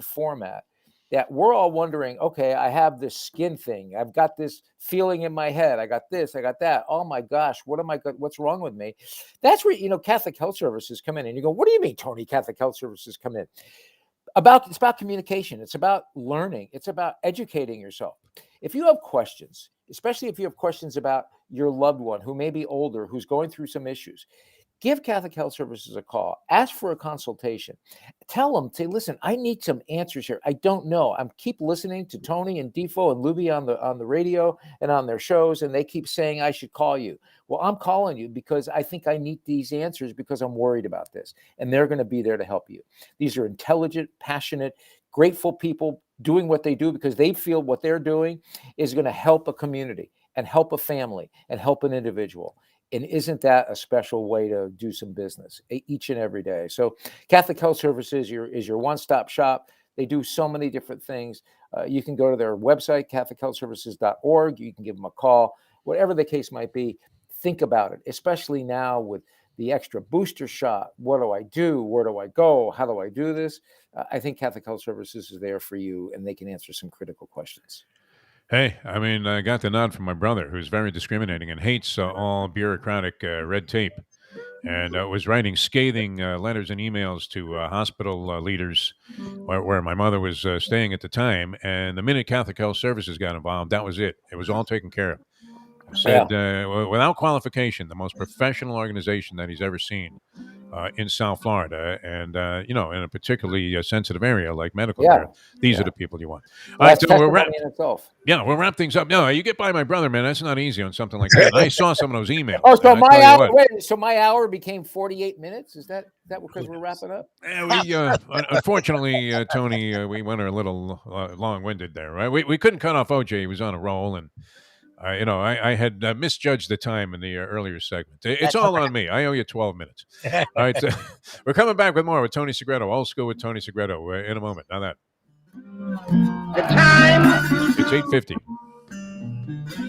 format that we're all wondering, okay, I have this skin thing. I've got this feeling in my head. I got this, I got that. Oh my gosh, what's wrong with me? That's where, you know, Catholic Health Services come in, and you go, what do you mean, Tony, Catholic Health Services come in? It's about communication. It's about learning. It's about educating yourself. If you have questions, especially if you have questions about your loved one who may be older, who's going through some issues, give Catholic Health Services a call. Ask for a consultation. Tell them, say, listen, I need some answers here. I don't know. I'm keep listening to Tony and Defo and Lubie on the radio and on their shows, and they keep saying I should call you. Well, I'm calling you because I think I need these answers because I'm worried about this, and they're going to be there to help you. These are intelligent, passionate, grateful people doing what they do because they feel what they're doing is going to help a community and help a family and help an individual. And isn't that a special way to do some business each and every day? So Catholic Health Services is your one-stop shop. They do so many different things. You can go to their website, CatholicHealthServices.org. You can give them a call, whatever the case might be. Think about it, especially now with the extra booster shot. What do I do? Where do I go? How do I do this? I think Catholic Health Services is there for you, and they can answer some critical questions. Hey, I mean, I got the nod from my brother, who's very discriminating and hates all bureaucratic red tape, and was writing scathing letters and emails to hospital leaders where my mother was staying at the time. And the minute Catholic Health Services got involved, that was it. It was all taken care of. Said without qualification, the most professional organization that he's ever seen in South Florida, and in a particularly sensitive area like medical care. These are the people you want. All right, so we'll wrap things up. No, you get by my brother, man. That's not easy on something like that. I saw some of those emails. Oh, so my hour. Wait, so my hour became 48 minutes. Is that because we're wrapping up? Yeah, unfortunately, Tony, we went a little long-winded there. Right? We couldn't cut off OJ. He was on a roll, and I had misjudged the time in the earlier segment. It's all on me. I owe you 12 minutes. All right. We're coming back with more with Tony Segreto. Old School with Tony Segreto in a moment. Now that. The time. It's 8:50.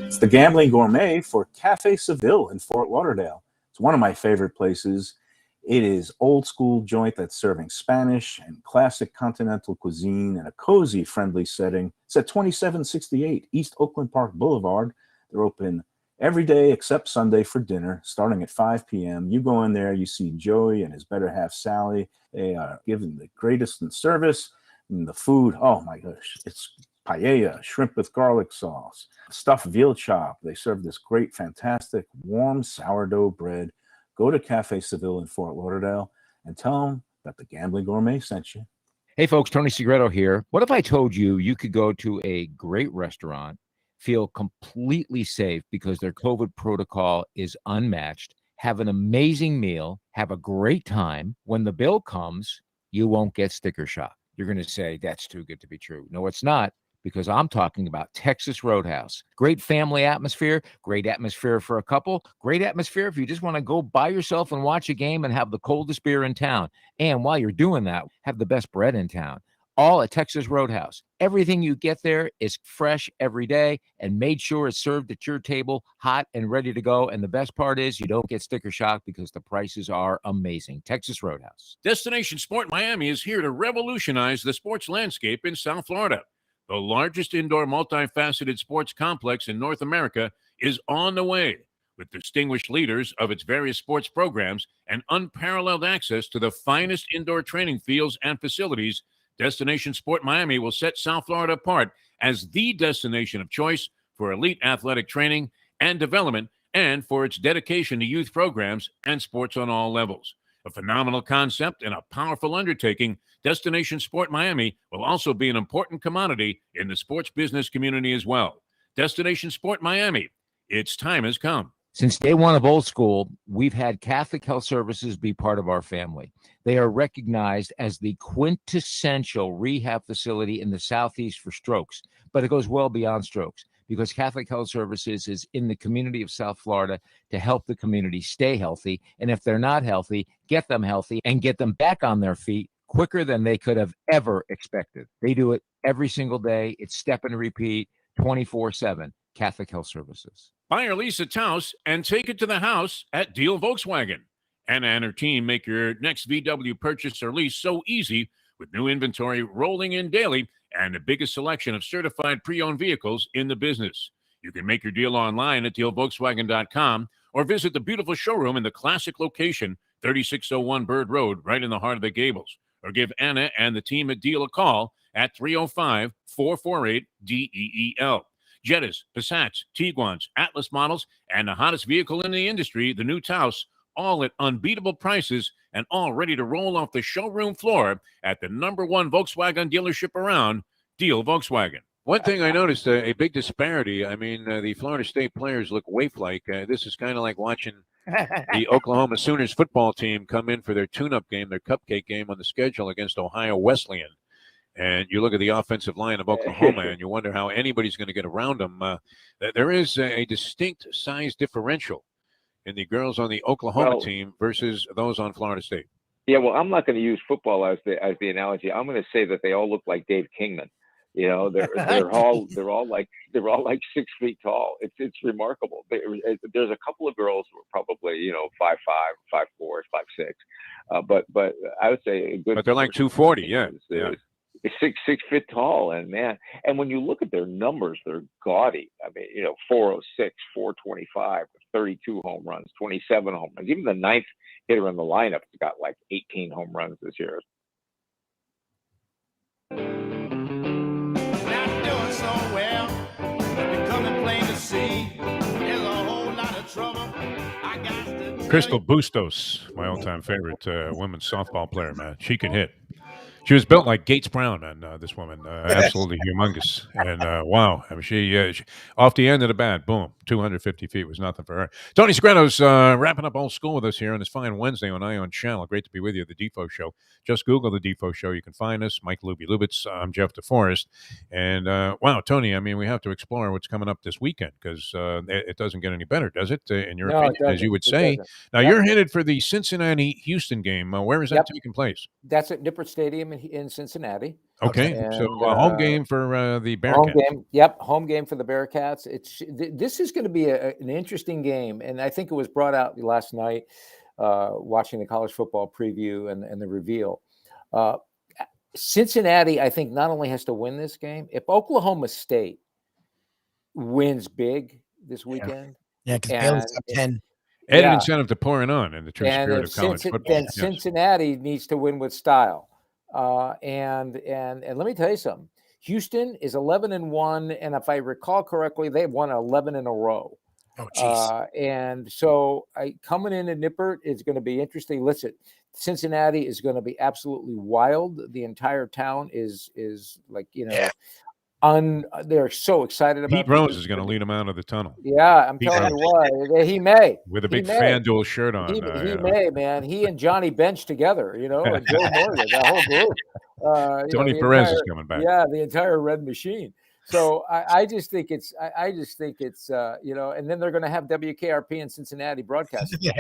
It's the Gambling Gourmet for Cafe Seville in Fort Lauderdale. It's one of my favorite places. It is old school joint that's serving Spanish and classic continental cuisine in a cozy, friendly setting. It's at 2768 East Oakland Park Boulevard. They're open every day except Sunday for dinner, starting at 5 p.m. You go in there, you see Joey and his better half, Sally. They are giving the greatest in service. And the food, oh my gosh, it's paella, shrimp with garlic sauce, stuffed veal chop. They serve this great, fantastic, warm sourdough bread. Go to Cafe Seville in Fort Lauderdale and tell them that the Gambling Gourmet sent you. Hey, folks, Tony Segreto here. What if I told you you could go to a great restaurant, feel completely safe because their COVID protocol is unmatched, have an amazing meal, have a great time. When the bill comes, you won't get sticker shock. You're going to say, that's too good to be true. No, it's not. Because I'm talking about Texas Roadhouse. Great family atmosphere, great atmosphere for a couple, great atmosphere if you just want to go by yourself and watch a game and have the coldest beer in town. And while you're doing that, have the best bread in town. All at Texas Roadhouse. Everything you get there is fresh every day and made sure it's served at your table, hot and ready to go. And the best part is you don't get sticker shock because the prices are amazing. Texas Roadhouse. Destination Sport Miami is here to revolutionize the sports landscape in South Florida. The largest indoor multifaceted sports complex in North America is on the way, with distinguished leaders of its various sports programs and unparalleled access to the finest indoor training fields and facilities. Destination Sport Miami will set South Florida apart as the destination of choice for elite athletic training and development and for its dedication to youth programs and sports on all levels. A phenomenal concept and a powerful undertaking, Destination Sport Miami will also be an important commodity in the sports business community as well. Destination Sport Miami, its time has come. Since day one of Old School, we've had Catholic Health Services be part of our family. They are recognized as the quintessential rehab facility in the Southeast for strokes, but it goes well beyond strokes because Catholic Health Services is in the community of South Florida to help the community stay healthy. And if they're not healthy, get them healthy and get them back on their feet quicker than they could have ever expected. They do it every single day. It's step and repeat 24/7. Catholic Health Services. Buy or lease a Taos and take it to the house at Deal Volkswagen. Anna and her team make your next VW purchase or lease so easy with new inventory rolling in daily and the biggest selection of certified pre-owned vehicles in the business. You can make your deal online at dealvolkswagen.com or visit the beautiful showroom in the classic location, 3601 Bird Road, right in the heart of the Gables. Or give Anna and the team at Deal a call at 305-448-DEEL. Jettas, Passats, Tiguans, Atlas models, and the hottest vehicle in the industry, the new Taos, all at unbeatable prices and all ready to roll off the showroom floor at the #1 Volkswagen dealership around, Deal Volkswagen. One thing I noticed, a big disparity. I mean, the Florida State players look waif-like. This is kind of like watching the Oklahoma Sooners football team come in for their tune-up game, their cupcake game on the schedule against Ohio Wesleyan. And you look at the offensive line of Oklahoma, and you wonder how anybody's going to get around them. There is a distinct size differential in the girls on the Oklahoma team versus those on Florida State. Yeah, well, I'm not going to use football as the analogy. I'm going to say that they all look like Dave Kingman. You know, they're all like 6 feet tall. It's remarkable. There's a couple of girls who are probably 5'5", 5'4", 5'6", but I would say a good. But they're like 240, yeah. Is 6 feet tall, and man, and when you look at their numbers, they're gaudy. I mean, 406, 425, 32 home runs, 27 home runs. Even the ninth hitter in the lineup has got like 18 home runs this year. Crystal Bustos, my all-time favorite women's softball player, man. She can hit. She was built like Gates Brown, man. This woman, absolutely humongous, and wow! I mean, she off the end of the bat, boom, 250 feet was nothing for her. Tony Segretto's wrapping up old school with us here on this fine Wednesday on Ion Channel. Great to be with you at the Defo Show. Just Google the Defo Show. You can find us. Mike Lubitz. I'm Jeff Deforrest. And wow, Tony, I mean, we have to explore what's coming up this weekend because it doesn't get any better, does it? In your opinion, as you would say. Now you're headed for the Cincinnati-Houston game. Where is that taking place? That's at Nippert Stadium in Cincinnati. Okay, and, so home game for the Bearcats. Home game, yep, home game for the Bearcats. This is going to be an interesting game, and I think it was brought out last night watching the college football preview and the reveal. Cincinnati, I think, not only has to win this game. If Oklahoma State wins big this weekend, because Baylor's up 10. Added incentive to pouring on in the true spirit of college football. Then Cincinnati needs to win with style. And let me tell you something. Houston is 11-1, and if I recall correctly, they've won 11 in a row. Oh, jeez. And so coming in at Nippert is going to be interesting. Listen, Cincinnati is going to be absolutely wild. The entire town is like, they're so excited about Pete Rose is going to lead them out of the tunnel. Yeah, I'm telling you what, he may. With a big FanDuel shirt on. He may, man. He and Johnny Bench together, and Joe Morgan, that whole group. Tony Perez is coming back. Yeah, the entire Red Machine. So I just think it's, and then they're going to have WKRP in Cincinnati broadcasting.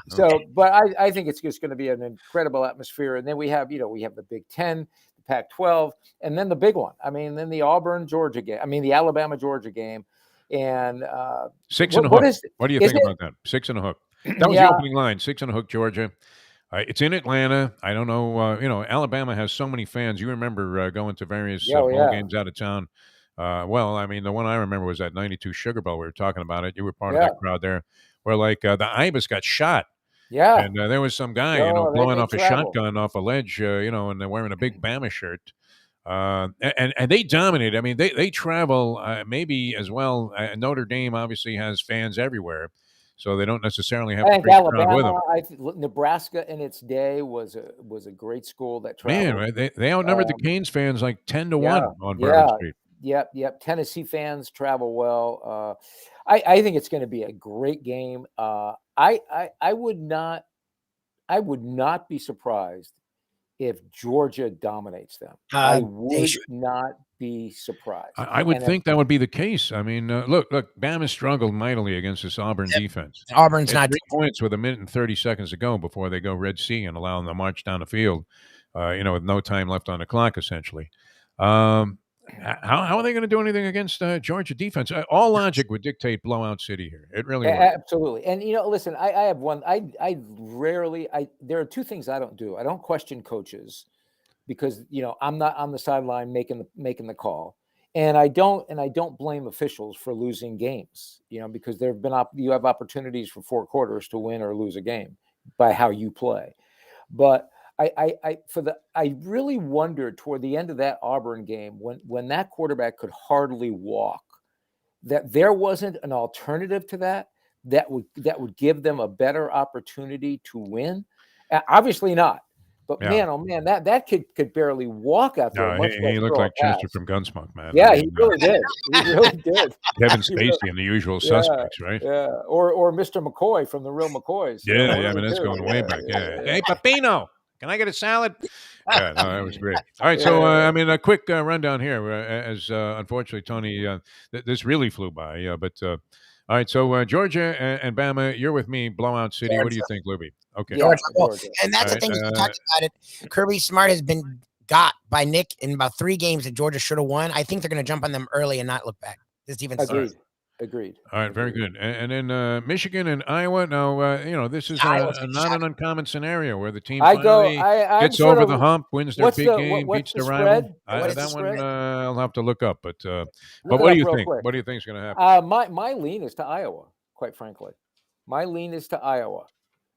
So, but I think it's just going to be an incredible atmosphere. And then we have the Big Ten, the Pac-12, and then the big one. I mean, then the Auburn-Georgia game. I mean, the Alabama-Georgia game. And 6 and a hook. What do you think about that? 6 and a hook. That was the opening line. 6 and a hook, Georgia. It's in Atlanta. I don't know. Alabama has so many fans. You remember going to various ball games out of town. Well, I mean, the one I remember was at 92 Sugar Bowl. We were talking about it. You were part of that crowd there, where like the Ibis got shot. Yeah, and there was some guy, blowing off a shotgun off a ledge, and they're wearing a big Bama shirt. And they dominate. I mean, they travel maybe as well. Notre Dame obviously has fans everywhere. So they don't necessarily have to bring crowd with them. Nebraska in its day was a great school that traveled. Man, they outnumbered the Canes fans like 10-1 on Bourbon Street. Yep. Tennessee fans travel well. I think it's going to be a great game. I would not be surprised if Georgia dominates them. I would not be surprised. I would think that would be the case. I mean, look, Bama struggled mightily against this Auburn defense. Auburn's not 3 points with 1 minute and 30 seconds to go before they go Red Sea and allow them to march down the field, with no time left on the clock, essentially. How are they going to do anything against Georgia defense? All logic would dictate blowout city here. It really would. Absolutely. And, listen, I have one. There are two things I don't do. I don't question coaches because, I'm not on the sideline making the call. And I don't blame officials for losing games, because you have opportunities for 4 quarters to win or lose a game by how you play. But I really wondered toward the end of that Auburn game when that quarterback could hardly walk, that there wasn't an alternative to that would give them a better opportunity to win. Obviously not. But man, oh man, that kid could barely walk out there. No, he looked like Chester from Gunsmoke, man. Yeah, he really did. He really did. Kevin Spacey and the usual suspects, right? Yeah, or Mr. McCoy from the Real McCoys. Yeah, I mean that's going way back. Yeah. Hey, Pepino, can I get a salad? Yeah, no, that was great. All right, so I mean, a quick rundown here, as unfortunately, Tony, this really flew by. But all right, so Georgia and Bama, you're with me. Blowout City. What do you think, Lubie? Okay. Yeah, Georgia. Well, Georgia. and that's All the thing. right, We talked about it. Kirby Smart has been got by Nick in about 3 games that Georgia should have won. I think they're going to jump on them early and not look back. This even Agreed. All right, very good. And then Michigan and Iowa. Now, this is not an uncommon scenario where the team finally I'm gets sort over of- the hump, wins their what's big the- game, what's beats the the rival. spread? What is the That spread? one I'll have to look up. But Look what it do up you real think? quick. What do you think is going to happen? My lean is to Iowa, quite frankly. My lean is to Iowa.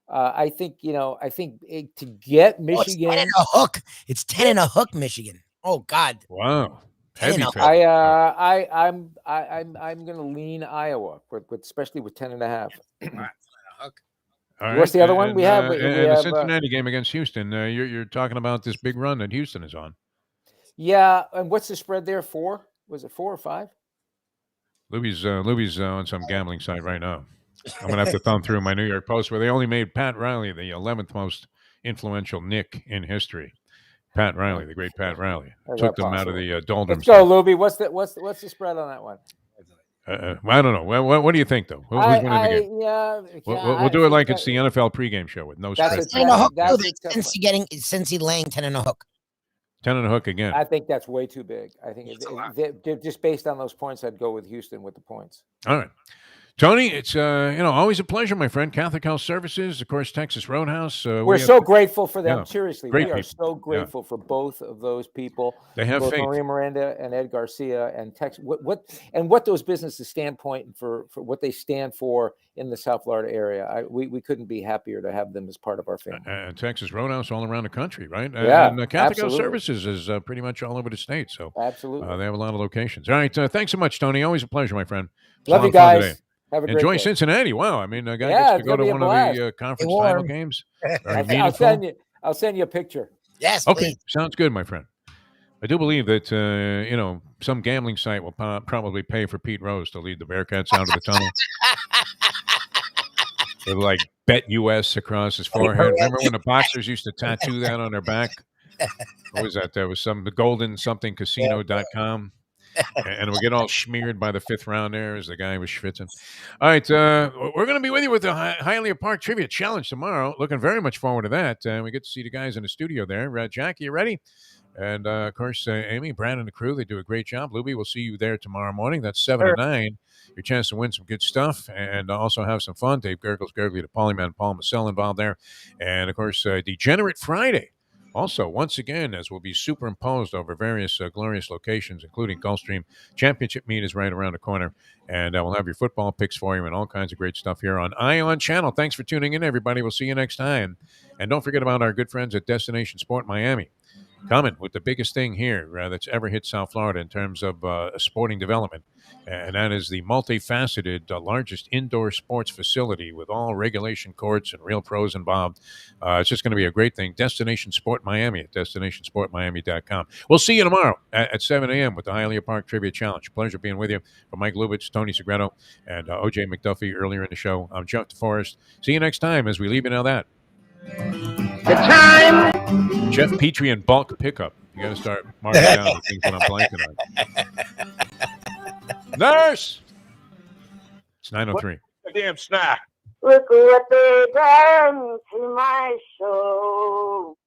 I think to get Michigan. It's 10 and a hook. It's 10 and a hook, Michigan. Oh God. Wow. 10 and a hook. I'm going to lean Iowa, especially with 10.5. All right. What's the other one we have? And the Cincinnati game against Houston. You're talking about this big run that Houston is on. Yeah, and what's the spread there? 4? Was it 4 or 5? Lubie's on some gambling site right now. I'm gonna have to thumb through my New York Post where they only made Pat Riley the 11th most influential Nick in history. Pat Riley, the great Pat Riley, took them out of the doldrums. Let's go, Lubie. What's the spread on that one? I don't know. What do you think, though? Who's winning the game? We'll do it like it's the NFL pregame show with no spread. 10 and a hook. Cincy laying 10 and a hook. 10 and a hook again. I think that's way too big. I think just based on those points, I'd go with Houston with the points. All right. Tony, it's always a pleasure, my friend. Catholic Health Services, of course, Texas Roadhouse. We're so grateful for them. Yeah, Seriously, great we are people. so grateful for both of those people. They have both faith. Maria Miranda and Ed Garcia and Texas. What those businesses stand point for what they stand for in the South Florida area. We couldn't be happier to have them as part of our family. And Texas Roadhouse all around the country, right? Yeah, and Catholic Health absolutely. Services is pretty much all over the state. So absolutely, they have a lot of locations. All right, thanks so much, Tony. Always a pleasure, my friend. Love you guys. Have a great Enjoy day. Cincinnati. Wow, I mean, a guy Yeah, gets to it's go gonna to be a one of blast. the conference Warm. title games. Very I'll meaningful. send you a picture. Yes, Okay, please. sounds good, my friend. I do believe that some gambling site will probably pay for Pete Rose to lead the Bearcats out of the tunnel. With like Bet US across his forehead. Remember when the boxers used to tattoo that on their back? What was that? There was the golden something casino.com. And we get all smeared by the 5th round there as the guy was schwitzing. All right, we're going to be with you with the Hialeah Park Trivia Challenge tomorrow. Looking very much forward to that. We get to see the guys in the studio there. Jackie, you ready? And, of course, Amy, Brad, and the crew, they do a great job. Lubie, we'll see you there tomorrow morning. That's 7 to 9. Your chance to win some good stuff and also have some fun. Dave Gurgles, Gurgley, the Polyman, Paul Massell involved there. And, of course, Degenerate Friday. Also, once again, as will be superimposed over various glorious locations, including Gulfstream. Championship meet is right around the corner. And we'll have your football picks for you and all kinds of great stuff here on Ion Channel. Thanks for tuning in, everybody. We'll see you next time. And don't forget about our good friends at Destination Sport Miami. Coming with the biggest thing here that's ever hit South Florida in terms of sporting development. And that is the multifaceted, largest indoor sports facility with all regulation courts and real pros involved. It's just going to be a great thing. Destination Sport Miami at destinationsportmiami.com. We'll see you tomorrow at 7 a.m. with the Hialeah Park Trivia Challenge. Pleasure being with you. For Mike Lubitz, Tony Segreto, and O.J. McDuffie earlier in the show, I'm Jeff DeForrest. See you next time as we leave you now that. The time. Jeff Petrie and bulk pickup. You got to start marking down the things that I'm blanking on. Nurse! It's 9:03. A damn snack. Look what they done to my soul.